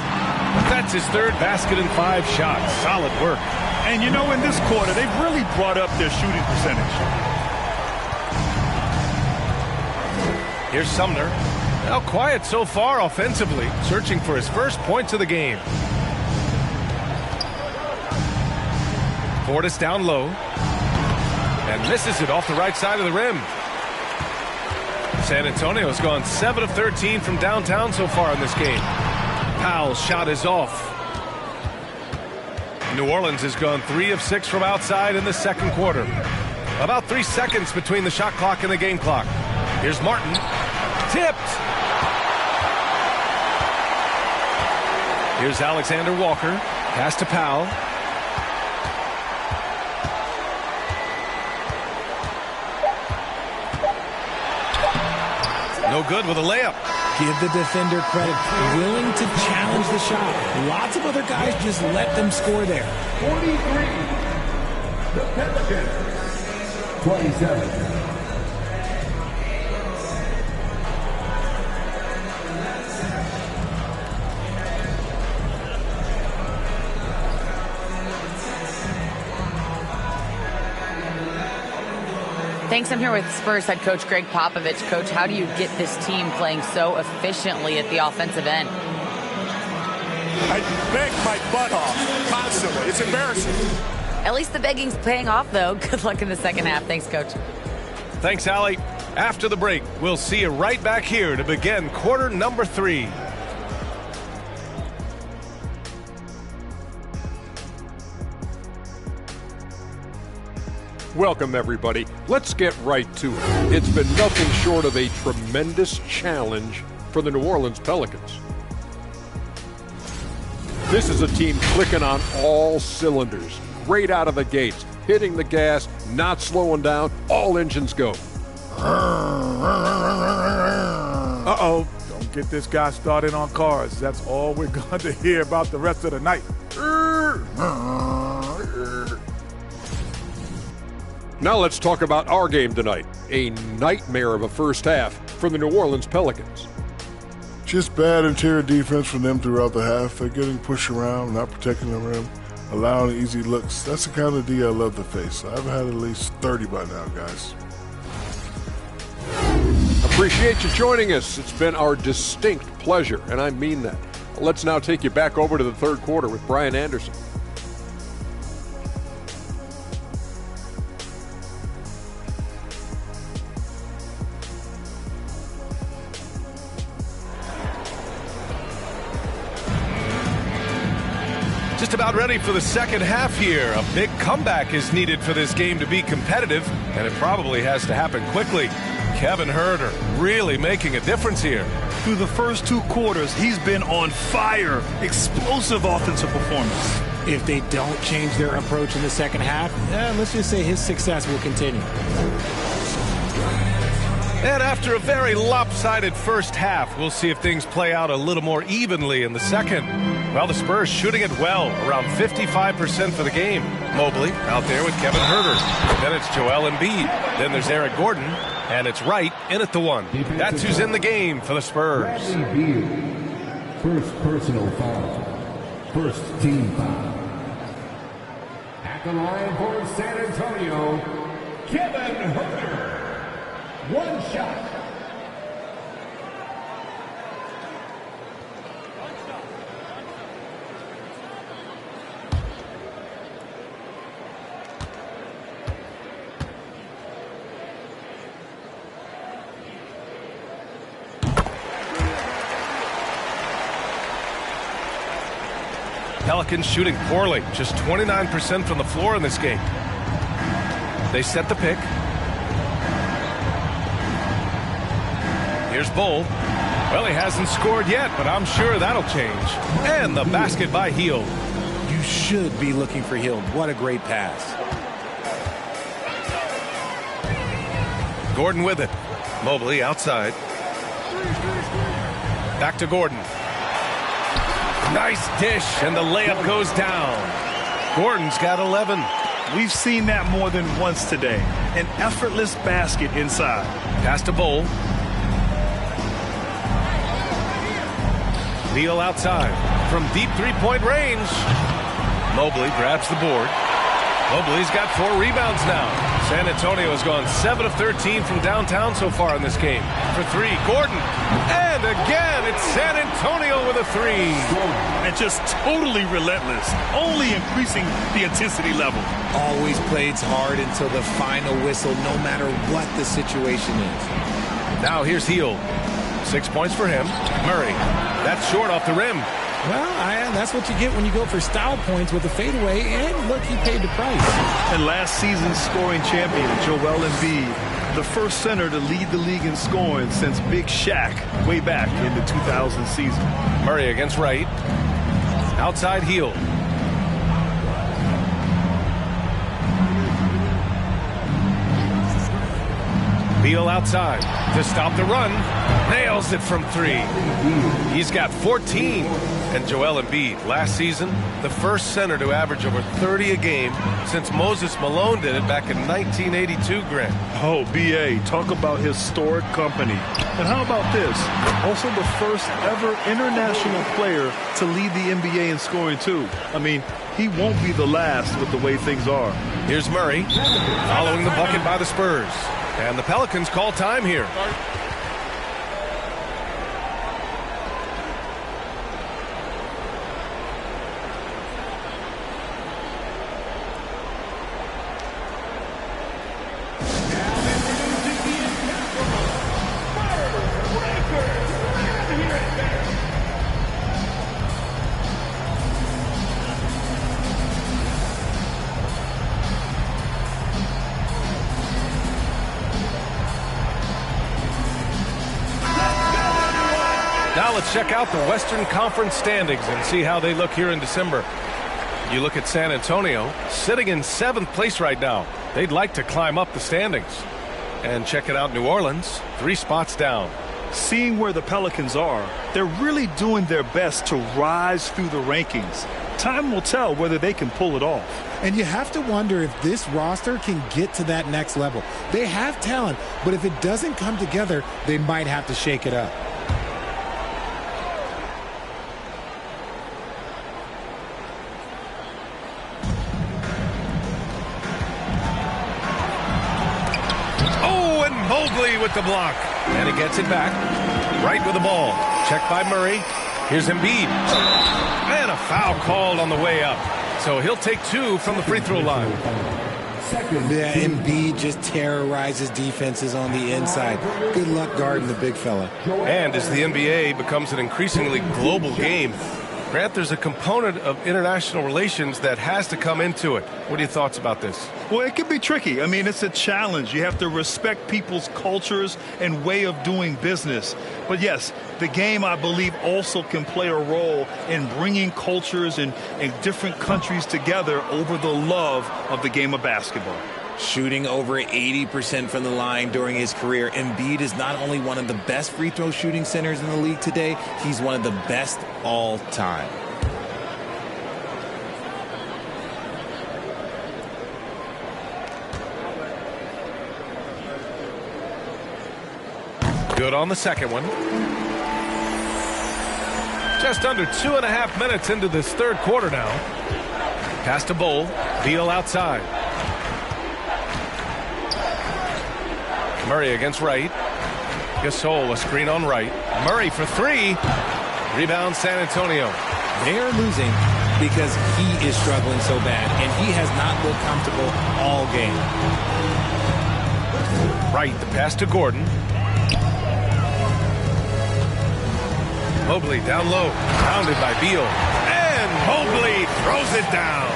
A: That's his 3rd basket in 5 shots. Solid work.
B: And you know, in this quarter, they've really brought up their shooting percentage.
A: Here's Sumner. Now quiet so far offensively, searching for his first points of the game. Portis down low. And misses it off the right side of the rim. San Antonio has gone 7 of 13 from downtown so far in this game. Powell's shot is off. New Orleans has gone 3 of 6 from outside in the second quarter. About 3 seconds between the shot clock and the game clock. Here's Martin. Tipped. Here's Alexander Walker. Pass to Powell. No good with a layup.
Q: Give the defender credit. Willing to challenge the shot. Lots of other guys just let them score there.
D: 43. The Pelicans. 27.
R: Thanks. I'm here with Spurs head coach Greg Popovich. Coach, how do you get this team playing so efficiently at the offensive end?
H: I beg my butt off constantly. It's embarrassing.
R: At least the begging's paying off, though. Good luck in the second half. Thanks, Coach.
A: Thanks, Allie. After the break, we'll see you right back here to begin quarter number 3.
F: Welcome, everybody. Let's get right to it. It's been nothing short of a tremendous challenge for the New Orleans Pelicans. This is a team clicking on all cylinders, great out of the gates, hitting the gas, not slowing down, all engines go.
H: Uh-oh. Don't get this guy started on cars. That's all we're going to hear about the rest of the night.
F: Now let's talk about our game tonight. A nightmare of a first half for the New Orleans Pelicans.
G: Just bad interior defense from them throughout the half. They're getting pushed around, not protecting the rim, allowing easy looks. That's the kind of D I love to face. I've had at least 30 by now, guys.
F: Appreciate you joining us. It's been our distinct pleasure, and I mean that. Let's now take you back over to the third quarter with Brian Anderson.
A: Just about ready for the second half here. A big comeback is needed for this game to be competitive, and it probably has to happen quickly. Kevin Huerter really making a difference here.
B: Through the first 2 quarters, he's been on fire. Explosive offensive performance.
Q: If they don't change their approach in the second half, let's just say his success will continue.
A: And after a very lopsided first half, we'll see if things play out a little more evenly in the second. Well, the Spurs shooting it well, around 55% for the game. Mobley out there with Kevin Huerter. Then it's Joel Embiid. Then there's Eric Gordon. And it's Wright in at the 1. That's who's in the game for the Spurs.
S: First personal foul. First team foul. At the line for San Antonio, Kevin Huerter. One shot.
A: Pelicans shooting poorly, just 29% from the floor in this game. They set the pick. Here's Bull. Well, he hasn't scored yet, but I'm sure that'll change. And the basket by Hield.
Q: You should be looking for Hield. What a great pass.
A: Gordon with it. Mobley outside. Back to Gordon. Nice dish, and the layup goes down. Gordon's got 11.
B: We've seen that more than once today. An effortless basket inside.
A: Pass to Bull. Neal outside from deep three-point range. Mobley grabs the board. Mobley's got 4 rebounds now. San Antonio has gone 7 of 13 from downtown so far in this game. For 3, Gordon. And again, it's San Antonio with a 3.
B: And just totally relentless, only increasing the intensity level.
Q: Always plays hard until the final whistle, no matter what the situation is.
A: Now here's Hield. 6 points for him. Murray. That's short off the rim.
Q: Well, that's what you get when you go for style points with a fadeaway, and look, he paid the price.
B: And last season's scoring champion, Joel Embiid, the first center to lead the league in scoring since Big Shaq way back in the 2000 season.
A: Murray against Wright. Outside Hield. Beal outside to stop the run. Nails it from 3. He's got 14. And Joel Embiid, last season, the first center to average over 30 a game since Moses Malone did it back in 1982, Grant.
B: Oh, B.A., talk about historic company. And how about this? Also the first ever international player to lead the NBA in scoring, too. I mean, he won't be the last with the way things are.
A: Here's Murray, following the bucket by the Spurs. And the Pelicans call time here. Now let's check out the Western Conference standings and see how they look here in December. You look at San Antonio, sitting in 7th place right now. They'd like to climb up the standings. And check it out, New Orleans, 3 spots down.
B: Seeing where the Pelicans are, they're really doing their best to rise through the rankings. Time will tell whether they can pull it off.
Q: And you have to wonder if this roster can get to that next level. They have talent, but if it doesn't come together, they might have to shake it up.
A: Mobley with the block. And he gets it back. Right with the ball. Checked by Murray. Here's Embiid. And a foul called on the way up. So he'll take 2 from the free throw line.
Q: Yeah, Embiid just terrorizes defenses on the inside. Good luck guarding the big fella.
A: And as the NBA becomes an increasingly global game, Grant, there's a component of international relations that has to come into it. What are your thoughts about this?
B: Well, it can be tricky. I mean, it's a challenge. You have to respect people's cultures and way of doing business. But yes, the game, I believe, also can play a role in bringing cultures and different countries together over the love of the game of basketball.
Q: Shooting over 80% from the line during his career, Embiid is not only one of the best free throw shooting centers in the league today, he's one of the best all time.
A: Good on the second one. Just under 2.5 minutes into this third quarter now. Pass to Bowl. Beal outside. Murray against Wright. Gasol, a screen on Wright. Murray for three. Rebound San Antonio.
Q: They are losing because he is struggling so bad, and he has not looked comfortable all game.
A: Wright, the pass to Gordon. Mobley down low. Pounded by Beal. And Mobley throws it down.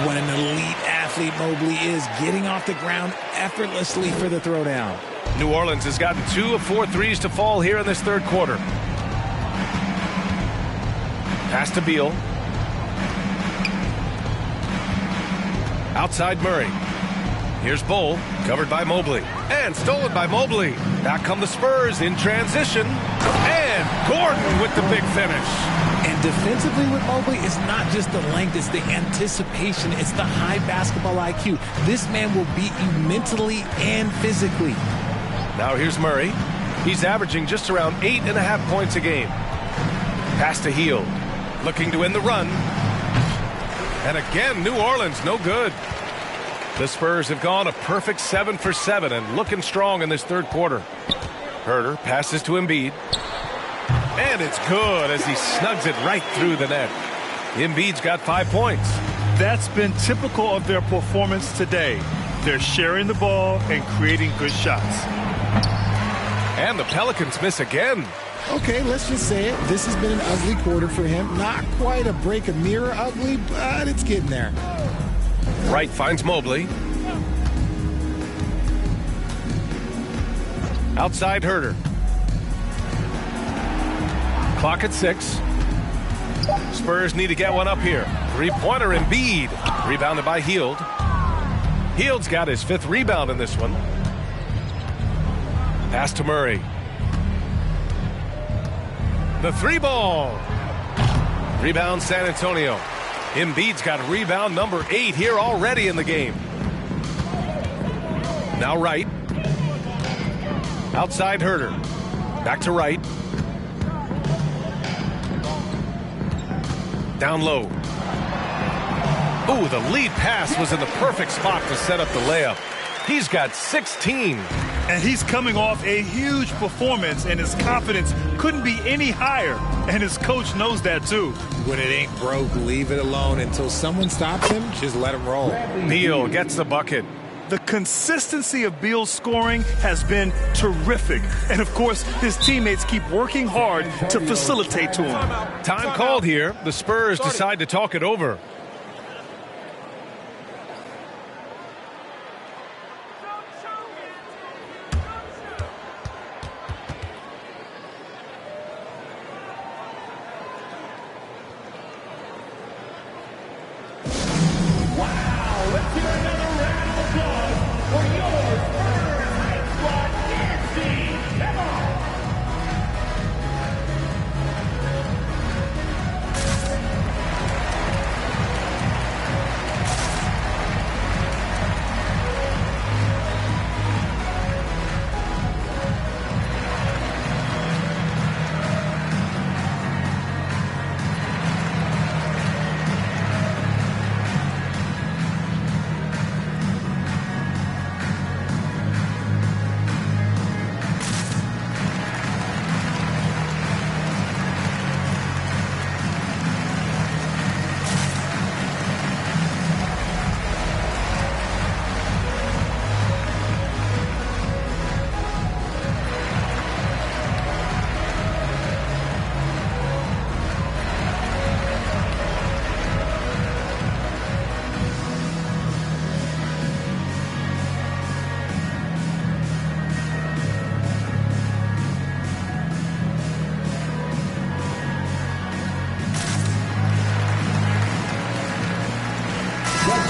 Q: What an elite athlete Mobley is, getting off the ground effortlessly for the throwdown.
A: New Orleans has gotten 2 of 4 threes to fall here in this third quarter. Pass to Beal. Outside Murray. Here's Bowl, covered by Mobley. And stolen by Mobley. Back come the Spurs in transition. And Gordon with the big finish.
Q: And defensively with Mobley, it's not just the length, it's the anticipation, it's the high basketball IQ. This man will beat you mentally and physically.
A: Now here's Murray. He's averaging just around 8.5 points a game. Pass to Hield. Looking to win the run. And again, New Orleans, no good. The Spurs have gone a perfect 7 for 7 and looking strong in this third quarter. Herter passes to Embiid. And it's good as he snugs it right through the net. Embiid's got 5 points.
B: That's been typical of their performance today. They're sharing the ball and creating good shots.
A: And the Pelicans miss again.
Q: Okay, let's just say it. This has been an ugly quarter for him. Not quite a break a mirror ugly, but it's getting there.
A: Wright finds Mobley. Outside Herter. Clock at 6. Spurs need to get one up here. Three-pointer Embiid. Rebounded by Hield. Hield's got his 5th rebound in this one. Pass to Murray. The 3-ball. Rebound San Antonio. Embiid's got rebound number 8 here already in the game. Now Wright. Outside Herter. Back to Wright. Down low. Ooh, the lead pass was in the perfect spot to set up the layup. He's got 16.
B: And he's coming off a huge performance, and his confidence couldn't be any higher. And his coach knows that, too.
Q: When it ain't broke, leave it alone. Until someone stops him, just let him roll.
A: Beal gets the bucket.
B: The consistency of Beal's scoring has been terrific. And, of course, his teammates keep working hard to facilitate to him.
A: Time called here. The Spurs decide to talk it over.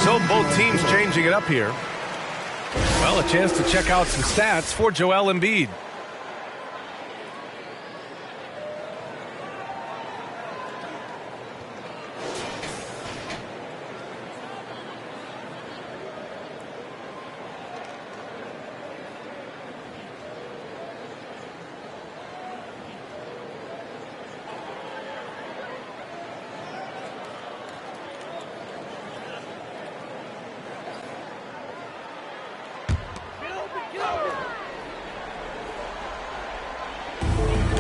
A: So both teams changing it up here. Well, a chance to check out some stats for Joel Embiid.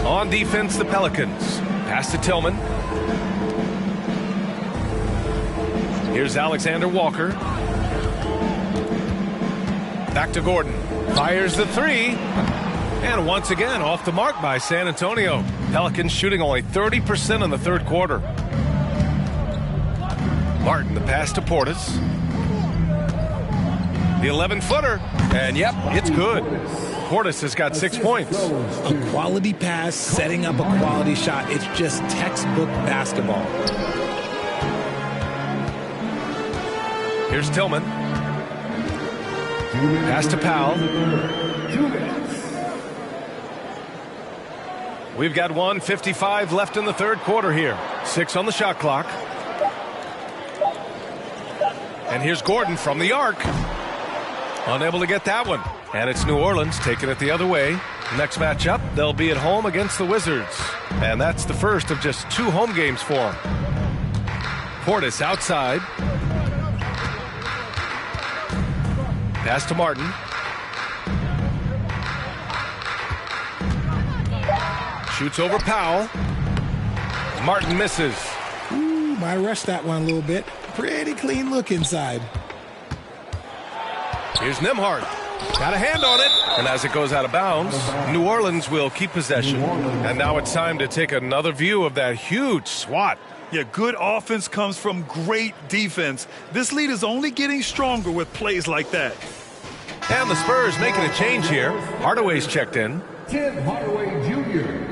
A: On defense, the Pelicans. Pass to Tillman. Here's Alexander Walker. Back to Gordon. Fires the three. And once again, off the mark by San Antonio. Pelicans shooting only 30% in the third quarter. Martin, the pass to Portis. The 11-footer. And yep, it's good. Portis has got 6 points.
Q: A quality pass, setting up a quality shot. It's just textbook basketball.
A: Here's Tillman. Pass to Powell. We've got 1:55 left in the third quarter here. 6 on the shot clock. And here's Gordon from the arc. Unable to get that one. And it's New Orleans taking it the other way. Next matchup, they'll be at home against the Wizards. And that's the first of just 2 home games for them. Portis outside. Pass to Martin. Shoots over Powell. Martin misses.
Q: Ooh, might rush that one a little bit. Pretty clean look inside.
A: Here's Nembhard. Got a hand on it. And as it goes out of bounds, New Orleans will keep possession. And now it's time to take another view of that huge swat.
B: Yeah, good offense comes from great defense. This lead is only getting stronger with plays like that.
A: And the Spurs making a change here. Hardaway's checked in.
S: Tim Hardaway Jr.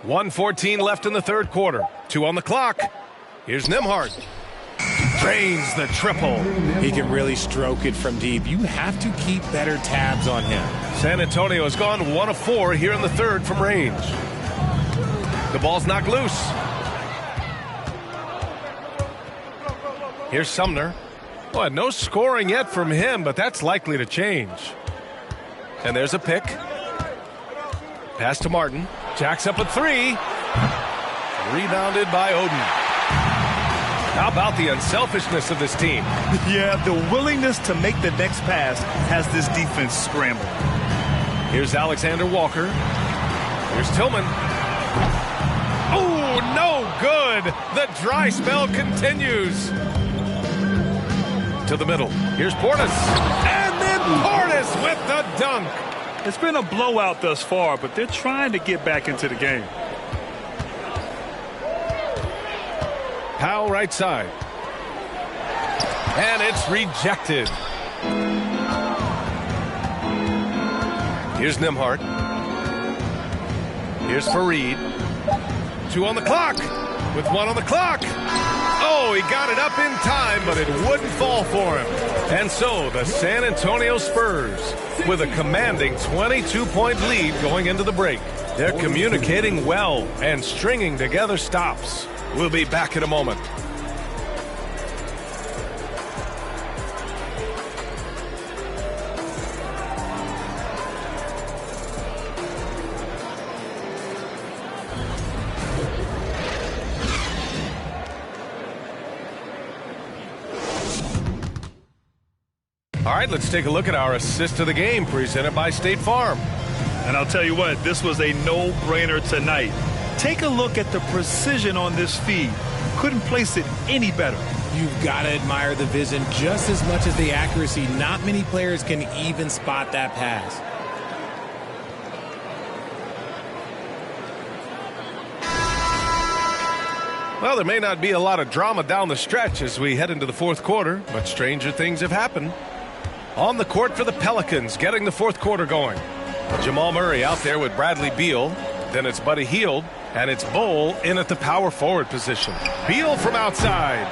A: 1:14 left in the third quarter. 2 on the clock. Here's Nembhard. Drains the triple.
Q: He can really stroke it from deep. You have to keep better tabs on him.
A: San Antonio has gone 1 of 4 here in the third from range. The ball's knocked loose. Here's Sumner. Well, no scoring yet from him, but that's likely to change. And there's a pick. Pass to Martin. Jacks up a 3. Rebounded by Oden. How about the unselfishness of this team?
B: Yeah, the willingness to make the next pass has this defense scrambled.
A: Here's Alexander Walker. Here's Tillman. Oh, no good. The dry spell continues. To the middle. Here's Portis. And then Portis with the dunk.
B: It's been a blowout thus far, but they're trying to get back into the game.
A: Powell right side. And it's rejected. Here's Nembhard. Here's Fareed. 2 on the clock. With 1 on the clock. Oh, he got it up in time, but it wouldn't fall for him. And so the San Antonio Spurs with a commanding 22-point lead going into the break. They're communicating well and stringing together stops. We'll be back in a moment. All right, let's take a look at our assist of the game presented by State Farm.
B: And I'll tell you what, this was a no-brainer tonight. Take a look at the precision on this feed. Couldn't place it any better.
Q: You've got to admire the vision just as much as the accuracy. Not many players can even spot that pass.
A: Well, there may not be a lot of drama down the stretch as we head into the fourth quarter, but stranger things have happened. On the court for the Pelicans, getting the fourth quarter going. Jamal Murray out there with Bradley Beal. Then it's Buddy Hield, and it's Bol in at the power forward position. Beal from outside.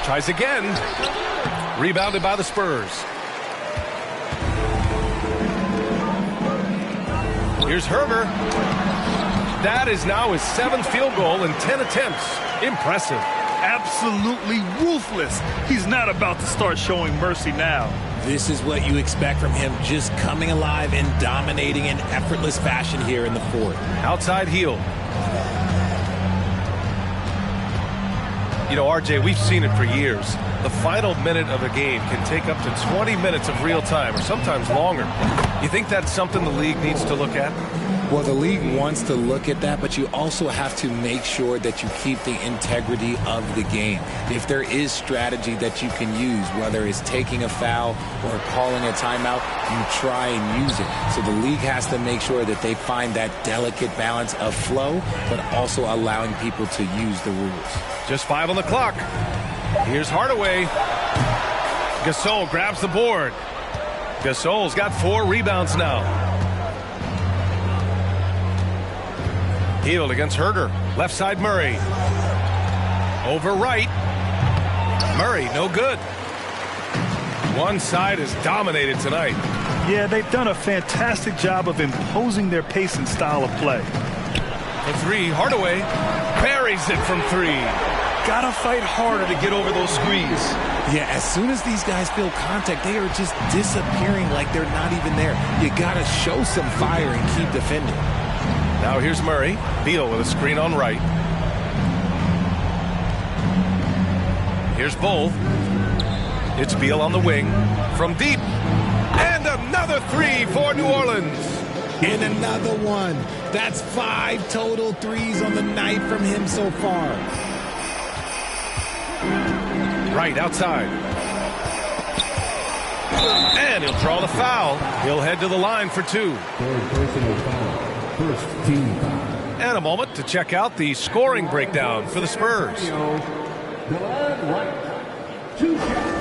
A: Tries again. Rebounded by the Spurs. Here's Herber. That is now his 7th field goal in 10 attempts. Impressive.
B: Absolutely ruthless. He's not about to start showing mercy now.
Q: This is what you expect from him, just coming alive and dominating in effortless fashion here in the fourth.
A: Outside Hield. You know, RJ, we've seen it for years. The final minute of a game can take up to 20 minutes of real time, or sometimes longer. You think that's something the league needs to look at?
Q: Well, the league wants to look at that, but you also have to make sure that you keep the integrity of the game. If there is strategy that you can use, whether it's taking a foul or calling a timeout, you try and use it. So the league has to make sure that they find that delicate balance of flow, but also allowing people to use the rules.
A: Just 5 on the clock. Here's Hardaway. Gasol grabs the board. Gasol's got 4 rebounds now. Healed against Herder. Left side Murray. Over right. Murray, no good. One side is dominated tonight.
B: Yeah, they've done a fantastic job of imposing their pace and style of play.
A: For 3, Hardaway buries it from 3.
B: Gotta fight harder to get over those screens.
Q: Yeah, as soon as these guys feel contact, they are just disappearing like they're not even there. You gotta show some fire and keep defending.
A: Now here's Murray. Beal with a screen on right. Here's Bull. It's Beal on the wing. From deep. And another 3 for New Orleans.
Q: And another one. That's 5 total threes on the night from him so far.
A: Right outside. And he'll draw the foul. He'll head to the line for 2.
S: First team foul.
A: And a moment to check out the scoring breakdown for the Spurs.
S: Right. 2 shots.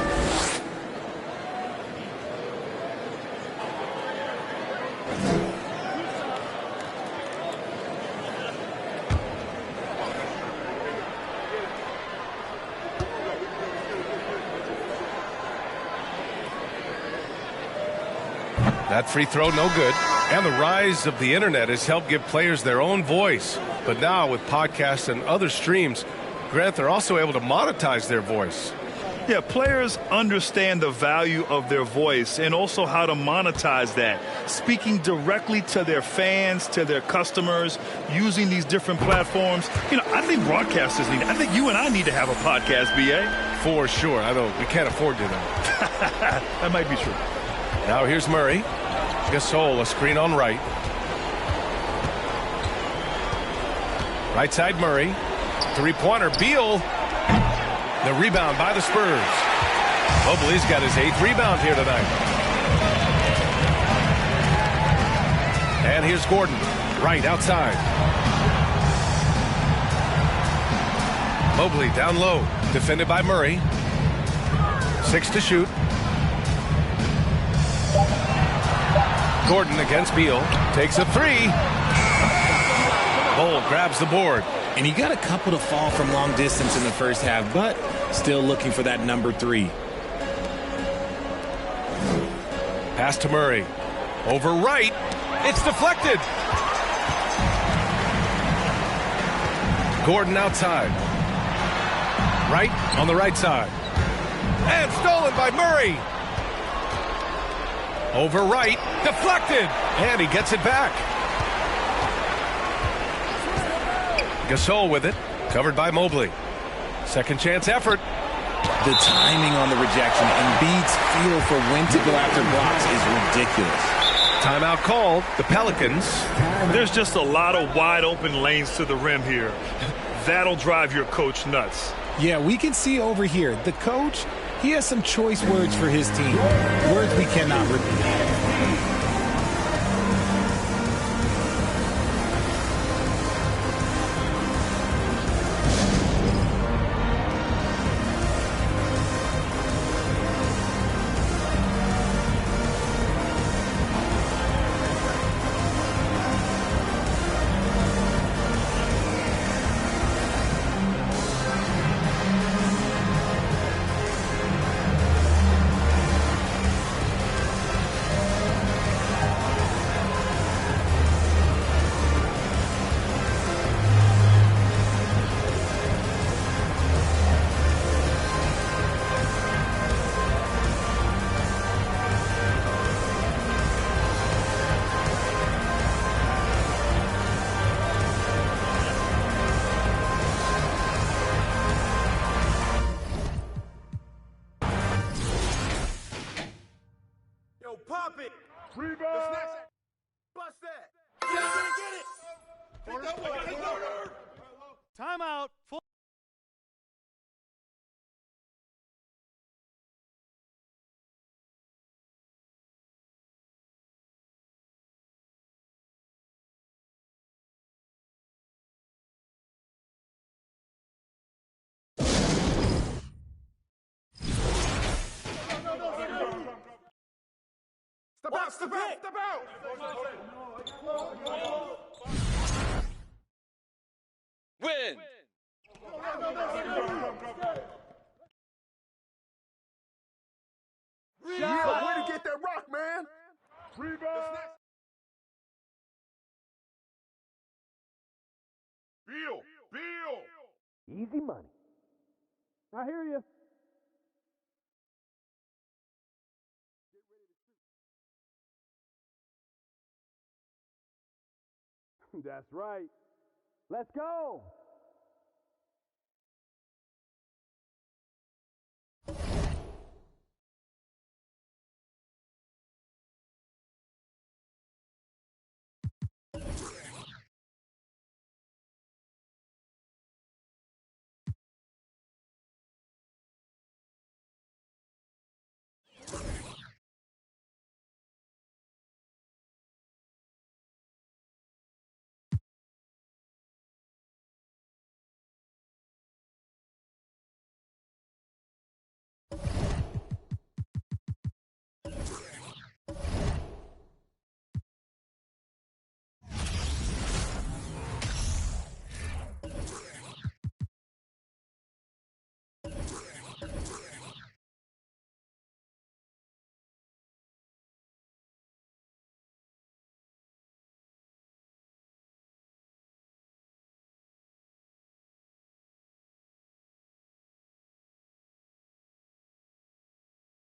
A: That free throw, no good. And the rise of the internet has helped give players their own voice. But now with podcasts and other streams, Grant, they're also able to monetize their voice.
B: Yeah, players understand the value of their voice and also how to monetize that. Speaking directly to their fans, to their customers, using these different platforms. You know, I think broadcasters need it. I think you and I need to have a podcast, B.A.
A: For sure. I know we can't afford to, though.
B: That might be true.
A: Now here's Murray. Gasol, a screen on right. Right side Murray. 3-pointer, Beal. The rebound by the Spurs. Mobley's got his 8th rebound here tonight. And here's Gordon. Right outside. Mobley down low. Defended by Murray. 6 to shoot. Gordon against Beal. Takes a 3. Bull grabs the board.
Q: And he got a couple to fall from long distance in the first half, but still looking for that number 3.
A: Pass to Murray. Over right. It's deflected. Gordon outside. Right on the right side. And stolen by Murray. Over right. Deflected. And he gets it back. Gasol with it. Covered by Mobley. Second chance effort.
Q: The timing on the rejection. Embiid's feel for when to go after blocks is ridiculous.
A: Timeout called. The Pelicans.
B: There's just a lot of wide open lanes to the rim here. That'll drive your coach nuts.
Q: Yeah, we can see over here. The coach, he has some choice words for his team. Words we cannot repeat.
D: Rebound.
I: Bust that.
D: Get it.
T: Timeout.
I: Step out, step out, step out.
U: Win.
I: Yeah, way to get that rock, man.
D: Rebound. Bill.
T: Easy money. I hear you. That's right. Let's go.